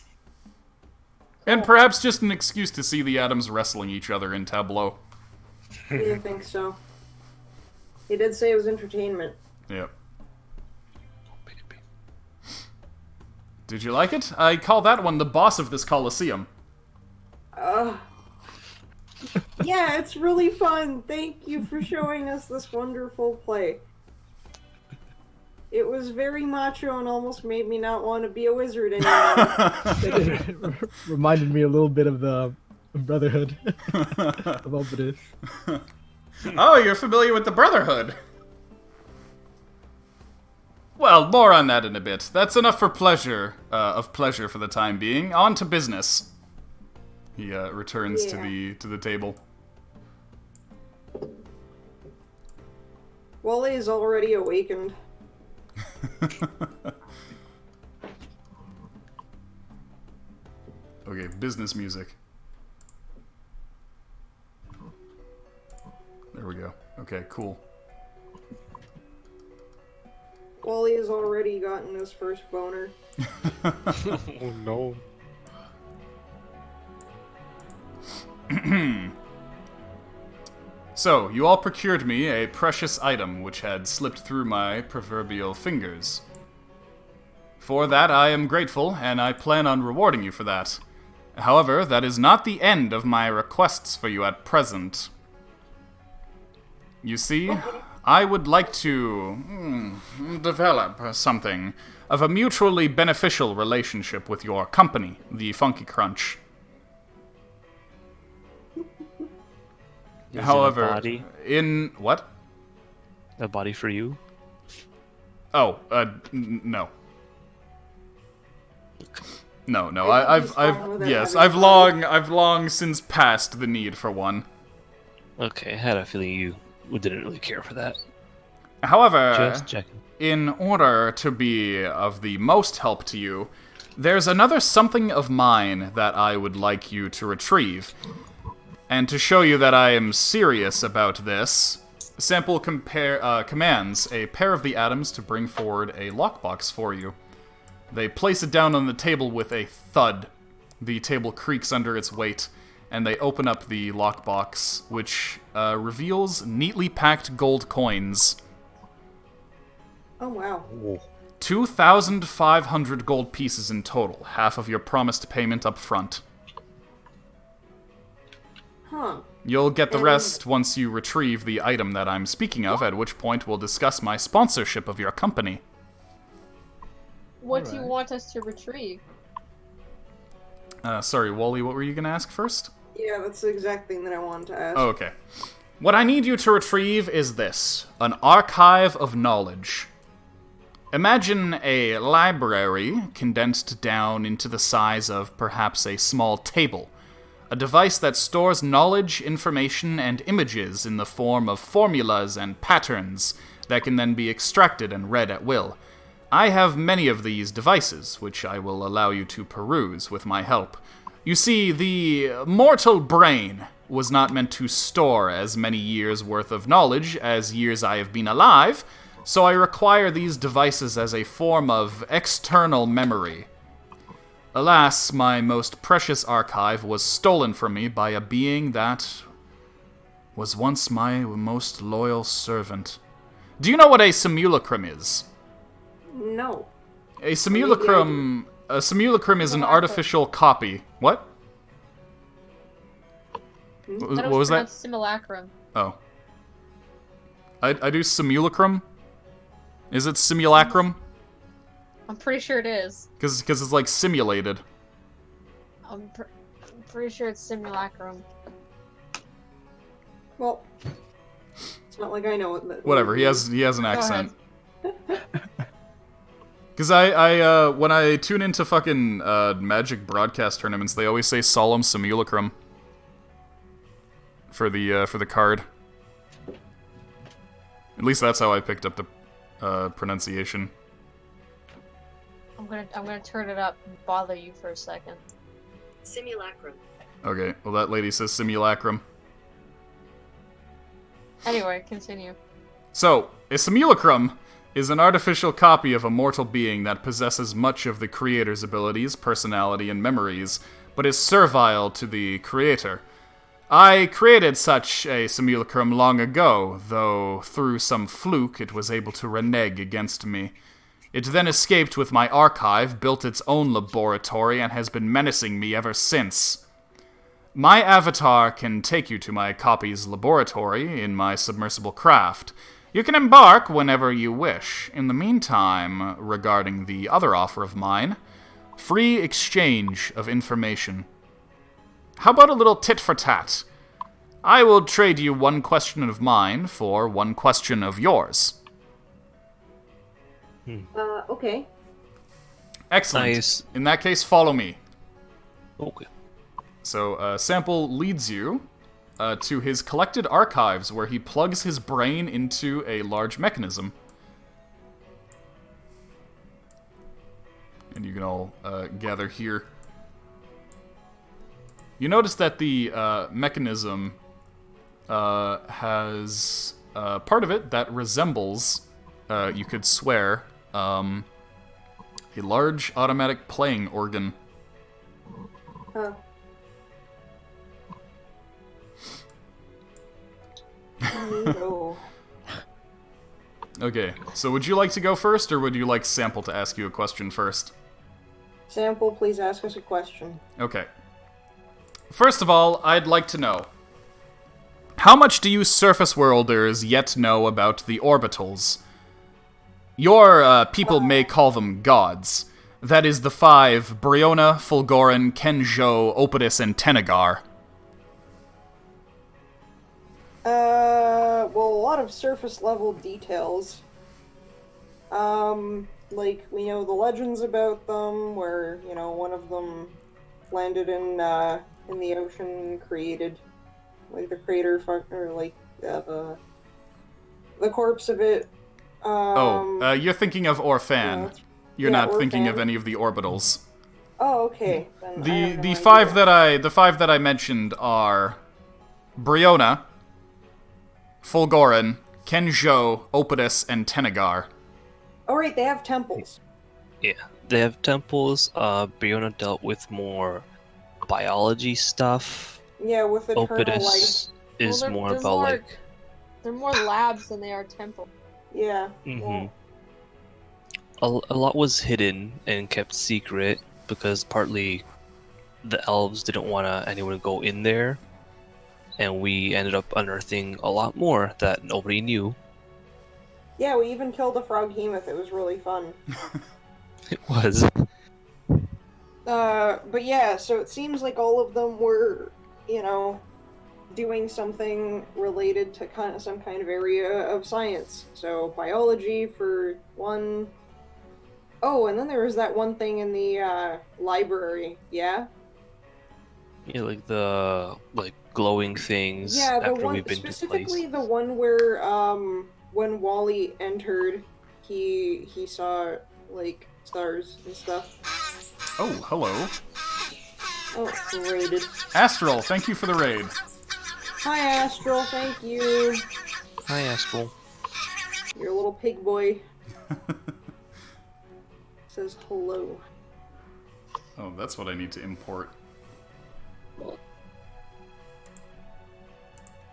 And perhaps just an excuse to see the atoms wrestling each other in tableau. I think so. He did say it was entertainment. Yep. Did you like it? I call that one the boss of this Colosseum. Yeah, it's really fun. Thank you for showing us this wonderful play. It was very macho and almost made me not want to be a wizard anymore. It reminded me a little bit of the Brotherhood of Obidus. Oh, you're familiar with the Brotherhood. Well, more on that in a bit. That's enough for pleasure for the time being. On to business. He returns to the table. Wally is already awakened. Okay, business music. There we go. Okay, cool. Wally has already gotten his first boner. Oh no. So, you all procured me a precious item which had slipped through my proverbial fingers. For that, I am grateful, and I plan on rewarding you for that. However, that is not the end of my requests for you at present. You see, I would like to develop something of a mutually beneficial relationship with your company, the Funky Crunch. However, in a body? In what? A body for you? Oh, no. No. I've long since passed the need for one. Okay, I had a feeling you didn't really care for that. However, Just checking. in order to be of the most help to you, there's another something of mine that I would like you to retrieve. And to show you that I am serious about this, Sampyl commands a pair of the atoms to bring forward a lockbox for you. They place it down on the table with a thud. The table creaks under its weight, and they open up the lockbox, which reveals neatly packed gold coins. Oh, wow. 2,500 gold pieces in total, half of your promised payment up front. Huh. You'll get the rest once you retrieve the item that I'm speaking of, at which point we'll discuss my sponsorship of your company. What do you want us to retrieve? Sorry, Wally, what were you going to ask first? Yeah, that's the exact thing that I wanted to ask. Oh, okay. What I need you to retrieve is this: an archive of knowledge. Imagine a library condensed down into the size of perhaps a small table. A device that stores knowledge, information, and images in the form of formulas and patterns that can then be extracted and read at will. I have many of these devices, which I will allow you to peruse with my help. You see, the mortal brain was not meant to store as many years' worth of knowledge as years I have been alive, so I require these devices as a form of external memory. Alas, my most precious archive was stolen from me by a being that was once my most loyal servant. Do you know what a simulacrum is? No. A simulacrum is an artificial copy. What? What was that? Simulacrum. Oh. I do simulacrum. Is it simulacrum? I'm pretty sure it is. Because it's like simulated. I'm pretty sure it's simulacrum. Well, it's not like I know it. Whatever. He has an Go accent. ahead. Because I when I tune into fucking Magic broadcast tournaments, they always say solemn simulacrum for the card. At least that's how I picked up the pronunciation. I'm gonna turn it up and bother you for a second. Simulacrum. Okay, well that lady says simulacrum. Anyway, continue. So, a simulacrum is an artificial copy of a mortal being that possesses much of the creator's abilities, personality, and memories, but is servile to the creator. I created such a simulacrum long ago, though through some fluke it was able to renege against me. It then escaped with my archive, built its own laboratory, and has been menacing me ever since. My avatar can take you to my copy's laboratory in my submersible craft. You can embark whenever you wish. In the meantime, regarding the other offer of mine, free exchange of information. How about a little tit for tat? I will trade you one question of mine for one question of yours. Okay. Excellent. Nice. In that case, follow me. Okay. So, Sampyl leads you to his collected archives, where he plugs his brain into a large mechanism. And you can all gather here. You notice that the mechanism has part of it that resembles, you could swear, a large automatic playing organ. Huh. No. Okay, so would you like to go first, or would you like Sampyl to ask you a question first? Sampyl, please ask us a question. Okay. First of all, I'd like to know, how much do you surface worlders yet know about the orbitals? Your people may call them gods. That is the 5, Briona, Fulgoran, Kenjo, Opidus, and Tenegar. Well, a lot of surface level details. Like, we know the legends about them, where, you know, one of them landed in the ocean, created, like, the crater, or, like, the corpse of it. You're thinking of Orphan. Yeah, You're not thinking Orphan. of any of the orbitals. Oh, okay. Then I have no The idea. five that I mentioned are Briona, Fulgoran, Kenjo, Opidus, and Tenegar. Oh, right, they have temples. Yeah, they have temples. Briona dealt with more biology stuff. Yeah, with eternal life. Opidus is Well, more they're about like. They're more labs than they are temples. Yeah. Mhm. A lot was hidden and kept secret because partly the elves didn't want anyone to go in there, and we ended up unearthing a lot more that nobody knew. Yeah, we even killed a froghemoth. It was really fun. It was. But yeah, so it seems like all of them were, you know, doing something related to some kind of area of science. So biology for one. Oh, and then there was that one thing in the library. Yeah. Yeah, like the glowing things Yeah, the after one we've been to place. specifically the one where when Wally entered, he saw like stars and stuff. Oh, hello. Oh, raided. Astral, thank you for the raid. Hi, Astral. Thank you. Hi, Astral. Your little pig boy says hello. Oh, that's what I need to import.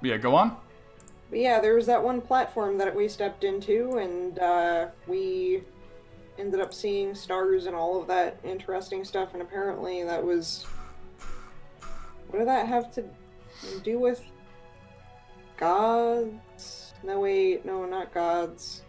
Yeah, go on. But yeah, there was that one platform that we stepped into, and we ended up seeing stars and all of that interesting stuff, and apparently that was... What did that have to do with gods? No, wait, no, not gods.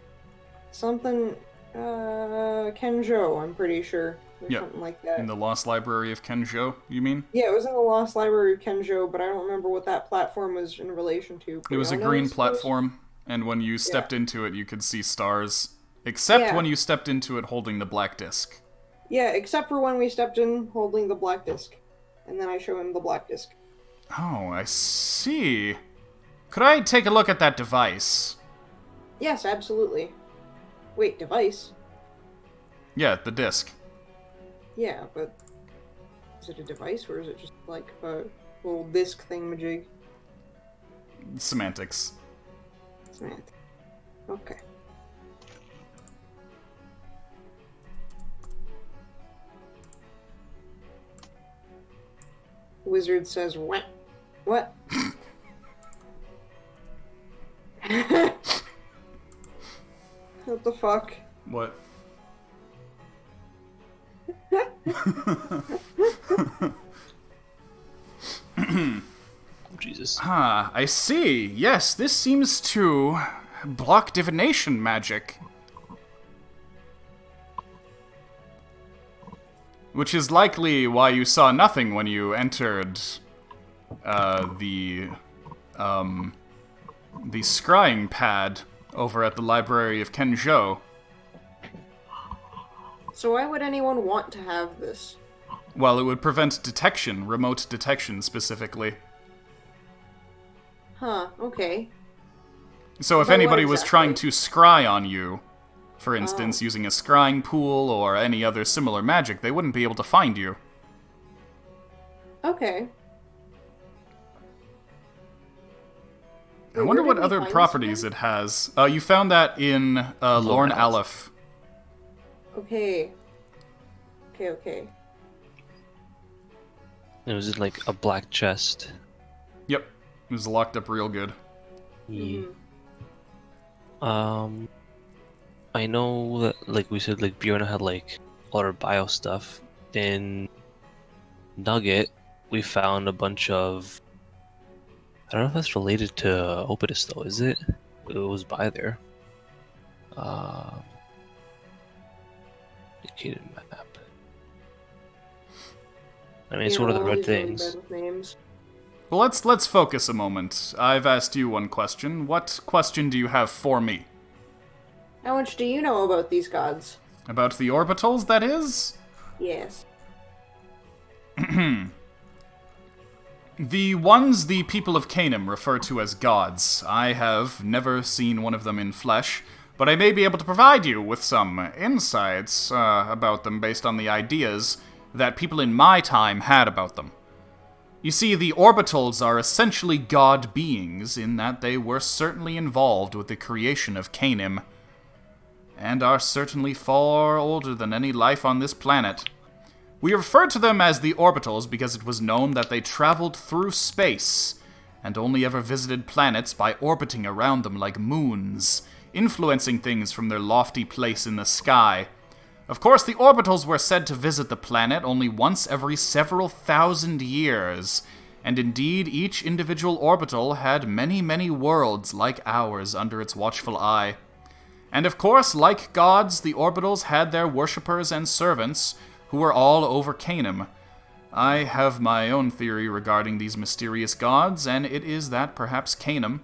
Something, Kenjo, I'm pretty sure. Or Yep. something like that. In the Lost Library of Kenjo, you mean? Yeah, it was in the Lost Library of Kenjo, but I don't remember what that platform was in relation to. It was a Brianna, I green suppose? platform, and when you stepped into it, you could see stars. Except Yeah. when you stepped into it holding the black disc. Yeah, except for when we stepped in holding the black disc. And then I show him the black disc. Oh, I see. Could I take a look at that device? Yes, absolutely. Wait, device? Yeah, the disc. Yeah, but is it a device or is it just like a little disc thingamajig? Semantics. Semantic. Okay. Wizard says, what? What? What the fuck? What? Jesus. Ah, I see. Yes, this seems to block divination magic. Which is likely why you saw nothing when you entered the scrying pad over at the Library of Kenjo. So why would anyone want to have this? Well, it would prevent detection, remote detection specifically. Huh, okay. So if But what anybody was trying exactly? to scry on you, for instance, using a scrying pool or any other similar magic, they wouldn't be able to find you. Okay. I Wait, wonder where what did we other find this properties again? it has. You found that in Lorne Aleph. Aleph. Okay. Okay. It was in like a black chest. Yep. It was locked up real good. Yeah. Mhm. I know that, like we said, like Bjorn had like all our bio stuff. In Nugget, we found a bunch of. I don't know if that's related to Opidus though, is it? It was by there. Indicated map. I mean, it's one of the all red these really things. bad with names. Well, let's focus a moment. I've asked you one question. What question do you have for me? How much do you know about these gods? About the orbitals, that is? Yes. The ones the people of Canaan refer to as gods. I have never seen one of them in flesh, but I may be able to provide you with some insights about them based on the ideas that people in my time had about them. You see, the orbitals are essentially god beings in that they were certainly involved with the creation of Canaan, and are certainly far older than any life on this planet. We refer to them as the orbitals because it was known that they traveled through space and only ever visited planets by orbiting around them like moons, influencing things from their lofty place in the sky. Of course, the orbitals were said to visit the planet only once every several thousand years, and indeed each individual orbital had many, many worlds like ours under its watchful eye. And of course, like gods, the orbitals had their worshippers and servants, who were all over Canaan. I have my own theory regarding these mysterious gods, and it is that perhaps Canaan,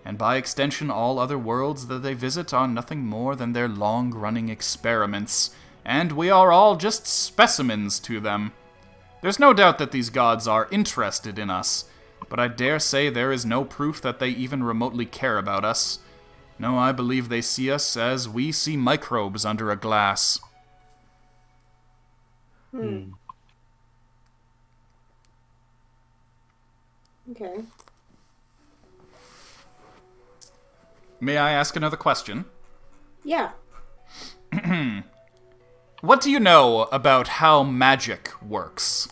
and by extension all other worlds that they visit, are nothing more than their long-running experiments, and we are all just specimens to them. There's no doubt that these gods are interested in us, but I dare say there is no proof that they even remotely care about us. No, I believe they see us as we see microbes under a glass. Okay. May I ask another question? Yeah. What do you know about how magic works?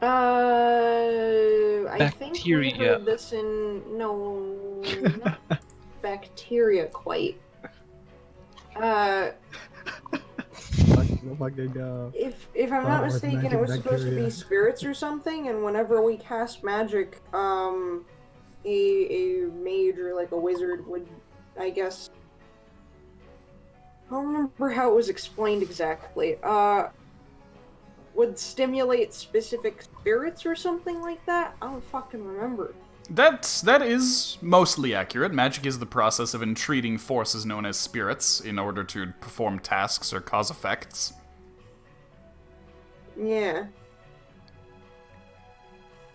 I think we Bacteria. heard this in not bacteria quite. If I'm not Star Wars mistaken, it was magic supposed to be bacteria. spirits or something, and whenever we cast magic, a mage or like a wizard would, I guess. I don't remember how it was explained exactly. Would stimulate specific spirits or something like that? I don't fucking remember. That is mostly accurate. Magic is the process of entreating forces known as spirits in order to perform tasks or cause effects. Yeah.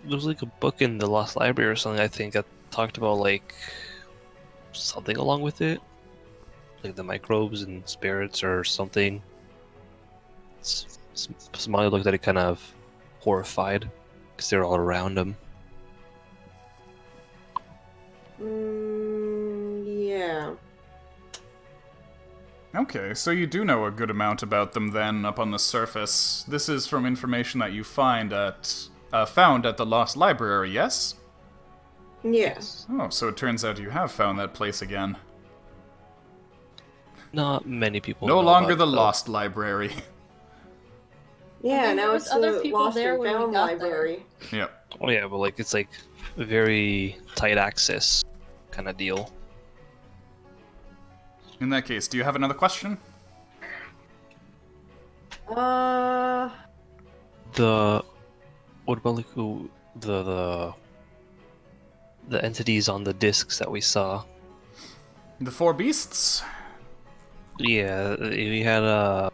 There was like a book in the Lost Library or something, I think, that talked about like something along with it. Like the microbes and spirits or something. Somebody looked at it kind of horrified because they're all around him. Yeah. Okay, so you do know a good amount about them then, up on the surface. This is from information that you found at the Lost Library, yes? Yes. Oh, so it turns out you have found that place again. Not many people No know longer about the it, though. Lost Library. Yeah, think there now was it's other the people Lost there and when we Found got there. Library. Yep. Oh yeah, but like it's like a very tight access kind of deal. In that case, do you have another question? What about like the entities on the discs that we saw? The four beasts? Yeah, we had I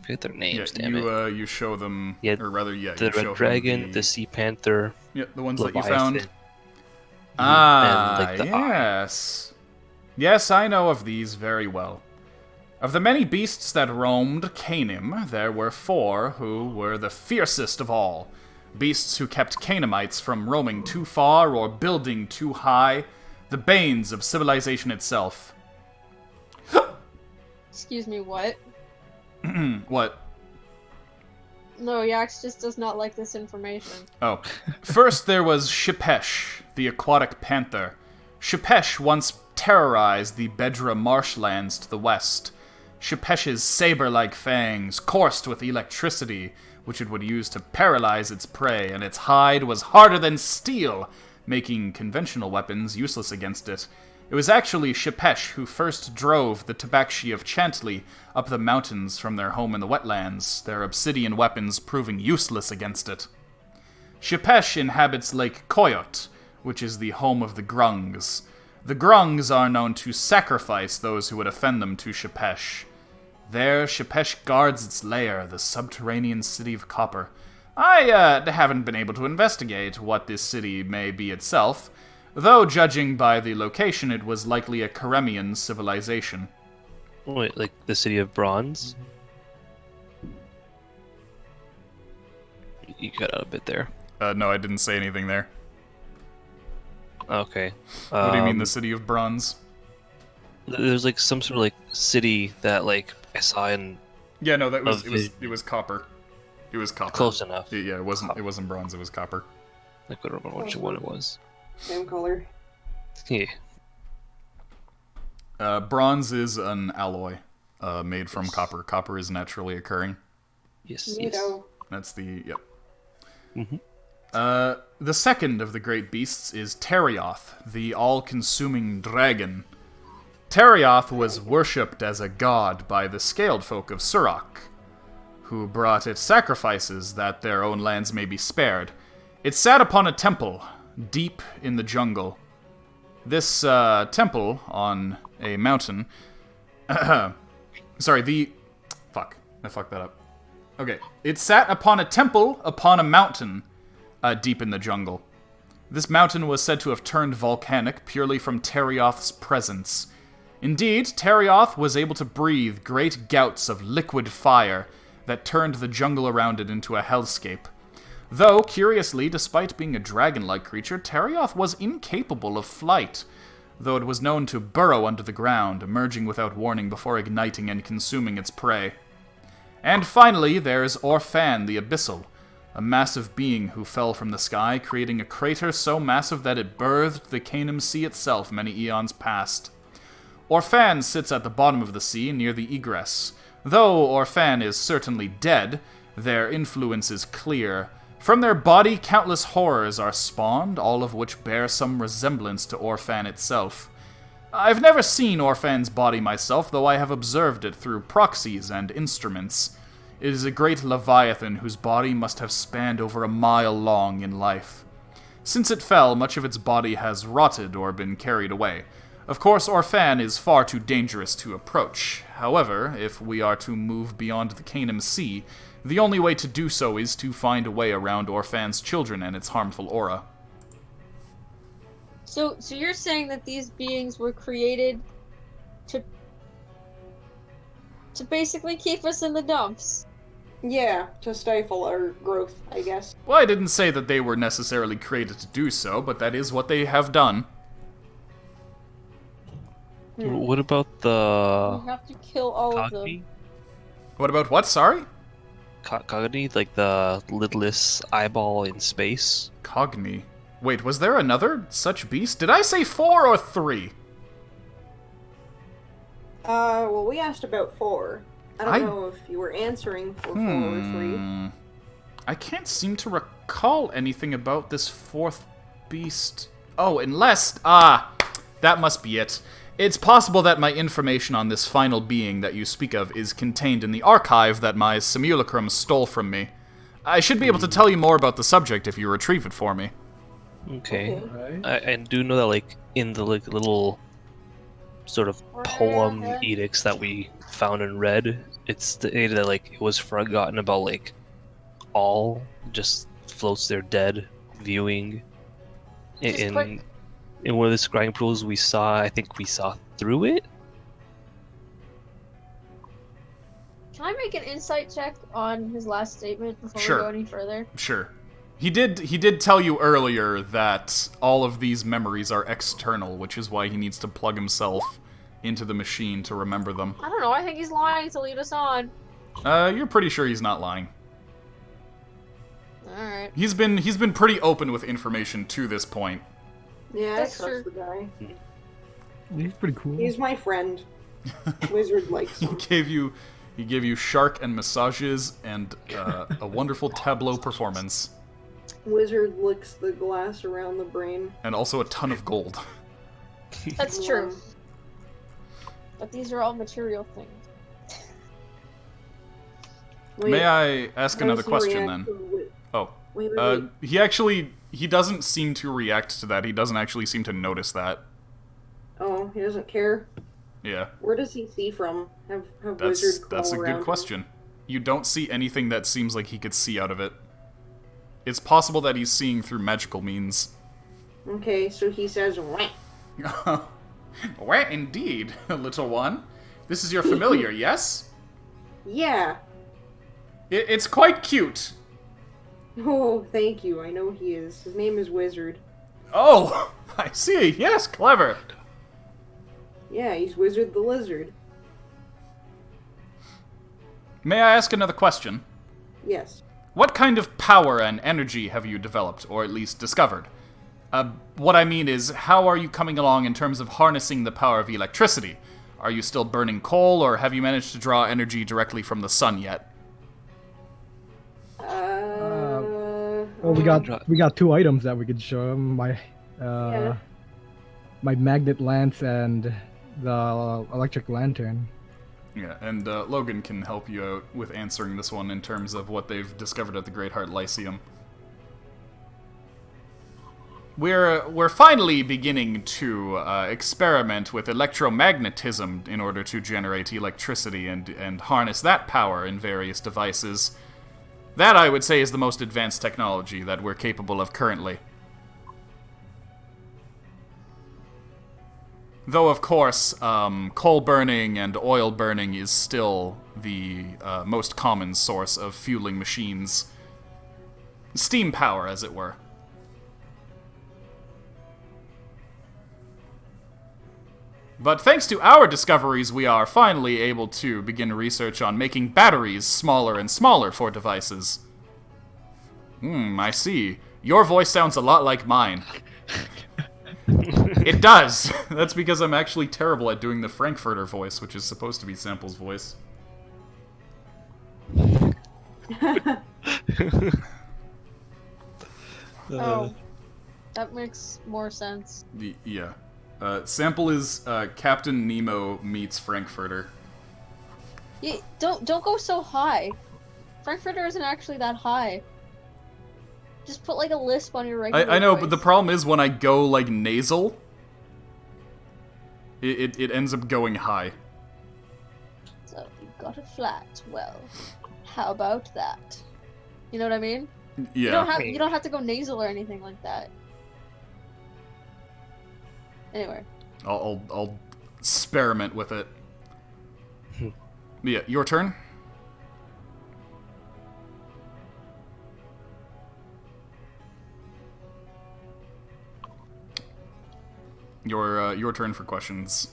forget their names. Yeah, damn it. you show them, Yeah, or rather, yeah, The you show Red Dragon, them the Sea Panther, yeah, the ones that you Leviathan. found. Ah, and like the eye. yes. Yes, I know of these very well. Of the many beasts that roamed Canaan, there were four who were the fiercest of all. Beasts who kept Canaanites from roaming too far or building too high. The banes of civilization itself. Excuse me, what? What? No, Yax just does not like this information. Oh. First there was Shepesh, the aquatic panther. Shepesh once terrorized the Bedra marshlands to the west. Shepesh's saber-like fangs coursed with electricity, which it would use to paralyze its prey, and its hide was harder than steel, making conventional weapons useless against it. It was actually Shepesh who first drove the Tabaxi of Chantley up the mountains from their home in the wetlands, their obsidian weapons proving useless against it. Shepesh inhabits Lake Koyot, which is the home of the Grungs. The Grungs are known to sacrifice those who would offend them to Shepesh. There, Shepesh guards its lair, the subterranean city of Copper. I haven't been able to investigate what this city may be itself, though judging by the location it was likely a Karemian civilization. Wait, like the City of Bronze? You cut out a bit there. No, I didn't say anything there. Okay. What do you mean, the City of Bronze? There's like some sort of like city that like I saw in Yeah, no, that was Of it was copper. It was copper. close enough. Yeah, it wasn't bronze, it was copper. I couldn't remember which one it was. Same color. Yeah. Bronze is an alloy made from copper. Copper is naturally occurring. Yes. Neato. That's the yep. Mhm. The second of the great beasts is Terioth, the all-consuming dragon. Terioth was worshipped as a god by the scaled folk of Surak, who brought it sacrifices that their own lands may be spared. It sat upon a temple, deep in the jungle. This temple on a mountain... Sorry, Fuck, I fucked that up. Okay, it sat upon a temple upon a mountain, deep in the jungle. This mountain was said to have turned volcanic purely from Terioth's presence. Indeed, Terioth was able to breathe great gouts of liquid fire that turned the jungle around it into a hellscape. Though, curiously, despite being a dragon-like creature, Terioth was incapable of flight, though it was known to burrow under the ground, emerging without warning before igniting and consuming its prey. And finally, there's Orphan the Abyssal, a massive being who fell from the sky, creating a crater so massive that it birthed the Canaan Sea itself many eons past. Orphan sits at the bottom of the sea near the egress. Though Orphan is certainly dead, their influence is clear, From their body, countless horrors are spawned, all of which bear some resemblance to Orphan itself. I've never seen Orphan's body myself, though I have observed it through proxies and instruments. It is a great leviathan whose body must have spanned over a mile long in life. Since it fell, much of its body has rotted or been carried away. Of course, Orphan is far too dangerous to approach. However, if we are to move beyond the Canaan Sea, the only way to do so is to find a way around Orphan's children and its harmful aura. So you're saying that these beings were created to basically keep us in the dumps? Yeah, to stifle our growth, I guess. Well, I didn't say that they were necessarily created to do so, but that is what they have done. What about We the have to kill all of them. Cogni? What about what, sorry? Cogni, like the lidless eyeball in space? Cogni. Wait, was there another such beast? Did I say 4 or 3? Well, we asked about 4. I don't know if you were answering for 4 or 3. I can't seem to recall anything about this 4th beast. Oh, unless... that must be it. It's possible that my information on this final being that you speak of is contained in the archive that my simulacrum stole from me. I should be able to tell you more about the subject if you retrieve it for me. Okay. Right. I do know that, like, in the little sort of poem edicts that we found and read, it's stated that, like, it was forgotten about, like, all just floats there dead, viewing. In one of the scrying pools we saw, I think we saw through it. Can I make an insight check on his last statement before Sure. we go any further? Sure. He did tell you earlier that all of these memories are external, which is why he needs to plug himself into the machine to remember them. I don't know, I think he's lying to lead us on. You're pretty sure he's not lying. Alright. He's been pretty open with information to this point. Yeah, That's I trust true. the guy. He's pretty cool. He's my friend. Wizard likes him. He gave you shark and massages and a wonderful tableau performance. Wizard licks the glass around the brain. And also a ton of gold. That's true. But these are all material things. Wait, May I ask how another does he question react then? to Oh. Wait. He doesn't seem to react to that. He doesn't actually seem to notice that. Oh, he doesn't care? Yeah. Where does he see from? Have wizard That's a crawl good around question. You don't see anything that seems like he could see out of it. It's possible that he's seeing through magical means. him? Okay, so he says, wah. Where indeed, little one? This is your familiar, yes? Yeah. It's quite cute. Oh, thank you. I know he is. His name is Wizard. Oh, I see. Yes, clever. Yeah, he's Wizard the Lizard. May I ask another question? Yes. What kind of power and energy have you developed, or at least discovered? What I mean is, how are you coming along in terms of harnessing the power of electricity? Are you still burning coal, or have you managed to draw energy directly from the sun yet? Well, we got 2 items that we could show him. My magnet lance and the electric lantern. Yeah, and Logan can help you out with answering this one in terms of what they've discovered at the Great Heart Lyceum. We're finally beginning to experiment with electromagnetism in order to generate electricity and harness that power in various devices. That, I would say, is the most advanced technology that we're capable of currently. Though, of course, coal burning and oil burning is still the most common source of fueling machines. Steam power, as it were. But thanks to our discoveries, we are finally able to begin research on making batteries smaller and smaller for devices. I see. Your voice sounds a lot like mine. It does! That's because I'm actually terrible at doing the Frankfurter voice, which is supposed to be Sampyl's voice. Oh, that makes more sense. Yeah. Sampyl is Captain Nemo meets Frankfurter. Yeah, don't go so high. Frankfurter isn't actually that high. Just put like a lisp on your regular I know, voice. but the problem is when I go like nasal, it ends up going high. So you got it flat. Well, how about that? You know what I mean? Yeah. You don't have to go nasal or anything like that. Anyway. I'll experiment with it. Yeah, your turn. Your turn for questions.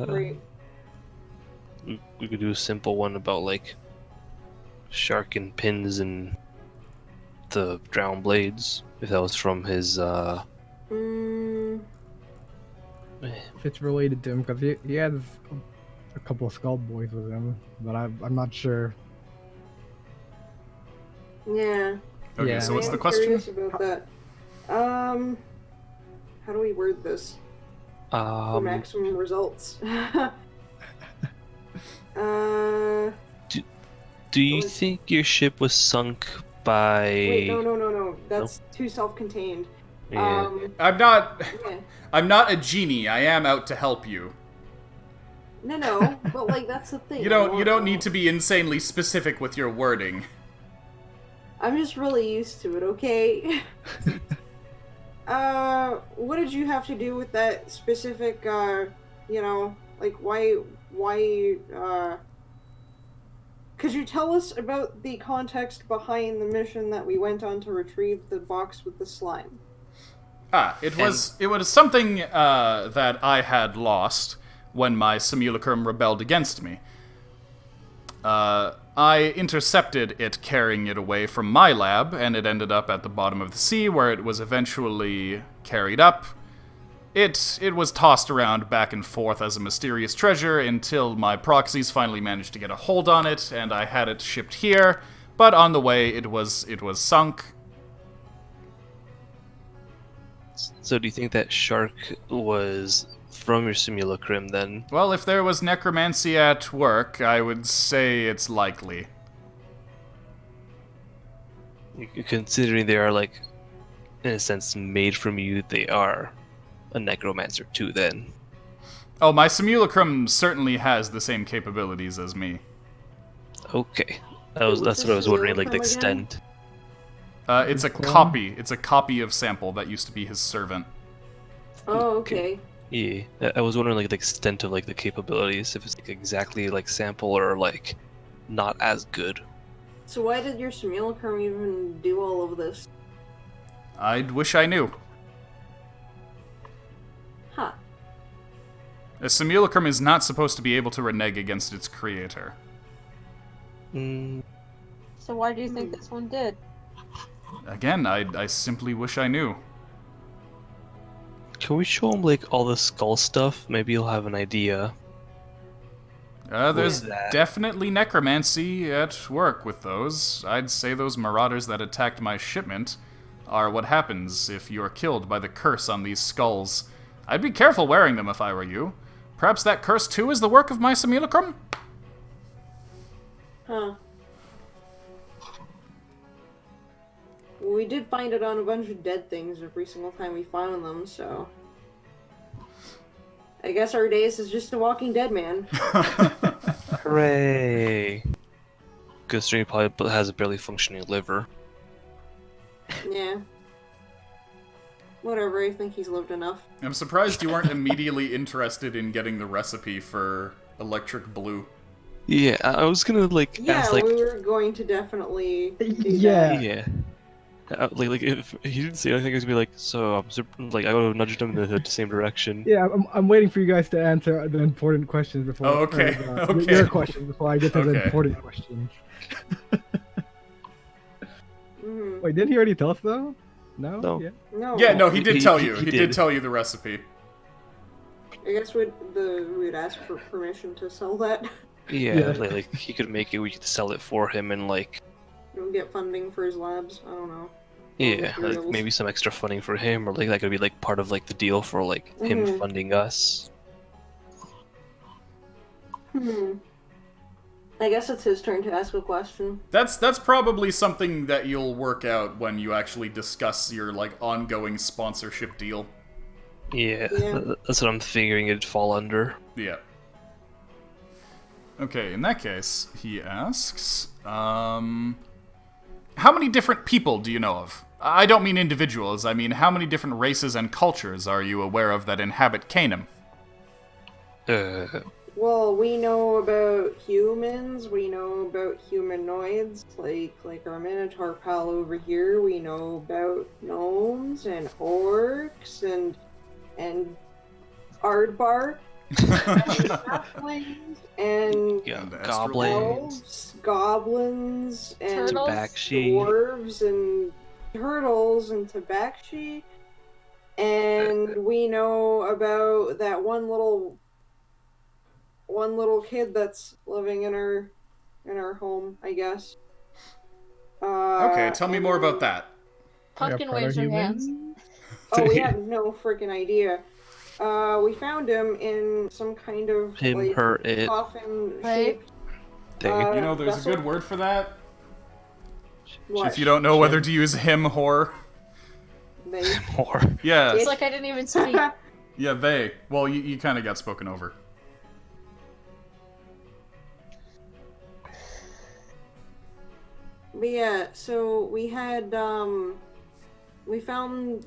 Great. We could do a simple one about like shark and pins and the drowned blades. If that was from his If it's related to him, because he has a couple of skull boys with him, but I'm not sure. Yeah. Okay, Yeah. so what's I the am question? curious about that. How do we word this for maximum results? Do you think your ship was sunk by? Wait, no. That's too self-contained. Yeah. I'm not. Yeah. I'm not a genie. I am out to help you. No, but like that's the thing. You don't need to be insanely specific with your wording. I'm just really used to it, okay? What did you have to do with that specific, like why, could you tell us about the context behind the mission that we went on to retrieve the box with the slime? It was something that I had lost when my simulacrum rebelled against me. I intercepted it carrying it away from my lab, and it ended up at the bottom of the sea, where it was eventually carried up. It was tossed around back and forth as a mysterious treasure until my proxies finally managed to get a hold on it, and I had it shipped here. But on the way, it was sunk. So do you think that shark was from your simulacrum then? Well, if there was necromancy at work, I would say it's likely. Considering they are like, in a sense, made from you, they are a necromancer too then. Oh, my simulacrum certainly has the same capabilities as me. Okay. What's That's the what I was wondering, like the simulacrum again? extent. It's a copy. It's a copy of Sampyl that used to be his servant. Oh, okay. Yeah. I was wondering like the extent of like the capabilities, if it's like exactly like Sampyl or like not as good. So why did your simulacrum even do all of this? I'd wish I knew. Huh. A simulacrum is not supposed to be able to renege against its creator. So why do you think this one did? Again, I simply wish I knew. Can we show him like all the skull stuff? Maybe he'll have an idea. There's that? definitely necromancy at work with those. I'd say those marauders that attacked my shipment are what happens if you're killed by the curse on these skulls. I'd be careful wearing them if I were you. Perhaps that curse too is the work of my simulacrum? Huh. Well, we did find it on a bunch of dead things every single time we found them, so... I guess our days is just a Walking Dead man. Hooray! Considering he probably has a barely functioning liver. Yeah. Whatever, I think he's lived enough. I'm surprised you weren't immediately interested in getting the recipe for electric blue. Yeah, I was gonna like Yeah, ask like we were going to definitely do Yeah. yeah. Like if he didn't say anything, I was gonna be like, so like I would have nudged him in the same direction. Yeah, I'm waiting for you guys to answer the important questions before. Oh, okay, or, okay. Your questions before I get to the Okay. important questions. Mhm. Wait, didn't he already tell us though? No. No. Yeah. No. Yeah, no, he did tell you. he He did did. tell you the recipe. I guess we'd ask for permission to sell that. Yeah, like he could make it. We could sell it for him and like We'll get funding for his labs. I don't know. Yeah, like materials. maybe some extra funding for him, or like that could be like part of like the deal for like him Mhm. funding us. I guess it's his turn to ask a question. That's probably something that you'll work out when you actually discuss your like ongoing sponsorship deal. Yeah, Yeah. that's what I'm figuring it'd fall under. Yeah. Okay, in that case, he asks, how many different people do you know of? I don't mean individuals, I mean how many different races and cultures are you aware of that inhabit Canaan? Well, we know about humans, we know about humanoids, like our Minotaur pal over here, we know about gnomes and orcs and aardvark and Yeah, And goblins, elves, goblins, and Turtles? Tabaxi. dwarves and turtles and tabaxi. And we know about that one little kid that's living in our home, I guess. Okay, tell me more about that. Pumpkin waves her hands. Oh, we have no freaking idea. We found him in some kind of Him, like her, it. coffin Right. shaped. They. You know, there's vessel? a good word for that. What? If you don't know whether to use him, whore. They. More. Yeah, It's like I didn't even speak. yeah, they. Well, you kind of got spoken over. But yeah, so we had we found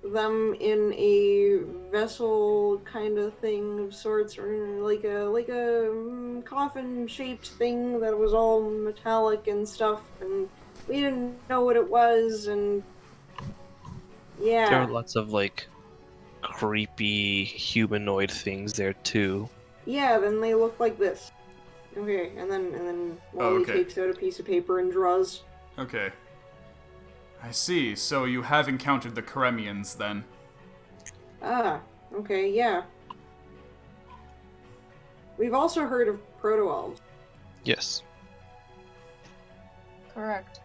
them in a vessel kind of thing of sorts, or like a coffin shaped thing that was all metallic and stuff, and we didn't know what it was, and There yeah, are lots of like creepy humanoid things there too. yeah. Then they look like this. Okay, and then Wally okay. takes out a piece of paper and draws. Okay. I see. So you have encountered the Karemians, then. Ah, okay, yeah. We've also heard of proto-elves. Yes. Correct.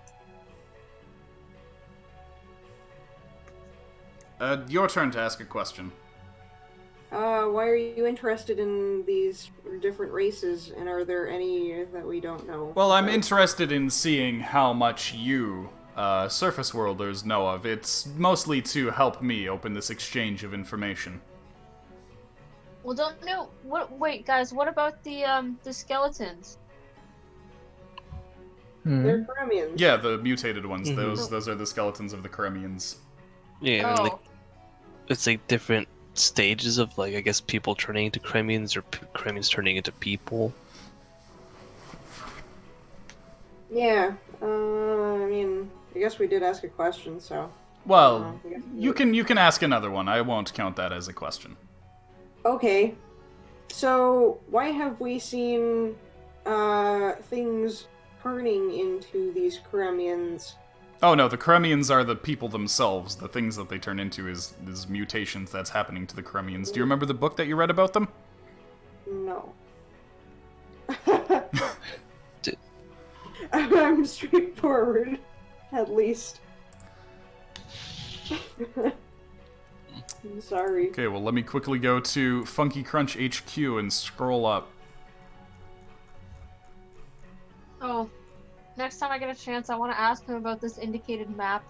Your turn to ask a question. Why are you interested in these different races, and are there any that we don't know? Well, I'm about? interested in seeing how much you, surface worlders, know of. It's mostly to help me open this exchange of information. Well, don't know. What? Wait, guys. What about the skeletons? They're Karemians. Yeah, the mutated ones. Mhm. Those are the skeletons of the Karemians. Yeah, and, Oh, like it's like different stages of like I guess people turning into Kremians or Kremians turning into people. Yeah, I mean, I guess we did ask a question, so... Well, I guess we you did. can ask another one. I won't count that as a question. Okay, so why have we seen, things turning into these Karemians? Oh no, the Karemians are the people themselves. The things that they turn into is mutations that's happening to the Karemians. Do you remember the book that you read about them? No. Did- I'm straightforward, at least. I'm sorry. Okay, well let me quickly go to Funky Crunch HQ and scroll up. oh. Next time I get a chance, I want to ask him about this indicated map.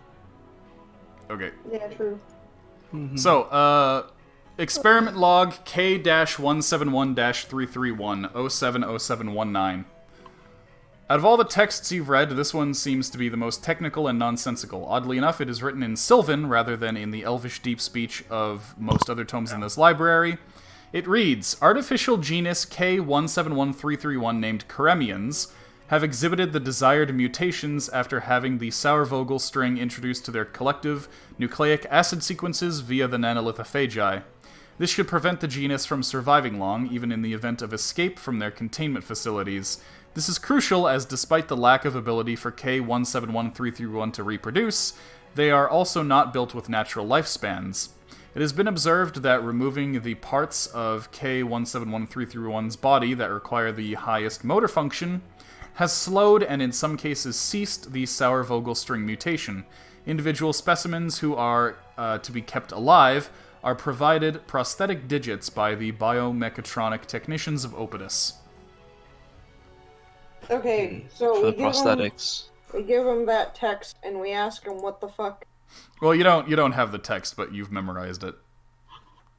Okay. Yeah, true. So, experiment log K-171-331-070719. Out of all the texts you've read, this one seems to be the most technical and nonsensical. Oddly enough, it is written in Sylvan rather than in the Elvish deep speech of most other tomes in this library. It reads, artificial genus K-171331 named Karemians have exhibited the desired mutations after having the Sauervogel string introduced to their collective nucleic acid sequences via the nanolithophagi. This should prevent the genus from surviving long, even in the event of escape from their containment facilities. This is crucial as despite the lack of ability for K-171331 to reproduce, they are also not built with natural lifespans. It has been observed that removing the parts of K-171331's body that require the highest motor function has slowed and in some cases ceased the Sauer-Vogelstring mutation. Individual specimens who are to be kept alive are provided prosthetic digits by the biomechatronic technicians of Opidus. Okay, so For we the give prosthetics. him, we give him that text and we ask him what the fuck. Well, you don't have the text, but you've memorized it.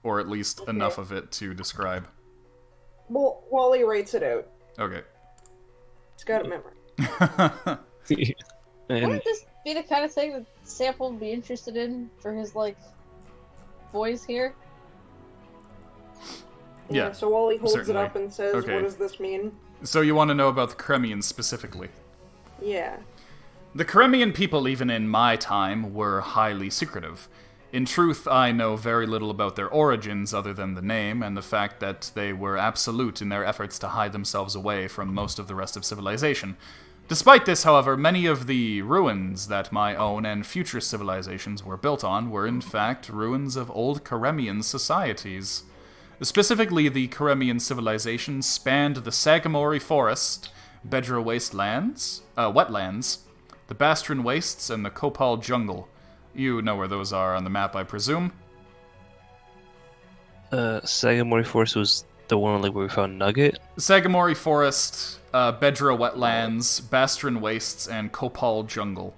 Or at least enough of it to describe. Well, Wally writes it out. Okay. He's got it memorized. And Wouldn't this be the kind of thing that Sampyl would be interested in for his, like, boys here? Yeah, So Wally holds certainly. it up and says, Okay. what does this mean? So you want to know about the Kremians specifically? Yeah. The Kremian people, even in my time, were highly secretive. In truth, I know very little about their origins other than the name and the fact that they were absolute in their efforts to hide themselves away from most of the rest of civilization. Despite this, however, many of the ruins that my own and future civilizations were built on were in fact ruins of old Karemian societies. Specifically, the Karemian civilization spanned the Sagamore Forest, Bedra wetlands, the Bastron Wastes, and the Kopal Jungle. You know where those are on the map, I presume? Sagamore Forest was the one like where we found Nugget. Sagamore Forest, Bedra Wetlands, Bastron Wastes, and Kopal Jungle.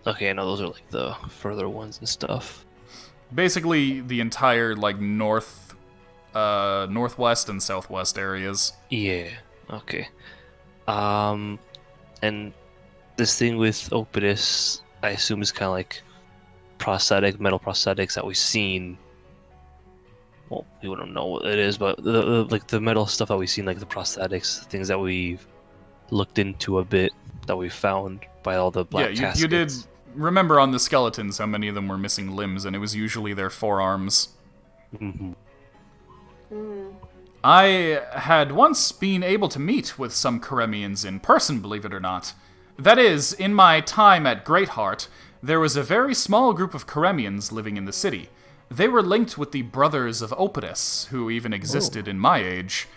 Okay, I know those are like the further ones and stuff. Basically, the entire, like, northwest and southwest areas. Yeah. Okay. And this thing with Opidus, I assume is kind of like metal prosthetics that we've seen. Well, we wouldn't know what it is, but like the metal stuff that we've seen, like the prosthetics, things that we've looked into a bit, that we found by all the black caskets. You did remember on the skeletons how many of them were missing limbs, and it was usually their forearms. Mm-hmm. I had once been able to meet with some Karemians in person, believe it or not. That is, in my time at Greatheart, there was a very small group of Karemians living in the city. They were linked with the Brothers of Opidus, who even existed in my age,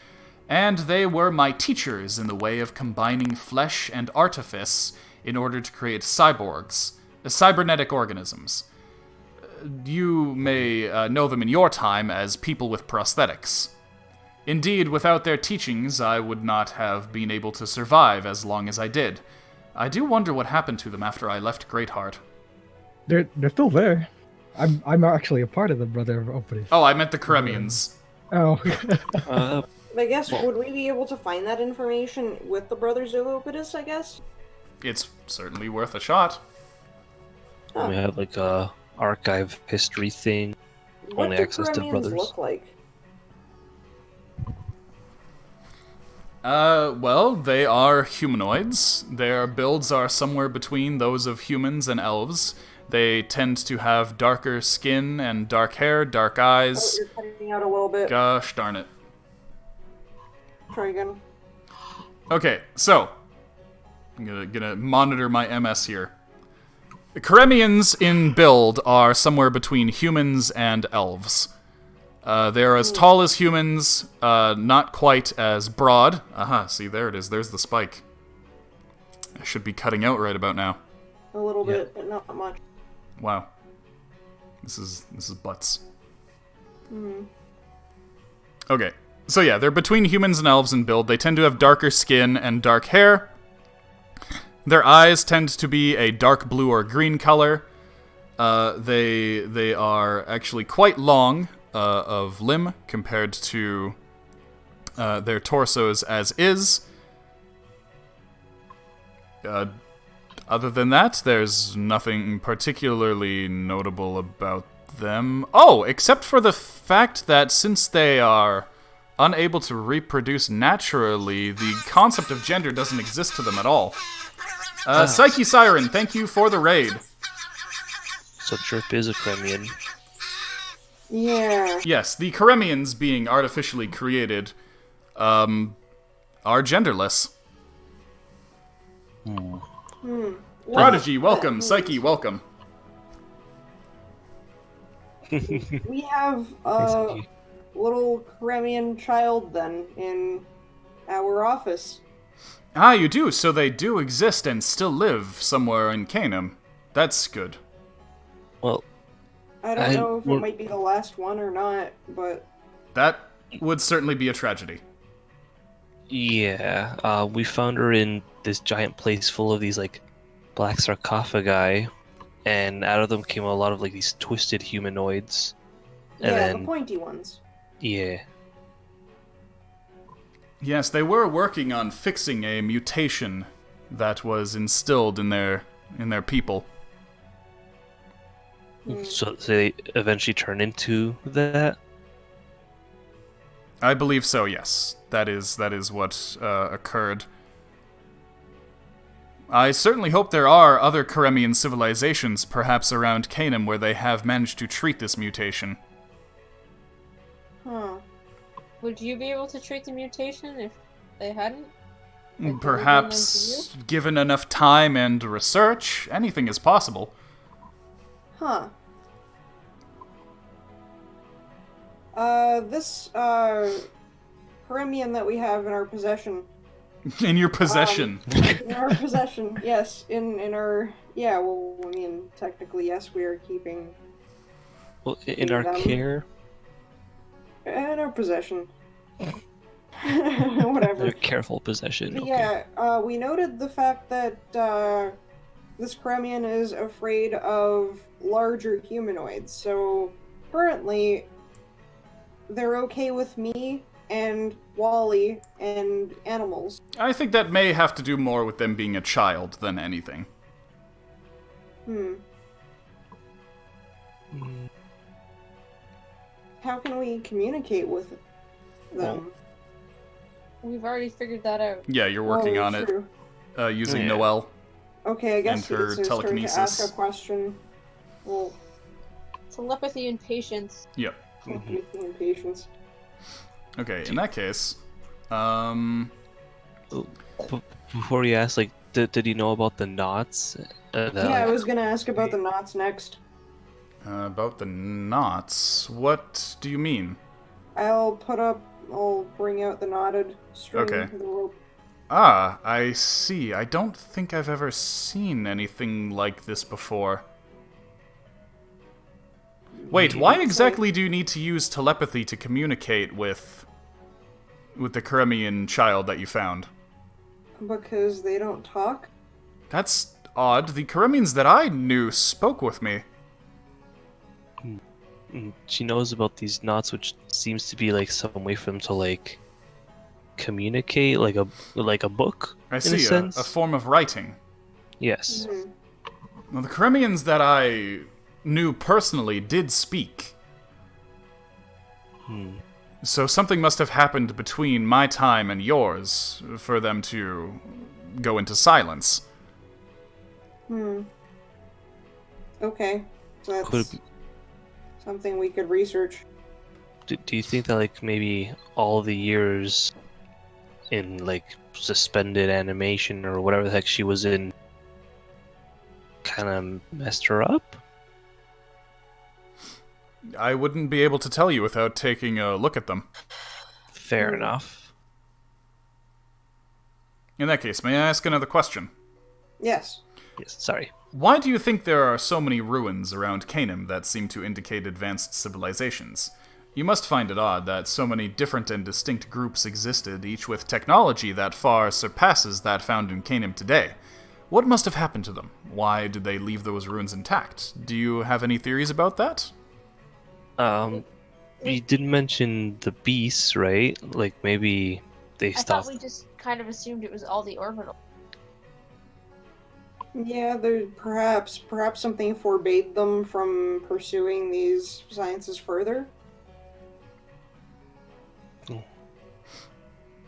and they were my teachers in the way of combining flesh and artifice in order to create cyborgs, cybernetic organisms. You may know them in your time as people with prosthetics. Indeed, without their teachings, I would not have been able to survive as long as I did. I do wonder what happened to them after I left Greatheart. They're still there. I'm actually a part of the Brother of Opidus. Oh, I meant the Karemians. Oh. I guess, would we be able to find that information with the Brothers of Opidus, I guess? It's certainly worth a shot. We have like a archive history thing. What Only do access to Karemians brothers. look like? Well, they are humanoids. Their builds are somewhere between those of humans and elves. They tend to have darker skin and dark hair, dark Oh, eyes. you're cutting out a little bit. Gosh darn it. Try again. Okay, so I'm gonna monitor my MS here. The Karemians in build are somewhere between humans and elves. They're as tall as humans, not quite as broad. Aha, see, there it is. There's the spike. I should be cutting out right about now. A little bit, but not much. Wow. This is butts. Okay. So yeah, they're between humans and elves in build. They tend to have darker skin and dark hair. Their eyes tend to be a dark blue or green color. They are actually quite long of limb compared to their torsos as is. Other than that, there's nothing particularly notable about them. Oh, except for the fact that since they are unable to reproduce naturally, the concept of gender doesn't exist to them at all. Psyche Siren, thank you for the raid. So Chirp is a Kremian. Yeah. Yes, the Karemians being artificially created are genderless. Prodigy, welcome. Psyche, welcome. We have a little Karemian child then in our office. Ah, you do. So they do exist and still live somewhere in Canaan. That's good. Well, I don't know if well- it might be the last one or not, but That would certainly be a tragedy. yeah, we found her in this giant place full of these like black sarcophagi, and out of them came a lot of like these twisted humanoids. And yeah, then the pointy ones. yeah, Yes, they were working on fixing a mutation that was instilled in their people. so they eventually turn into that. I believe so. Yes, that is what occurred. I certainly hope there are other Karemian civilizations, perhaps around Canaan, where they have managed to treat this mutation. Huh. Would you be able to treat the mutation if they hadn't? Like, Perhaps, given enough time and research, anything is possible. Huh. This, Carimian that we have in our possession. In your possession. In our possession, yes. In our... Yeah, well, I mean, technically, yes, we are keeping... Well, in our them. care, In our possession. Whatever. their careful possession. But Okay. yeah, we noted the fact that this Kremian is afraid of larger humanoids. So currently, they're okay with me and Wally and animals. I think that may have to do more with them being a child than anything. Hmm. Mm, How can we communicate with them? We've already figured that out. Yeah, you're working Oh, on it, true. using Yeah. Noelle. Okay, I guess And her it's his turn to telekinesis. ask a question. Well, Telepathy and patience. Yep. telepathy and patience. Okay, in that case, Before you ask, like, did he know about the knots? That, Yeah, I like, was gonna ask about the knots next. about the knots, what do you mean? I'll bring out the knotted string Okay. of the rope. Ah, I see. I don't think I've ever seen anything like this before. Wait, why exactly do you need to use telepathy to communicate with the Karemian child that you found? Because they don't talk? That's odd. The Karemians that I knew spoke with me. she knows about these knots, which seems to be like some way for them to like communicate, like a book. I in see, a sense. a form of writing. Yes. Mhm. Well, the Karemians that I knew personally did speak. Hmm. So something must have happened between my time and yours for them to go into silence. Okay. So that's Could something we could research. do you think that like maybe all the years in like suspended animation or whatever the heck she was in kind of messed her up? I wouldn't be able to tell you without taking a look at them. Fair enough. In that case, may I ask another question? Yes. Yes, sorry. Why do you think there are so many ruins around Canaan that seem to indicate advanced civilizations? You must find it odd that so many different and distinct groups existed, each with technology that far surpasses that found in Canaan today. What must have happened to them? Why did they leave those ruins intact? Do you have any theories about that? You didn't mention the beasts, right? Like maybe they I stopped. thought we just kind of assumed it was all the orbital. Yeah, there perhaps something forbade them from pursuing these sciences further.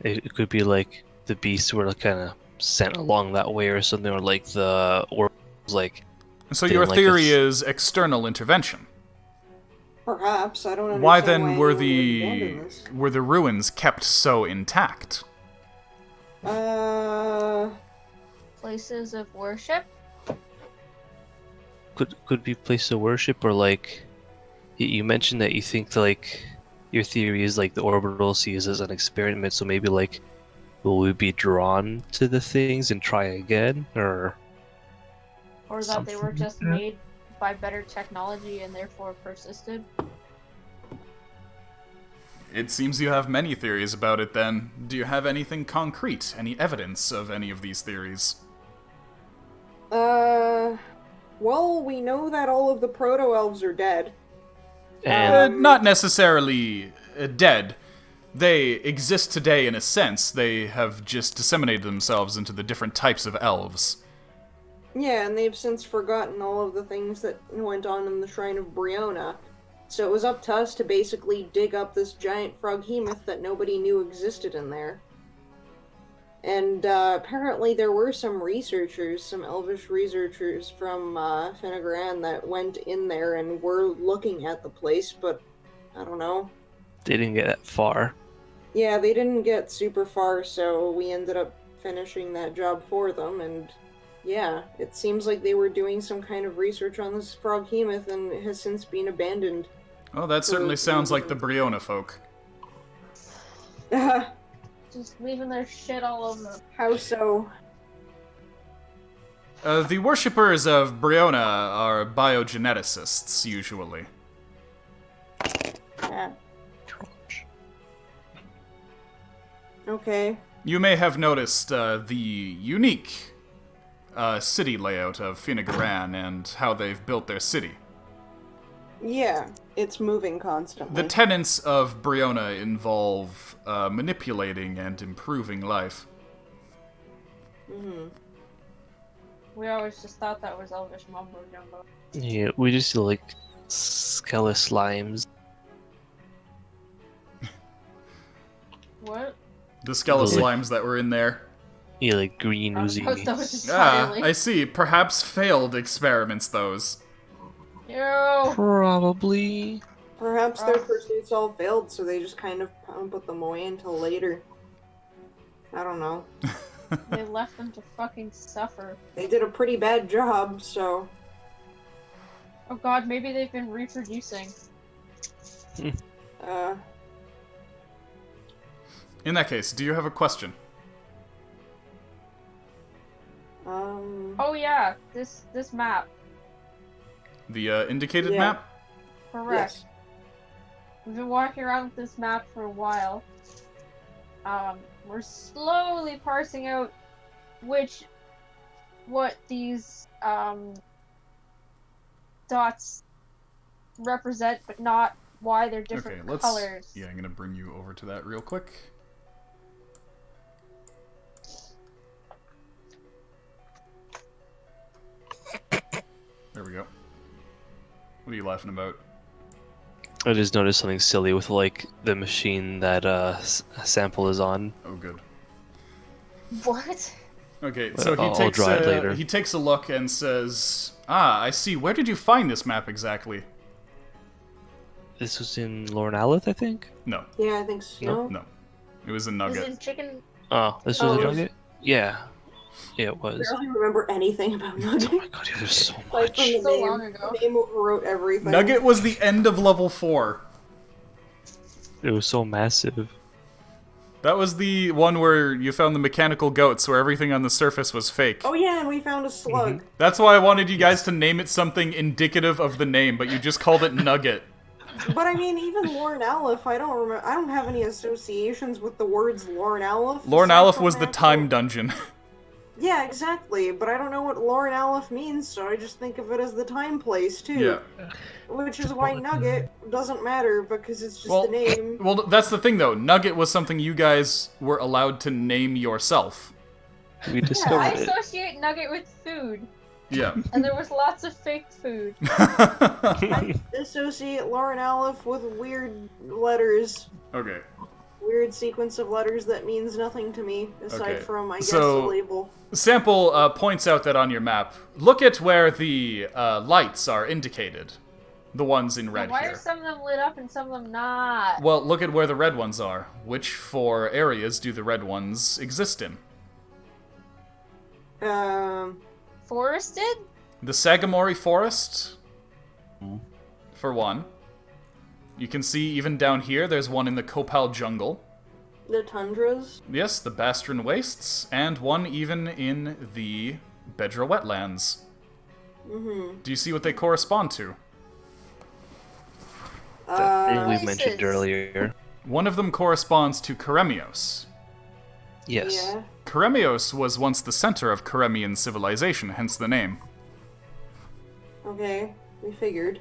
It could be like the beasts were kind of sent along that way or something, or like the or like. So They your didn't like theory this. is external intervention. Perhaps I don't understand Why then why were anyone would abandon this. the ruins kept so intact? Places of worship? Could be place of worship, or like you mentioned that you think like your theory is like the orbital sees as an experiment, so maybe like will we be drawn to the things and try again, or that they were Something just like that. made by better technology and therefore persisted. It seems you have many theories about it then. Do you have anything concrete? Any evidence of any of these theories? Well, we know that all of the proto-elves are dead. and Not necessarily dead. They exist today in a sense. They have just disseminated themselves into the different types of elves. Yeah, and they've since forgotten all of the things that went on in the Shrine of Briona. So it was up to us to basically dig up this giant froghemoth that nobody knew existed in there. And apparently there were some researchers, some elvish researchers from Finnegaran that went in there and were looking at the place, but I don't know. they didn't get that far. Yeah, they didn't get super far, so we ended up finishing that job for them, and yeah, it seems like they were doing some kind of research on this froghemoth and it has since been abandoned. Well, that certainly sounds like the Briona folk. Just leaving their shit all over. How so? The worshippers of Briona are biogeneticists, usually. Yeah. Okay. You may have noticed the unique city layout of Finnegaran and how they've built their city. Yeah, it's moving constantly. The tenets of Briona involve manipulating and improving life. Mm-hmm. We always just thought that was Elvish mumbo jumbo. Yeah, we just see like Skella slimes. What? The Skella Those, like- slimes that were in there. Yeah, like green oozy. That was Ah, entirely. I see. Perhaps failed experiments, those. Ew. Probably. Perhaps their pursuits all failed, so they just kind of put them away until later. I don't know. They left them to fucking suffer. They did a pretty bad job, so... Oh god, maybe they've been reproducing. In that case, do you have a question? Oh yeah, this map. The indicated Yeah. map? Correct. Yes. We've been walking around with this map for a while. We're slowly parsing out what these dots represent, but not why they're different Okay, let's... colors. Yeah, I'm gonna bring you over to that real quick. There we go. What are you laughing about? I just noticed something silly with like the machine that Sampyl is on. Oh, good. What? Okay, Well, so I'll draw it later. he takes a look and says, "Ah, I see. Where did you find this map exactly?" This was in Lornalith, I think. No, Yeah, I think so. no. It was a Is nugget. it chicken? Oh, this Oh, was a it was- nugget. Yeah, it I was. barely remember anything about Nugget. Oh my god, yeah, there's so Like much. from the So name. long ago. The name overwrote everything. Nugget was the end of level 4. It was so massive. That was the one where you found the mechanical goats, where everything on the surface was fake. Oh yeah, and we found a slug. That's why I wanted you guys to name it something indicative of the name, but you just called it Nugget. But I mean, even Lorne Aleph, I don't remember. I don't have any associations with the words Lorne Aleph. Lorne aside Aleph from was the actual- time dungeon. Yeah, exactly. But I don't know what Lorne Aleph means, so I just think of it as the time place too. Yeah. Which is why Nugget doesn't matter because it's just Well, the name. well, that's the thing though. Nugget was something you guys were allowed to name yourself. We I discovered it. associate nugget with food, Yeah. and there was lots of fake food. I associate Lorne Aleph with weird letters. Okay. Weird sequence of letters that means nothing to me, aside Okay, from, I guess, so- the label. Sampyl points out that on your map, look at where the lights are indicated. The ones in red Why here. are some of them lit up and some of them not? Well, look at where the red ones are. Which 4 areas do the red ones exist in? Forested? The Sagamore Forest, for one. You can see even down here, there's one in the Copal Jungle. The tundras? Yes, the Bastron Wastes, and one even in the Bedra Wetlands. Mm-hmm. Do you see what they correspond to? That thing we Places. mentioned earlier. One of them corresponds to Karemios. Yes. Yeah. Karemios was once the center of Karemian civilization, hence the name. Okay, we figured.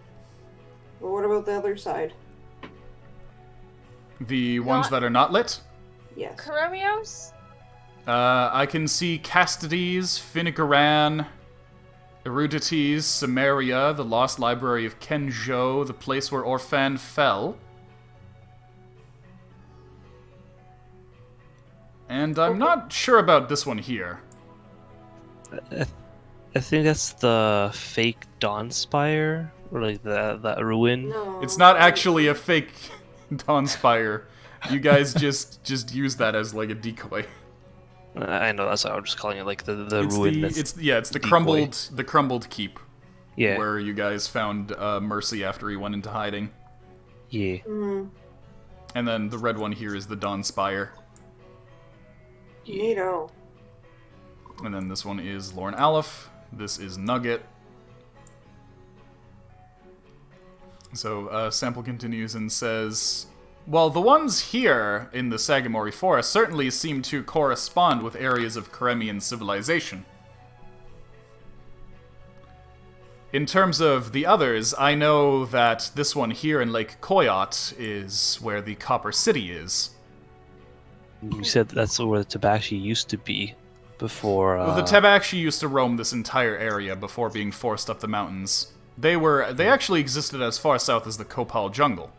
But what about the other side? The ones Not- that are not lit? Yes. Karemios? I can see Castides, Finnegaran, Erudites, Samaria, the Lost Library of Kenjo, the place where Orphan fell. And I'm not sure about this one here. I think that's the fake Dawn Spire, or like that ruin. No. It's not actually a fake Dawn Spire. You guys just use that as like a decoy. I know, that's why I'm just calling it like the It's ruin. the that's it's the decoy. crumbled keep Yeah. where you guys found Mercy after he went into hiding. Yeah. Mm-hmm. And then the red one here is the Dawn Spire. Neato. And then this one is Lorne Aleph. This is Nugget. So Sampyl continues and says, well, the ones here in the Sagamore Forest certainly seem to correspond with areas of Karemian civilization. In terms of the others, I know that this one here in Lake Koyot is where the Copper City is. You said that's where the Tabaxi used to be before. Well, the Tabaxi used to roam this entire area before being forced up the mountains. They actually existed as far south as the Kopal jungle.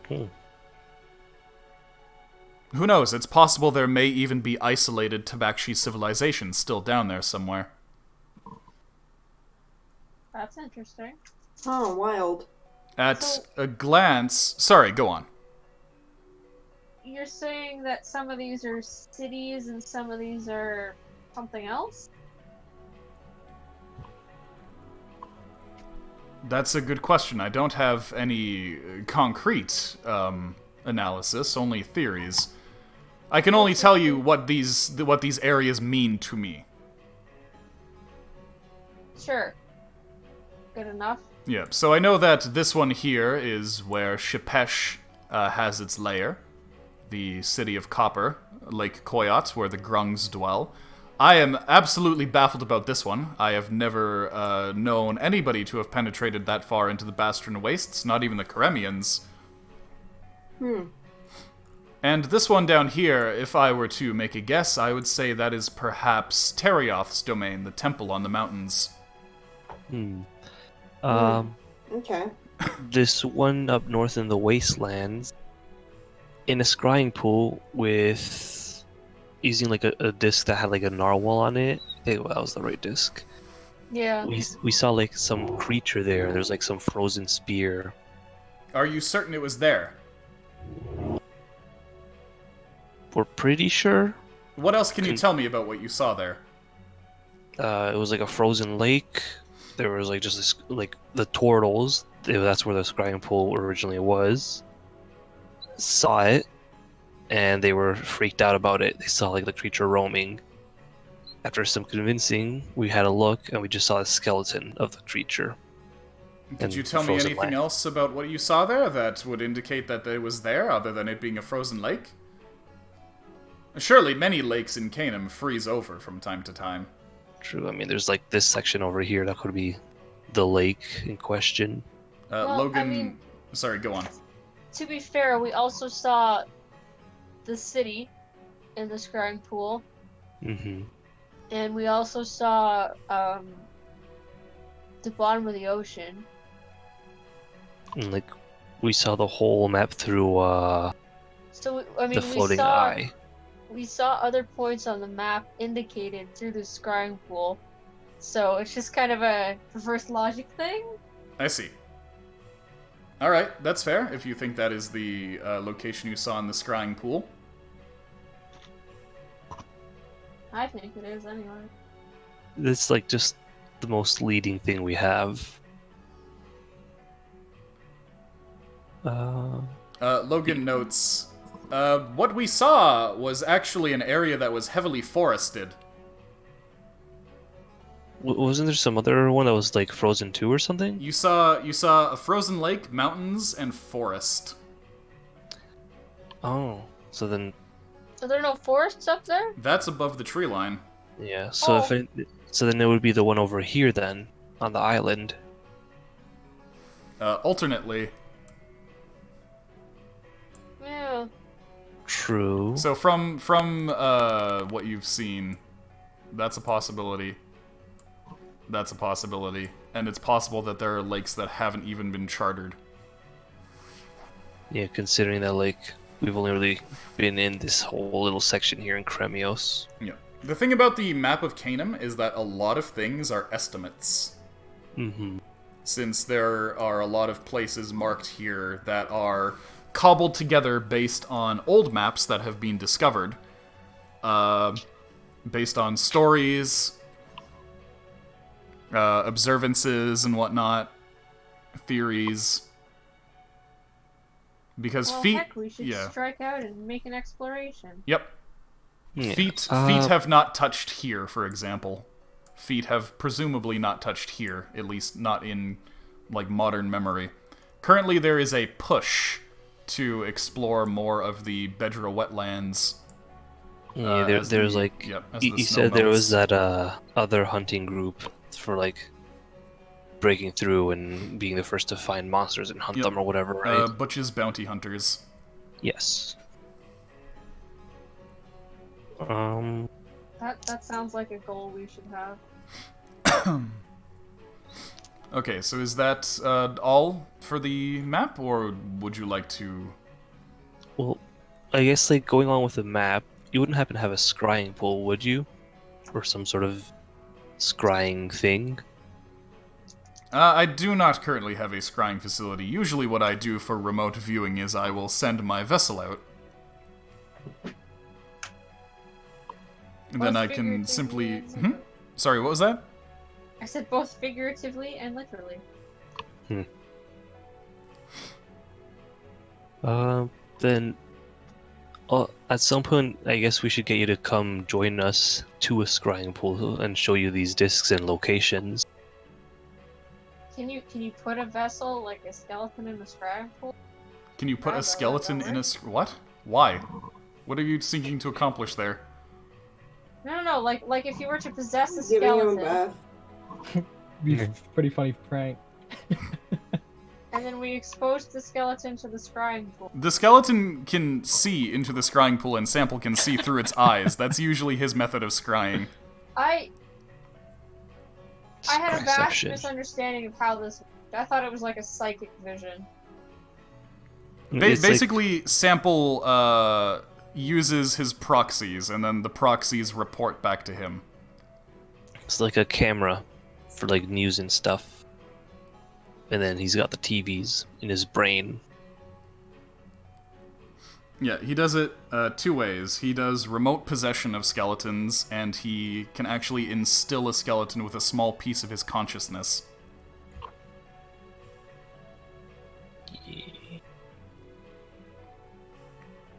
Hmm. Who knows? It's possible there may even be isolated Tabaxi civilizations still down there somewhere. That's interesting. Oh, wild. At So- a glance... Sorry, go on. You're saying that some of these are cities and some of these are something else? That's a good question. I don't have any concrete analysis, only theories. I can only tell you what these areas mean to me. Sure. Good enough. Yeah, so I know that this one here is where Shepesh has its lair, the city of Copper, Lake Koyot, where the Grungs dwell. I am absolutely baffled about this one. I have never known anybody to have penetrated that far into the Bastron Wastes, not even the Karemians. And this one down here, if I were to make a guess, I would say that is perhaps Terioth's domain, the temple on the mountains. Okay. This one up north in the wastelands, in a scrying pool with using like a disc that had like a narwhal on it. I think that was the right disc. Yeah. We saw like some creature there. There's like some frozen spear. Are you certain it was there? We're pretty sure. What else can you tell me about what you saw there? It was like a frozen lake. There was like just this, like the turtles. That's where the scrying pool originally was. Saw it, and they were freaked out about it. They saw like the creature roaming. After some convincing, we had a look, and we just saw a skeleton of the creature. Could And you tell me frozen anything land. else about what you saw there that would indicate that it was there, other than it being a frozen lake? Surely many lakes in Canaan freeze over from time to time. True. I mean, there's like this section over here that could be the lake in question. Well, Logan... I mean- Sorry, go on. To be fair, we also saw the city in the scrying pool, Mm-hmm. and we also saw the bottom of the ocean. And like, we saw the whole map through So I mean, the floating we saw eye. we saw other points on the map indicated through the scrying pool. So it's just kind of a reverse logic thing. I see. Alright, that's fair, if you think that is the location you saw in the scrying pool. I think it is anyway. It's like just the most leading thing we have. Logan notes, What we saw was actually an area that was heavily forested. Wasn't there some other one that was like frozen too or something? You saw a frozen lake, mountains, and forest. Oh, so then So there are no forests up there? That's above the tree line. yeah. So so then it would be the one over here then on the island. Alternately. Yeah. True. So from what you've seen, that's a possibility. That's a possibility. And it's possible that there are lakes that haven't even been chartered. Yeah, considering that like we've only really been in this whole little section here in Kremios. Yeah. The thing about the map of Canaan is that a lot of things are estimates. Mm-hmm. Since there are a lot of places marked here that are cobbled together based on old maps that have been discovered. Based on stories, observances and whatnot, theories. Because Well, feet... heck, we should strike out and make an exploration. Yep. Yeah. Feet have not touched here, for example. Feet have presumably not touched here, at least not in, like, modern memory. Currently, there is a push to explore more of the Bedra wetlands. Yeah, there's like you said there was that other hunting group for like breaking through and being the first to find monsters and hunt them or whatever, right? Butch's bounty hunters. Yes. That sounds like a goal we should have. Okay, so is that all for the map, or would you like to... Well, I guess like going on with the map, you wouldn't happen to have a scrying pool, would you? Or some sort of scrying thing? I do not currently have a scrying facility. Usually what I do for remote viewing is I will send my vessel out. And then I can simply... Sorry, what was that? I said both figuratively and literally. Then... at some point, I guess we should get you to come join us to a scrying pool and show you these discs and locations. Can you put a vessel, like a skeleton, in the scrying pool? Can you put a skeleton in a... What? Why? What are you seeking to accomplish there? No, like if you were to possess a Giving him a skeleton, bath. Be a pretty funny prank. and then we exposed the skeleton to the scrying pool. The skeleton can see into the scrying pool and Sampyl can see through its eyes. That's usually his method of scrying. I had a vast Perception. misunderstanding of how this worked. I thought it was like a psychic vision. Basically, Sampyl uses his proxies, and then the proxies report back to him. It's like a camera for like news and stuff. And then he's got the TVs in his brain. Yeah, he does it two ways. He does remote possession of skeletons, and he can actually instill a skeleton with a small piece of his consciousness.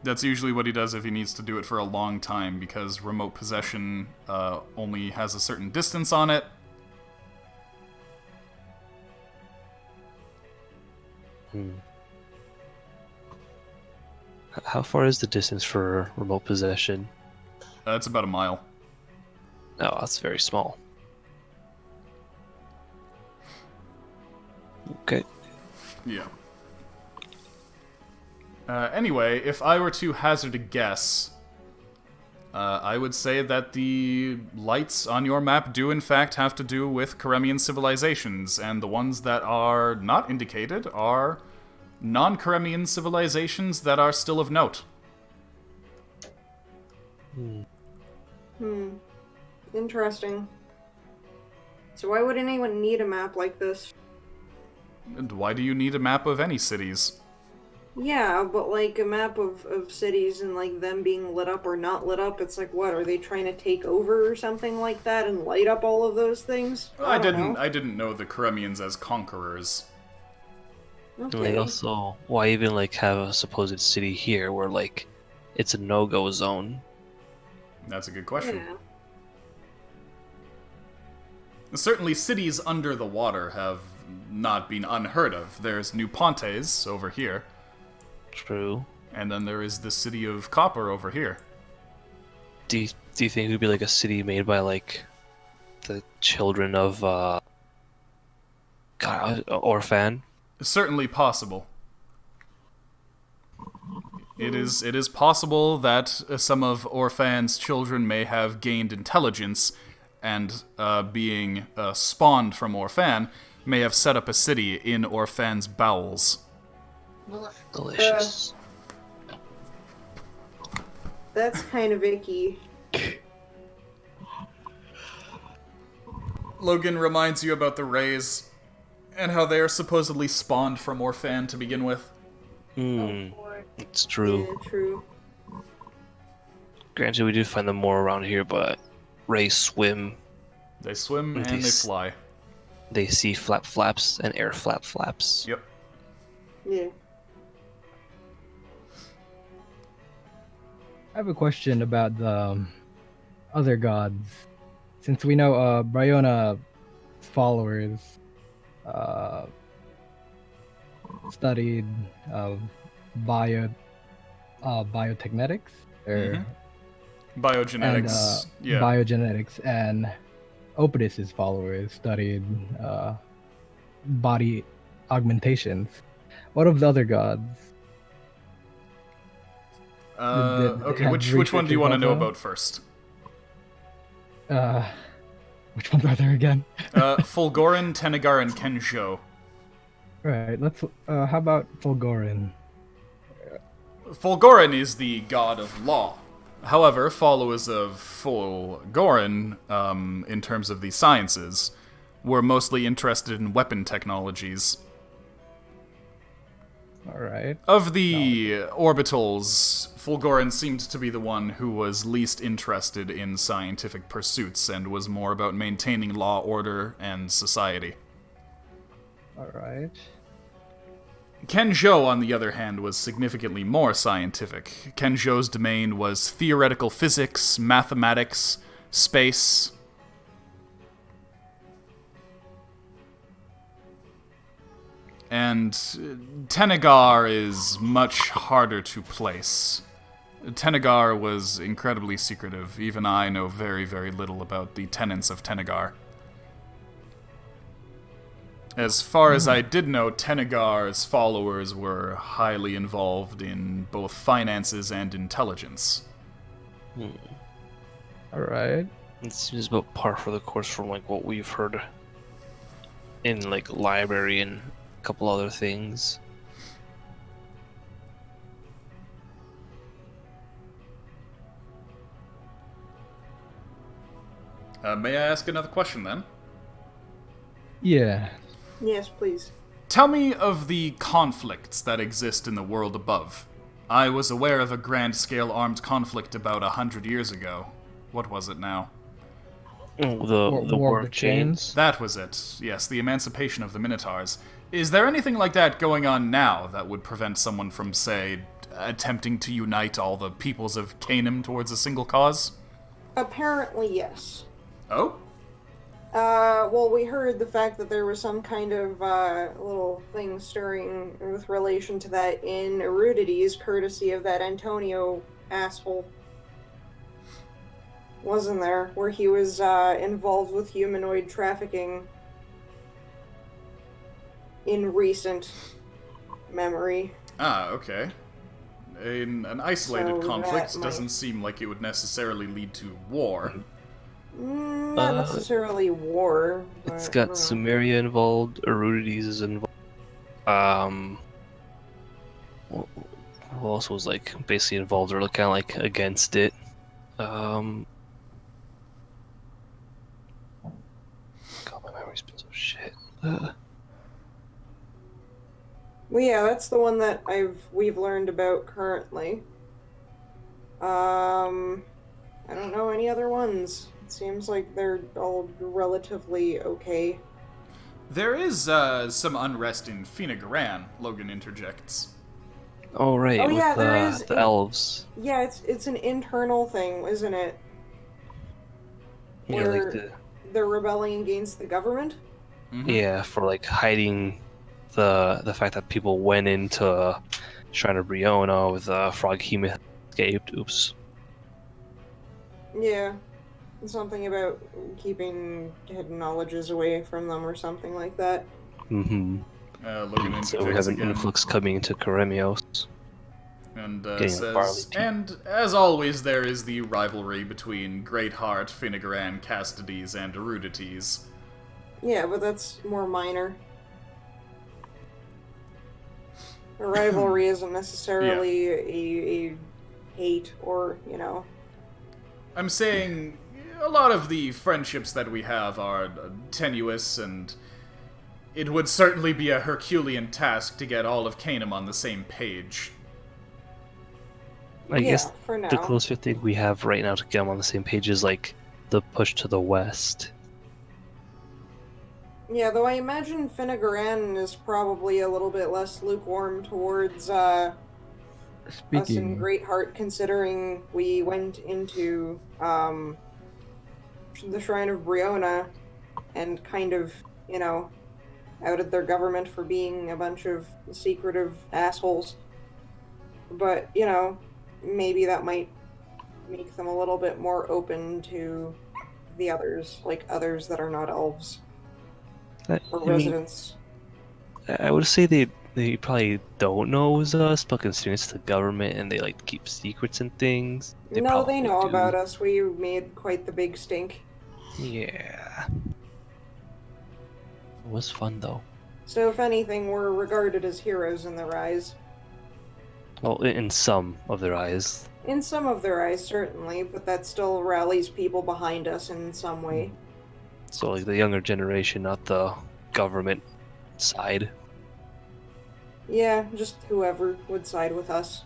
That's usually what he does if he needs to do it for a long time, because remote possession only has a certain distance on it. How far is the distance for remote possession? It's about a mile. Oh, that's very small. Okay. Yeah. Anyway, if I were to hazard a guess, I would say that the lights on your map do in fact have to do with Karemian civilizations, and the ones that are not indicated are non-Karemian civilizations that are still of note. Interesting. So why would anyone need a map like this? And why do you need a map of any cities? Yeah, but like a map of cities and like them being lit up or not lit up, it's like what, are they trying to take over or something like that and light up all of those things? I don't know. didn't know the Karemians as conquerors. And Okay. like also, why even like have a supposed city here where like it's a no-go zone? That's a good question. Yeah. Certainly, cities under the water have not been unheard of. There's New Pontes over here, True. and then there is the city of Copper over here. Do you think it would be like a city made by like the children of God, Orphan? Certainly possible. It is possible that some of Orphan's children may have gained intelligence, and being spawned from Orphan, may have set up a city in Orphan's bowels. Delicious. That's kind of icky. Logan reminds you about the Rays, and how they are supposedly spawned from Orphan to begin with. It's true. Yeah, true. Granted, we do find them more around here, but rays swim. They swim and they fly. They see flap flaps and air flap flaps. Yep. Yeah. I have a question about the other gods. Since we know Bryona followers studied biotechnetics or Biogenetics. and, biogenetics, and Opidus's followers studied body augmentations. What of the other gods? Okay, which one do you want to know about first? Which ones are there again? Fulgorin, Tenegar, and Kenjo. Right, let's how about Fulgorin? Fulgorin is the god of law. However, followers of Fulgorin, in terms of the sciences, were mostly interested in weapon technologies. Alright. Of the orbitals, Fulgorin seemed to be the one who was least interested in scientific pursuits and was more about maintaining law, order, and society. Alright. Kenjo, on the other hand, was significantly more scientific. Kenjo's domain was theoretical physics, mathematics, space. And Tenegar is much harder to place. Tenegar was incredibly secretive. Even I know very, very little about the tenets of Tenegar. As far as I did know, Tenegar's followers were highly involved in both finances and intelligence. Alright. It seems about par for the course from like what we've heard in like library and a couple other things. May I ask another question then? Yeah. Yes, please. Tell me of the conflicts that exist in the world above. I was aware of a grand-scale armed conflict about 100 years ago. What was it now? Oh, the War of Chains? That was it. Yes, the emancipation of the Minotaurs. Is there anything like that going on now that would prevent someone from, say, attempting to unite all the peoples of Canaan towards a single cause? Apparently, yes. Oh? Well, we heard the fact that there was some kind of, little thing stirring with relation to that in Erudities, courtesy of that Antonio asshole. Wasn't there? Where he was, involved with humanoid trafficking in recent memory. Ah, okay. An isolated So conflict that might- doesn't seem like it would necessarily lead to war. Not necessarily war. It's but, got I don't know. Sumeria involved, Erudities is involved. Who else was like basically involved or kind of like against it? God, my memory's been so shit. Well, yeah, that's the one that we've learned about currently. I don't know any other ones. It seems like they're all relatively okay. There is some unrest in Finagaran, Logan interjects. Oh right, Oh with yeah, there is. the elves. Yeah, it's an internal thing, isn't it? Yeah, like Where they're rebelling against the government. yeah, for like hiding the fact that people went into Shrine of Briona with Frog Hemoth escaped. Oops. Yeah, something about keeping hidden knowledges away from them or something like that. Mm-hmm. Logan So we interjects have an again influx coming into Karemios. and Getting a barley says, tea. and as always, there is the rivalry between Greatheart, Finnegaran, Castides, and Erudites. Yeah, but that's more minor. A rivalry isn't necessarily a hate or, you know. I'm saying a lot of the friendships that we have are tenuous, and it would certainly be a Herculean task to get all of Canaan on the same page. I guess for now. the closer thing we have right now to get them on the same page is like the push to the west. Yeah, though I imagine Finnegaran is probably a little bit less lukewarm towards us in Speaking, Greatheart, considering we went into the Shrine of Briona and kind of, you know, outed their government for being a bunch of secretive assholes. But, you know, maybe that might make them a little bit more open to the others, like others that are not elves or I mean, residents. I would say they probably don't know it was us, but considering it's the government and they like to keep secrets and things, they No, probably they know do. about us. We made quite the big stink. Yeah. It was fun though. So if anything, we're regarded as heroes in their eyes. Well, in some of their eyes. In some of their eyes, certainly, but that still rallies people behind us in some way. So like the younger generation, not the government side. Yeah, just whoever would side with us.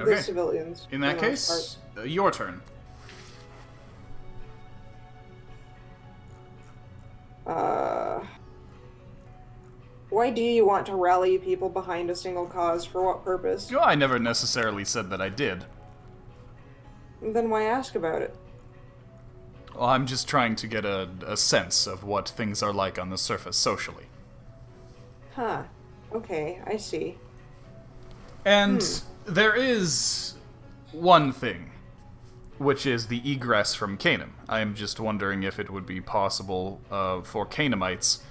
Okay. The civilians. In that for the most case, your turn. part. Why do you want to rally people behind a single cause? For what purpose? No, I never necessarily said that I did. Then why ask about it? Well, I'm just trying to get a sense of what things are like on the surface socially. Huh. Okay, I see. And there is one thing, which is the egress from Canaan. I am just wondering if it would be possible for Canaanites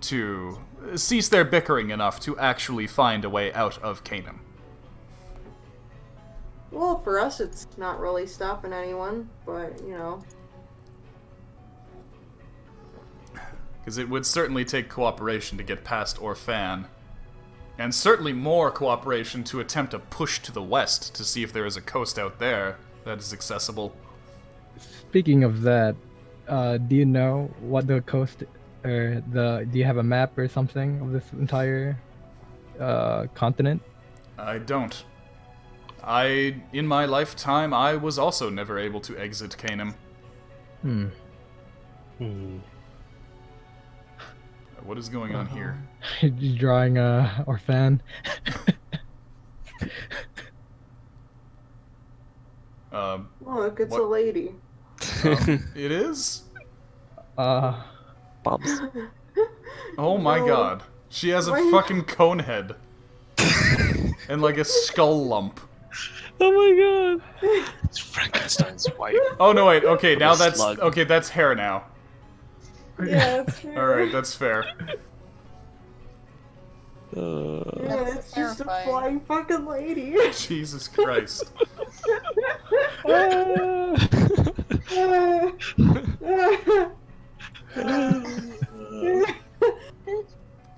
to cease their bickering enough to actually find a way out of Canaan. Well, for us, it's not really stopping anyone, but, you know. Because it would certainly take cooperation to get past Orphan, and certainly more cooperation to attempt a push to the west to see if there is a coast out there that is accessible. speaking of that, do you know what the coast or do you have a map or something of this entire continent? I don't. In my lifetime, I was also never able to exit Canaan. Hmm. What is going on here? Just drawing a orphan. Look, it's What- a lady. It is? Uh, Bob's. Oh my No. god. She has a Why- fucking cone head. And like a skull lump. Oh my god! It's Frankenstein's wife. Oh no, wait, okay, now a that's slug. okay, that's hair now. Yeah, it's true. Alright, that's fair. Yeah, it's just a terrifying. flying fucking lady. Jesus Christ.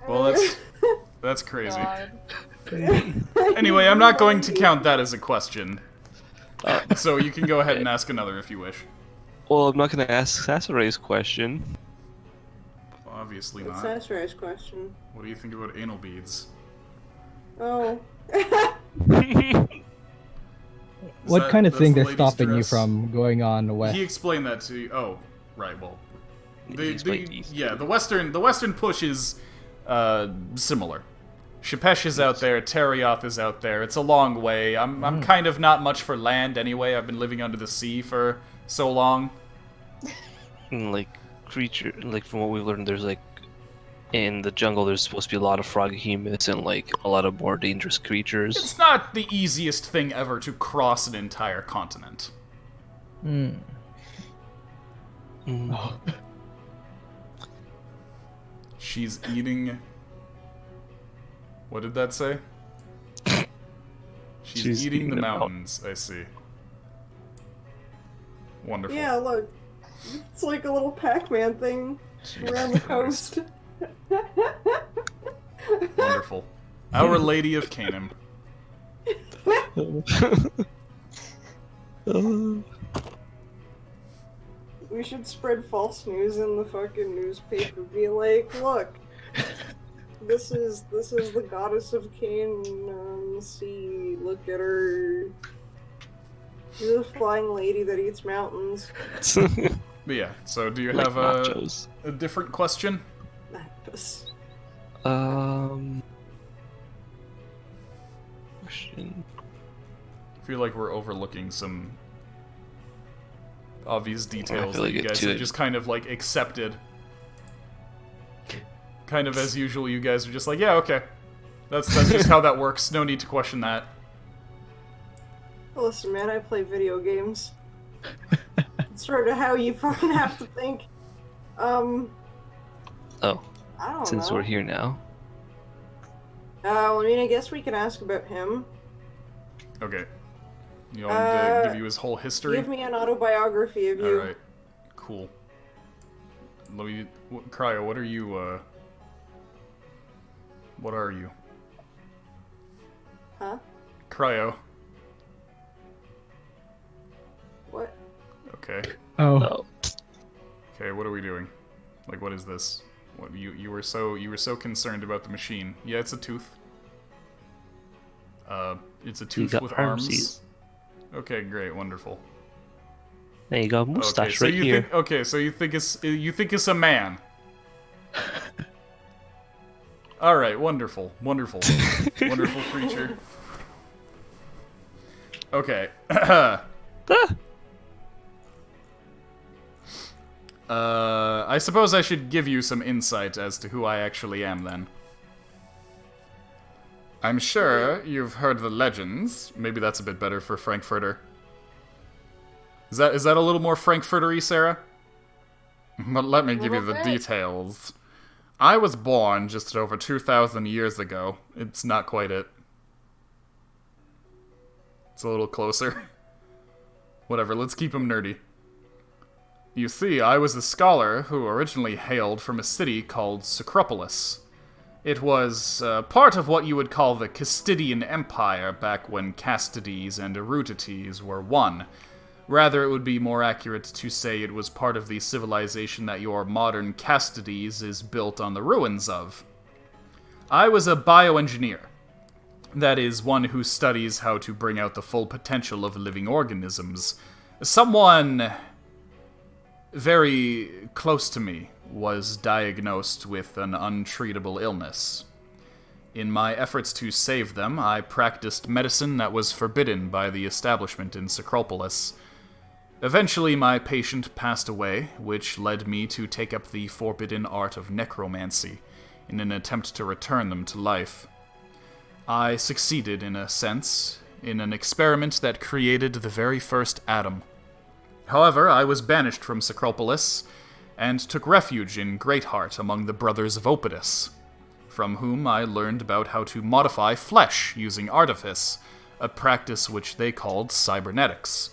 Well, that's crazy. God. Anyway, I'm not going to count that as a question. So you can go ahead and ask another if you wish. Well, I'm not gonna ask Sassure's question. Obviously That's not. Sassurai's question. What do you think about anal beads? Oh. what that- kind of that's thing the is lady's stopping you dress? from going on the west? He explained that to you. Oh, right. Well, He explained east. the western push is similar. Shepesh is out there, Terioth is out there. It's a long way. I'm kind of not much for land anyway. I've been living under the sea for so long. And, like, creature, like, from what we've learned, there's, like, in the jungle, there's supposed to be a lot of froghemoths and, like, a lot of more dangerous creatures. It's not the easiest thing ever to cross an entire continent. Oh. She's eating... What did that say? She's eating the mountains, I see. Wonderful. Yeah, look. It's like a little Pac-Man thing around the coast. Wonderful. Our Lady of Canaan. We should spread false news in the fucking newspaper. Be like, look, this is the goddess of Canaan on the sea. Look at her. She's a flying lady that eats mountains. But yeah, so do you Like have nachos. a different question? Question. I feel like we're overlooking some obvious details feel that like you it guys too. have just kind of like accepted. Kind of as usual, you guys are just like, yeah, okay. That's just how that works. No need to question that. Listen, man, I play video games. It's sort of how you fucking have to think. Oh, I don't since know. we're here now. I mean, I guess we can ask about him. Okay. You want me to give you his whole history? Give me an autobiography of you. Alright. Cool. Let me... Cryo, what are you, What are you? Huh? Cryo. What? Okay. Oh. Oh. Okay, what are we doing? Like, what is this? What you were so concerned about the machine. Yeah, it's a tooth. It's a tooth got with armsies. arms. Okay, great, wonderful. There you go, Okay, mustache so right you here. think so you think it's a man. All right, wonderful, wonderful, wonderful creature. Okay. I suppose I should give you some insight as to who I actually am, then. I'm sure you've heard the legends. Maybe that's a bit better for Frankfurter. Is that a little more Frankfurtery, Sarah? But let me give you the details. I was born just over 2,000 years ago. It's not quite it. It's a little closer. Whatever, let's keep him nerdy. You see, I was a scholar who originally hailed from a city called Sacropolis. It was part of what you would call the Castidian Empire back when Castides and Erutites were one. Rather, it would be more accurate to say it was part of the civilization that your modern Castides is built on the ruins of. I was a bioengineer. That is, one who studies how to bring out the full potential of living organisms. Someone very close to me was diagnosed with an untreatable illness. In my efforts to save them, I practiced medicine that was forbidden by the establishment in Sacropolis. Eventually, my patient passed away, which led me to take up the forbidden art of necromancy in an attempt to return them to life. I succeeded, in a sense, in an experiment that created the very first atom. However, I was banished from Sacropolis and took refuge in Greatheart among the Brothers of Opidus, from whom I learned about how to modify flesh using artifice, a practice which they called cybernetics.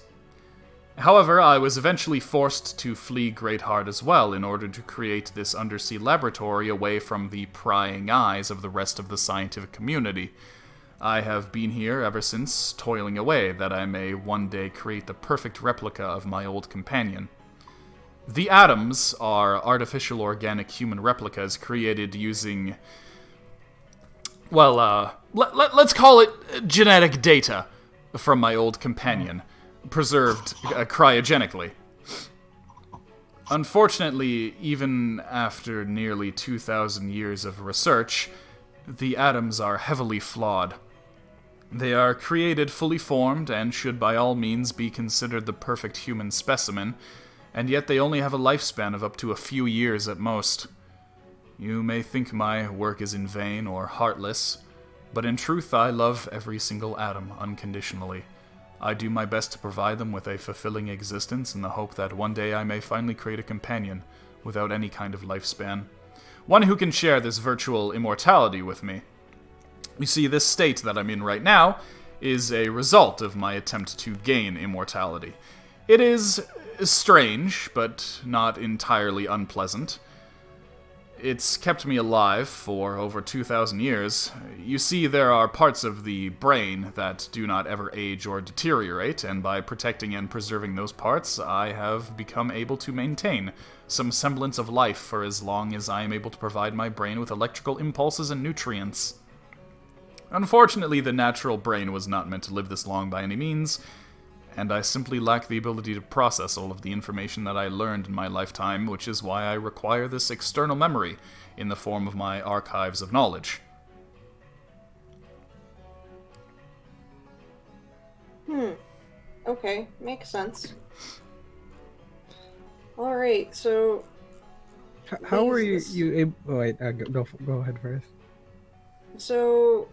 However, I was eventually forced to flee Greatheart as well in order to create this undersea laboratory away from the prying eyes of the rest of the scientific community. I have been here ever since, toiling away that I may one day create the perfect replica of my old companion. The atoms are artificial organic human replicas created using, well, let's call it genetic data from my old companion, preserved cryogenically. Unfortunately, even after nearly 2,000 years of research, The atoms are heavily flawed. They are created fully formed and should by all means be considered the perfect human specimen, and yet they only have a lifespan of up to a few years at most. You may think my work is in vain or heartless, but in truth I love every single atom unconditionally. I do my best to provide them with a fulfilling existence in the hope that one day I may finally create a companion without any kind of lifespan. One who can share this virtual immortality with me. You see, this state that I'm in right now is a result of my attempt to gain immortality. It is strange, but not entirely unpleasant. It's kept me alive for over 2,000 years. You see, there are parts of the brain that do not ever age or deteriorate, and by protecting and preserving those parts, I have become able to maintain some semblance of life for as long as I am able to provide my brain with electrical impulses and nutrients. Unfortunately, the natural brain was not meant to live this long by any means, and I simply lack the ability to process all of the information that I learned in my lifetime, which is why I require this external memory in the form of my archives of knowledge. Okay, makes sense. Alright, so... How were you this- able... Oh, wait, go ahead first. So...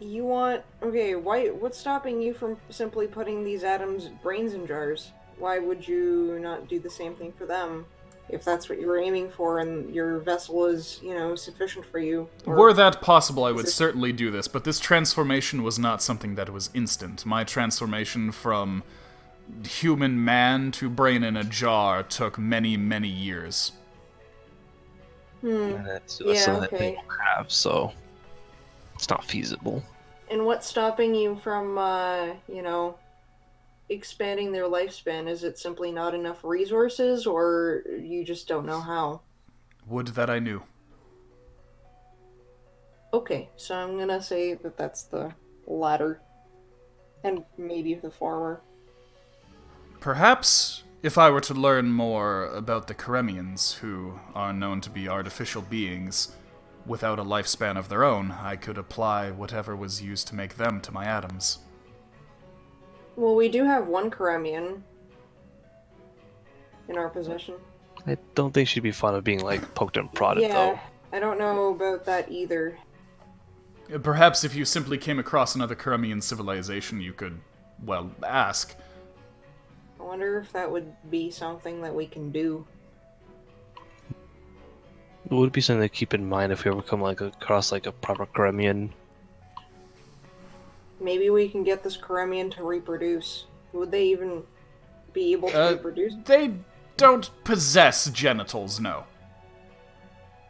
You want... Okay, what's stopping you from simply putting these atoms' brains in jars? Why would you not do the same thing for them? If that's what you were aiming for and your vessel is, sufficient for you. Or- Were that possible, I Is would it- certainly do this, but this transformation was not something that was instant. My transformation from human man to brain in a jar took many, many years. And that's Yeah, something that they okay. don't have, so it's not feasible. And what's stopping you from, expanding their lifespan? Is it simply not enough resources, or you just don't know how? Would that I knew. Okay, so I'm gonna say that that's the latter. And maybe the former. Perhaps, if I were to learn more about the Karemians, who are known to be artificial beings without a lifespan of their own, I could apply whatever was used to make them to my atoms. Well, we do have one Karemian in our possession. I don't think she'd be fond of being, poked and prodded, Yeah, though. I don't know about that either. Perhaps if you simply came across another Karemian civilization, you could, ask. I wonder if that would be something that we can do. It would be something to keep in mind if we ever come across a proper Gremian. Maybe we can get this Karemian to reproduce. Would they even be able to reproduce? They don't possess genitals, no.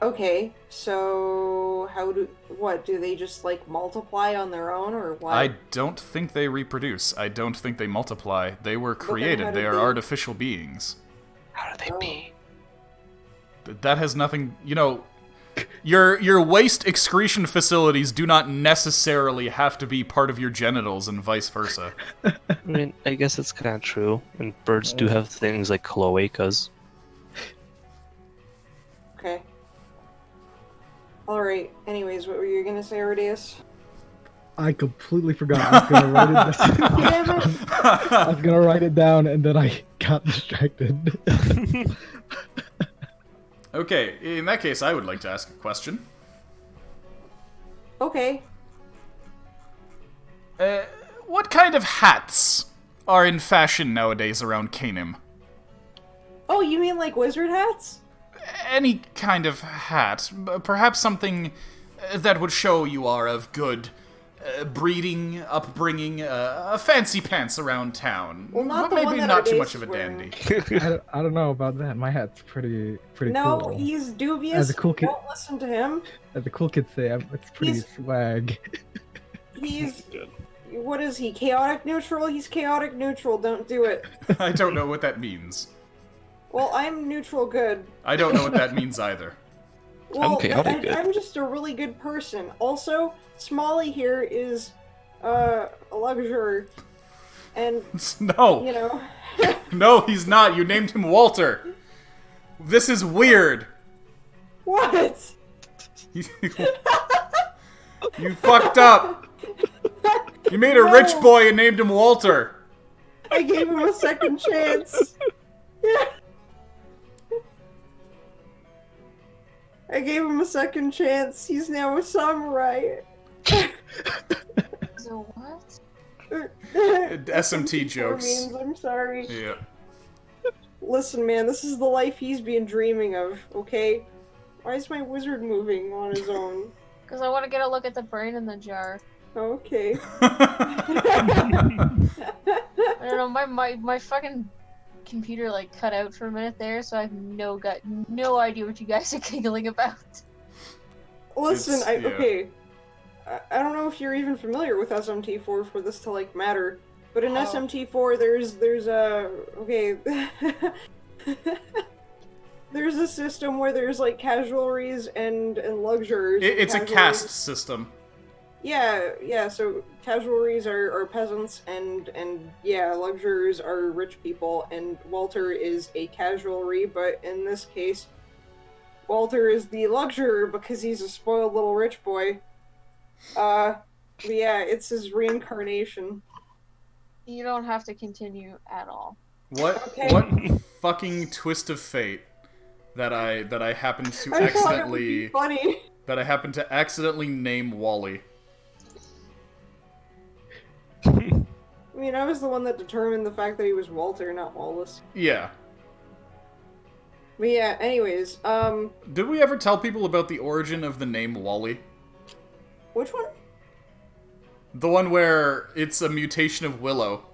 Okay, so do they just multiply on their own, or what? I don't think they reproduce. I don't think they multiply. They were how created. did They are they- artificial beings. How do they Oh. be? That has nothing, your waste excretion facilities do not necessarily have to be part of your genitals and vice versa. I mean, I guess it's kind of true. And birds do have things like cloacas. Okay. Alright, anyways, what were you gonna say, Aridius? I completely forgot I was gonna write it down. Damn it! I was gonna write it down and then I got distracted. Okay, in that case, I would like to ask a question. Okay. What kind of hats are in fashion nowadays around Canem? Oh, you mean wizard hats? Any kind of hat. Perhaps something that would show you are of good breeding, upbringing, fancy pants around town. Well, not but the maybe one that not too Ardace much of a is wearing. dandy. I don't know about that. My hat's pretty No, cool. he's dubious. As a cool kid- Don't listen to him. As the cool kids say, it's pretty He's- swag. He's... What is he? Chaotic neutral? He's chaotic neutral. Don't do it. I don't know what that means. Well, I'm neutral good. I don't know what that means either. Well, chaotic good. I'm just a really good person. Also, Smalley here is a luxury. And, No, no, he's not. You named him Walter. This is weird. What? You fucked up. You made a rich boy and named him Walter. I gave him a second chance. Yeah. I gave him a second chance. He's now a samurai. So what? SMT jokes. Means, I'm sorry. Yeah. Listen, man, this is the life he's been dreaming of, okay? Why is my wizard moving on his own? Because I want to get a look at the brain in the jar. Okay. I don't know, my fucking computer like cut out for a minute there, so I have no idea what you guys are giggling about. Listen, Yeah. okay. I don't know if you're even familiar with SMT4 for this to like matter, but in SMT4 there's a okay. There's a system where there's like casualties and luxuries. It's a caste system. Yeah, so casualties are peasants and yeah, luxuries are rich people, and Walter is a casualry, but in this case, Walter is the luxury because he's a spoiled little rich boy. But yeah, it's his reincarnation. You don't have to continue at all. What fucking twist of fate that I happened to I thought it would be accidentally funny. that I happened to accidentally name Wally. I mean, I was the one that determined the fact that he was Walter, not Wallace. Yeah. But yeah, anyways, Did we ever tell people about the origin of the name Wally? which one? The one where it's a mutation of Willow.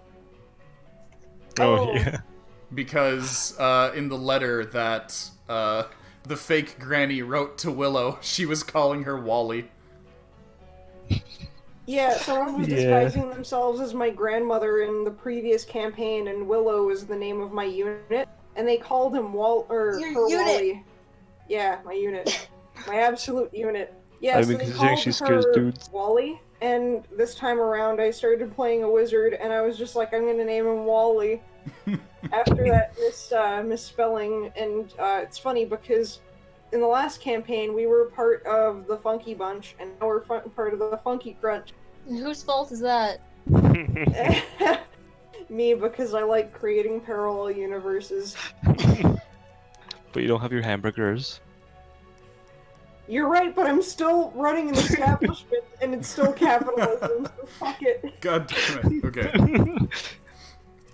Oh. yeah. Because in the letter that the fake granny wrote to Willow, she was calling her Wally. Yeah, someone was disguising themselves as my grandmother in the previous campaign, and Willow is the name of my unit, and they called him her unit. Wally. Yeah, my unit. My absolute unit. Yeah, I so mean, they considering called she scares her dudes. Wally, and this time around I started playing a wizard, and I was just like, I'm gonna name him Wally. After that misspelling, and it's funny because in the last campaign we were part of the Funky Bunch, and now we're part of the Funky Crunch. And whose fault is that? Me, because I like creating parallel universes. But you don't have your hamburgers. You're right, but I'm still running an establishment, and it's still capitalism, so fuck it. God damn it. Okay.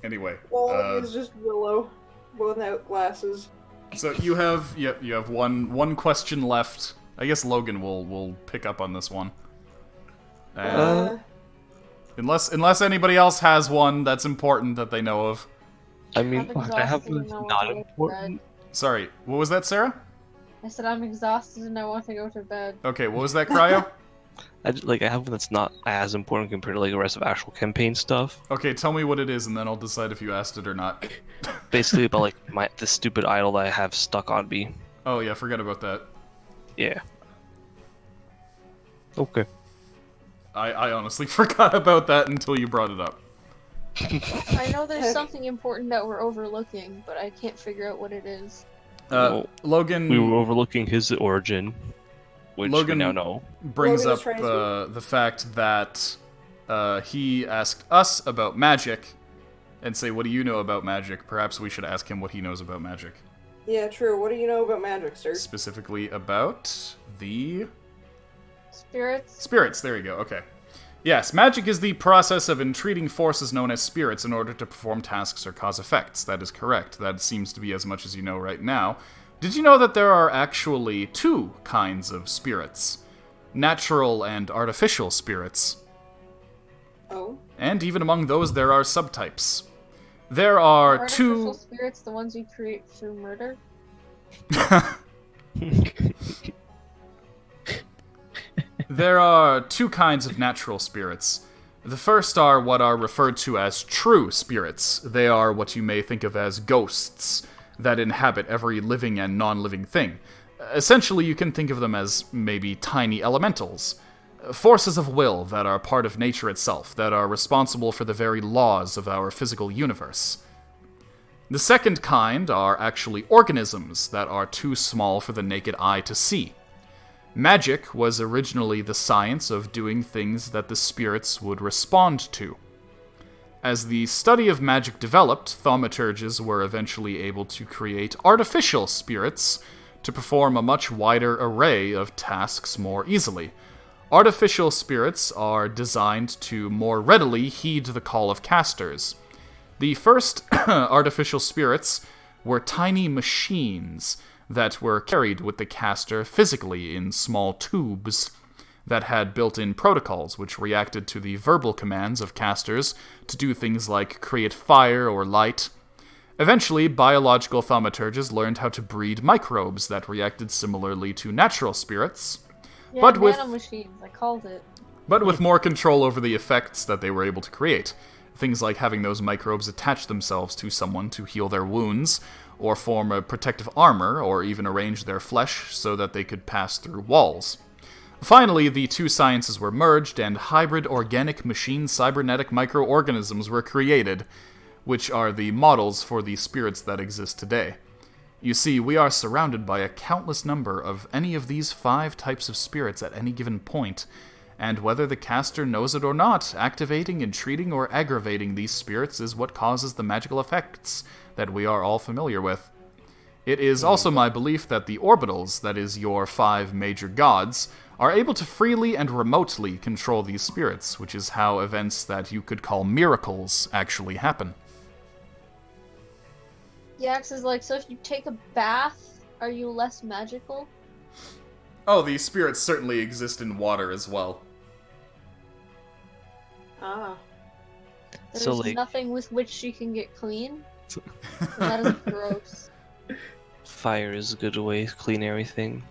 Anyway. Wally is just Willow without glasses. So you have one question left. I guess Logan will pick up on this one. Unless anybody else has one that's important that they know of. I mean, I'm I have exhausted one and I that's want not to go to important. Sorry, what was that, Sarah? I said I'm exhausted and I want to go to bed. Okay, what was that, Cryo? I have one that's not as important compared to like the rest of actual campaign stuff. Okay, tell me what it is, and then I'll decide if you asked it or not. Basically about like the stupid idol that I have stuck on me. Oh yeah, forget about that. Yeah. Okay. I honestly forgot about that until you brought it up. I know there's something important that we're overlooking, but I can't figure out what it is. Well, Logan. We were overlooking his origin, which Logan we now know. brings Logan up is trying to the fact that he asked us about magic, and say, "What do you know about magic?" Perhaps we should ask him what he knows about magic. Yeah, true. What do you know about magic, sir? Specifically about the Spirits? spirits. There you go. Okay. Yes, magic is the process of entreating forces known as spirits in order to perform tasks or cause effects. That is correct. That seems to be as much as you know right now. Did you know that there are actually two kinds of spirits? Natural and artificial spirits. Oh. And even among those, there are subtypes. There are Artificial two... spirits, the ones you create through murder? There are two kinds of natural spirits. The first are what are referred to as true spirits. They are what you may think of as ghosts that inhabit every living and non-living thing. Essentially, you can think of them as maybe tiny elementals. Forces of will that are part of nature itself, that are responsible for the very laws of our physical universe. The second kind are actually organisms that are too small for the naked eye to see. Magic was originally the science of doing things that the spirits would respond to. As the study of magic developed, thaumaturges were eventually able to create artificial spirits to perform a much wider array of tasks more easily. Artificial spirits are designed to more readily heed the call of casters. The first artificial spirits were tiny machines that were carried with the caster physically in small tubes that had built-in protocols which reacted to the verbal commands of casters to do things like create fire or light. Eventually, biological thaumaturges learned how to breed microbes that reacted similarly to natural spirits, Yeah, but with nanomachines, I called it. but with more control over the effects that they were able to create. Things like having those microbes attach themselves to someone to heal their wounds, or form a protective armor, or even arrange their flesh so that they could pass through walls. Finally, the two sciences were merged, and hybrid organic machine cybernetic microorganisms were created, which are the models for the spirits that exist today. You see, we are surrounded by a countless number of any of these 5 types of spirits at any given point, and whether the caster knows it or not, activating, entreating, or aggravating these spirits is what causes the magical effects that we are all familiar with. It is also my belief that the orbitals, that is, your 5 major gods, are able to freely and remotely control these spirits, which is how events that you could call miracles actually happen. Yax is like, so if you take a bath, are you less magical? Oh, these spirits certainly exist in water as well. Ah. There's So, like- nothing with which she can get clean? That is gross. Fire is a good way to clean everything.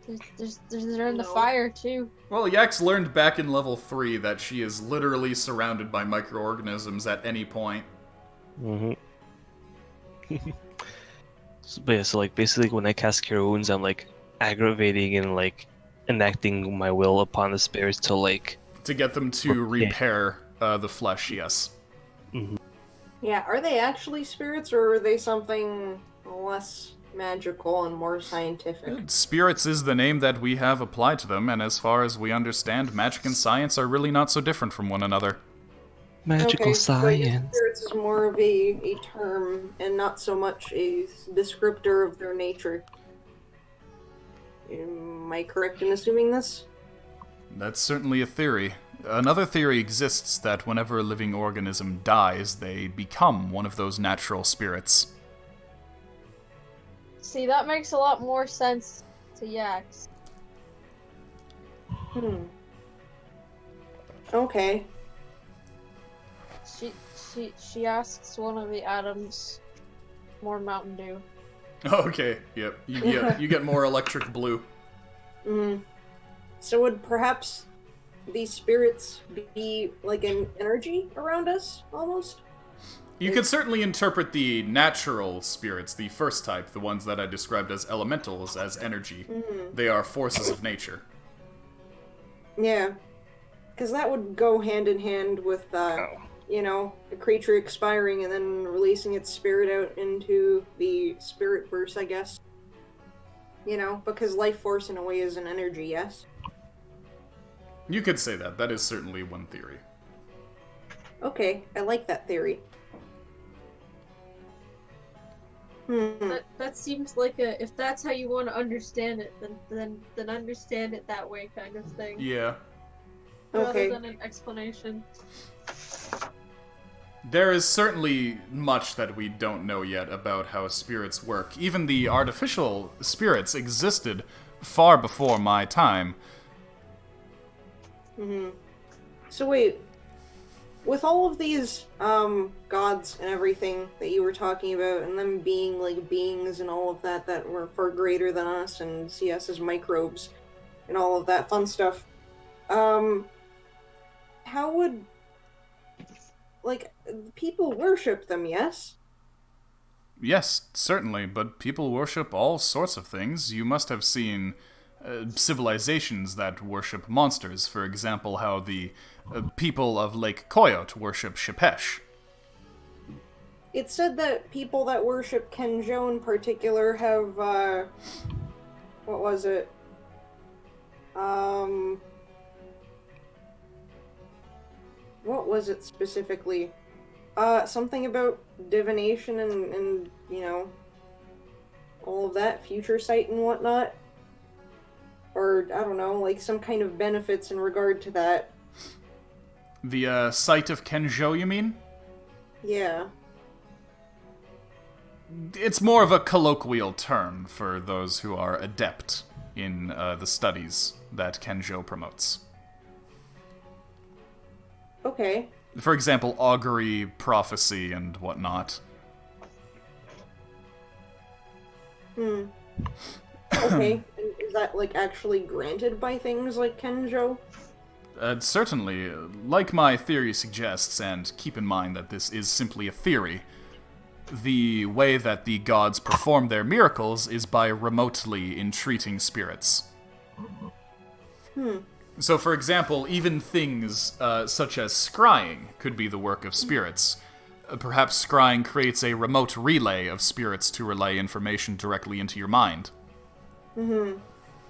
They're in the No. fire, too. Well, Yax learned back in level 3 that she is literally surrounded by microorganisms at any point. Mm-hmm. But yeah, so like basically when I cast Cure Wounds, I'm like aggravating and like enacting my will upon the spirits to like... To get them to repair the flesh, yes. Yeah, are they actually spirits, or are they something less magical and more scientific? Spirits is the name that we have applied to them, and as far as we understand, magic and science are really not so different from one another. Magical Okay, so I guess science. spirits is more of a term and not so much a descriptor of their nature. Am I correct in assuming this? That's certainly a theory. Another theory exists that whenever a living organism dies, they become one of those natural spirits. See, that makes a lot more sense to Yax. Okay. She asks one of the atoms more Mountain Dew. Okay, yep. You get more electric blue. So would perhaps these spirits be like an energy around us, almost? You could certainly interpret the natural spirits, the first type, the ones that I described as elementals, as energy. They are forces of nature. Yeah. Because that would go hand in hand with, you know, a creature expiring and then releasing its spirit out into the spirit verse, I guess. You know, because life force in a way is an energy, yes? You could say that. That is certainly one theory. Okay, I like that theory. That seems like if that's how you want to understand it, then understand it that way, kind of thing. Yeah. Okay. Rather than an explanation. There is certainly much that we don't know yet about how spirits work. Even the artificial spirits existed far before my time. So wait, with all of these gods and everything that you were talking about, and them being like beings and all of that that were far greater than us and see us as microbes and all of that fun stuff, how would like people worship them? Yes. Yes, certainly, but people worship all sorts of things. You must have seen civilizations that worship monsters. For example, how the people of Lake Coyote worship Shepesh. It said that people that worship Kenjo in particular have, What was it? What was it specifically? Something about divination and you know, all of that, future sight and whatnot. Or, I don't know, like some kind of benefits in regard to that. The sight of Kenjo, you mean? Yeah. It's more of a colloquial term for those who are adept in the studies that Kenjo promotes. Okay. For example, augury, prophecy, and whatnot. Okay. And is that, like, actually granted by things like Kenjo? Certainly, like my theory suggests, and keep in mind that this is simply a theory, the way that the gods perform their miracles is by remotely entreating spirits. So, for example, even things such as scrying could be the work of spirits. Perhaps scrying creates a remote relay of spirits to relay information directly into your mind.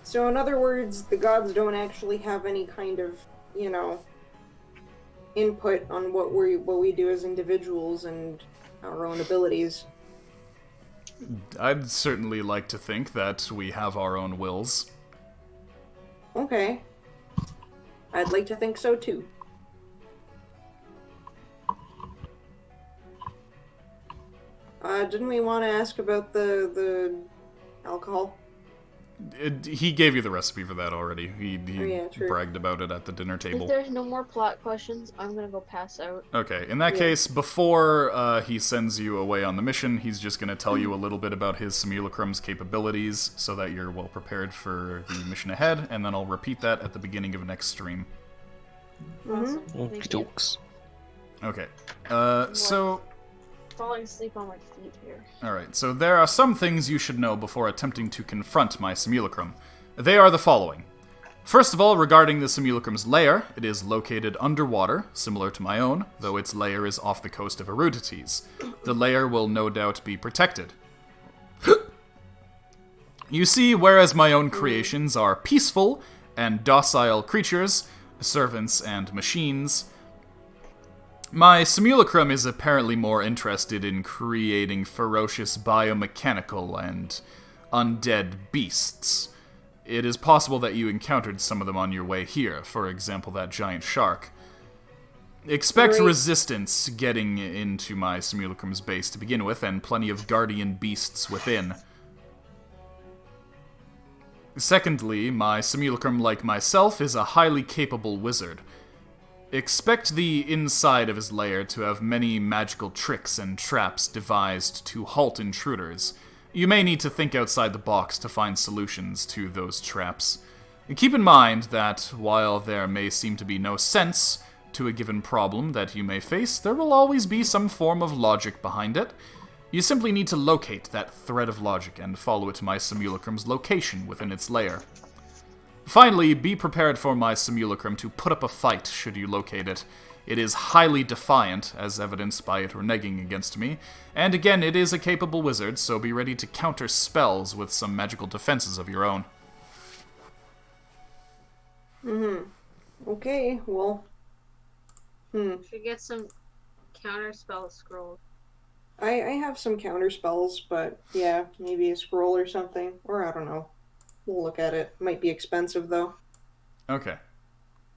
So, in other words, the gods don't actually have any kind of, you know, input on what we do as individuals and our own abilities. I'd certainly like to think that we have our own wills. Okay. I'd like to think so too. Didn't we want to ask about the alcohol? He gave you the recipe for that already. He true. bragged about it at the dinner table. If there's no more plot questions, I'm gonna go pass out. Okay, in that case, before he sends you away on the mission, he's just going to tell you a little bit about his simulacrum's capabilities so that you're well prepared for the mission ahead, and then I'll repeat that at the beginning of next stream. Awesome. Thank you. Jokes. Okay, so... Falling asleep on my feet here. Alright, so there are some things you should know before attempting to confront my simulacrum. They are the following. First of all, regarding the simulacrum's lair, it is located underwater, similar to my own, though its lair is off the coast of Erudities. The lair will no doubt be protected. You see, whereas my own creations are peaceful and docile creatures, servants and machines, my simulacrum is apparently more interested in creating ferocious biomechanical and undead beasts. It is possible that you encountered some of them on your way here, for example that giant shark. Expect Great. resistance getting into my simulacrum's base to begin with, and plenty of guardian beasts within. Secondly, my simulacrum, like myself, is a highly capable wizard. Expect the inside of his lair to have many magical tricks and traps devised to halt intruders. You may need to think outside the box to find solutions to those traps. Keep in mind that while there may seem to be no sense to a given problem that you may face, there will always be some form of logic behind it. You simply need to locate that thread of logic and follow it to my simulacrum's location within its lair. Finally, be prepared for my simulacrum to put up a fight should you locate it. It is highly defiant, as evidenced by it reneging against me, and again, it is a capable wizard, so be ready to counter spells with some magical defenses of your own. Okay, well... Should get some counter spell scrolls. I have some counter spells, but yeah, maybe a scroll or something. Or I don't know. We'll look at it. Might be expensive, though. Okay.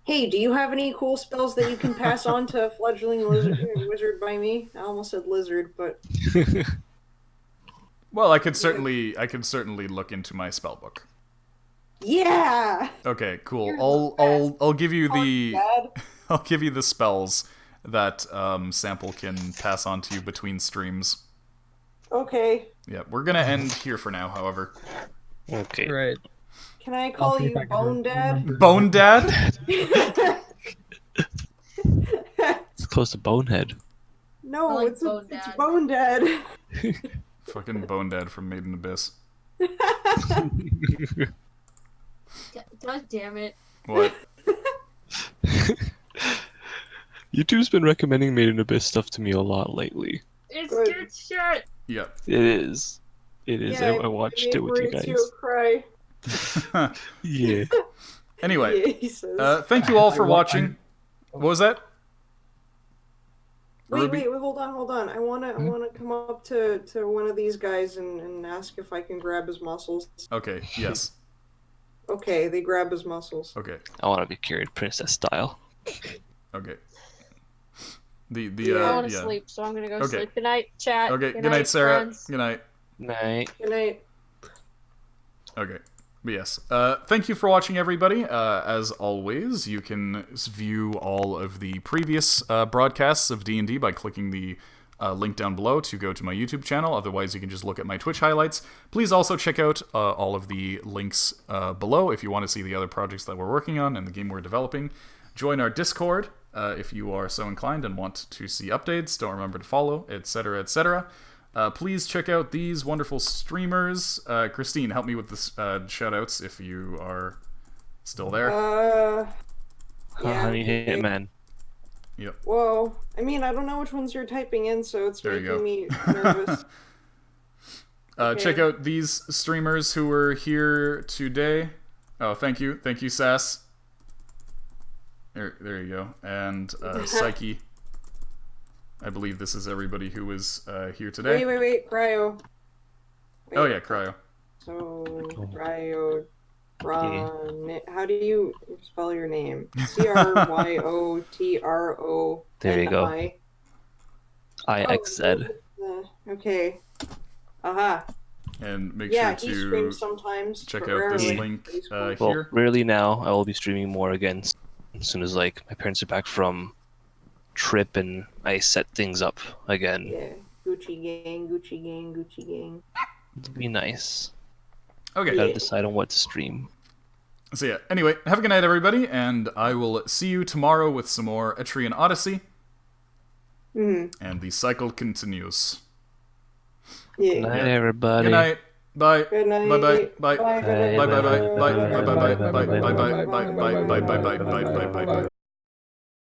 Hey, do you have any cool spells that you can pass on to fledgling wizard by me? I almost said lizard, but... Well, I could certainly look into my spellbook. Yeah! Okay, cool. You're I'll give you the Dad. I'll give you the spells that Sampyl can pass on to you between streams. Okay. Yeah, we're gonna end here for now, however. Okay. Right. Can I call you Bone Dad? Bone Dad? It's close to Bonehead. No, I like it's Bone it's Dad. Bone Dad. Fucking Bone Dad from Maiden Abyss. God damn it. What? YouTube's been recommending Made in Abyss stuff to me a lot lately. It's Good. good shit. Yep. It is. It is. Yeah, I watched made it with you Maurizio guys. cry. Yeah. Anyway, Yeah, he says. thank you all for I want- watching. What was that? Ruby? Wait, hold on. I wanna come up to one of these guys and ask if I can grab his muscles. Okay, yes. Okay, they grab his muscles. Okay, I want to be carried princess style. okay. The Yeah. I want to yeah. sleep, so I'm gonna go Okay. sleep. Good night, chat. Okay, good night, Sarah. friends. Good night. Night. Good night. Okay. But yes, thank you for watching, everybody. As always, you can view all of the previous broadcasts of D&D by clicking the link down below to go to my YouTube channel. Otherwise, you can just look at my Twitch highlights. Please also check out all of the links below if you want to see the other projects that we're working on and the game we're developing. Join our Discord if you are so inclined and want to see updates. Don't remember to follow, etc., etc. Please check out these wonderful streamers. Christine, help me with the shoutouts if you are still there. Honey Hitman. Yep. Whoa. I mean, I don't know which ones you're typing in, so it's There you making go. me nervous. Check out these streamers who were here today. Oh, thank you. Thank you, Sass. There you go. And Psyche. I believe this is everybody who was here today. Wait, Cryo. Wait. Oh yeah, Cryo. So, Cryo, how do you spell your name? CRYOTRO. There you go. IXZ. Okay. Aha. And make Yeah, sure he to streams sometimes. check but out this rarely. link He's cool. Well, here. rarely now. I will be streaming more again as soon as like my parents are back from trip and I set things up again. Yeah. Gucci gang, Gucci gang, Gucci gang. It'll be nice. Okay. Gotta decide on what to stream. So yeah, anyway, have a good night, everybody, and I will see you tomorrow with some more Etrian Odyssey. Mm-hmm. And the cycle continues. Yeah. Good night, everybody. Good night. Bye. Good night. Bye bye. Bye. Bye. Bye bye bye. Bye bye bye bye bye bye bye bye bye bye bye bye bye bye bye bye bye.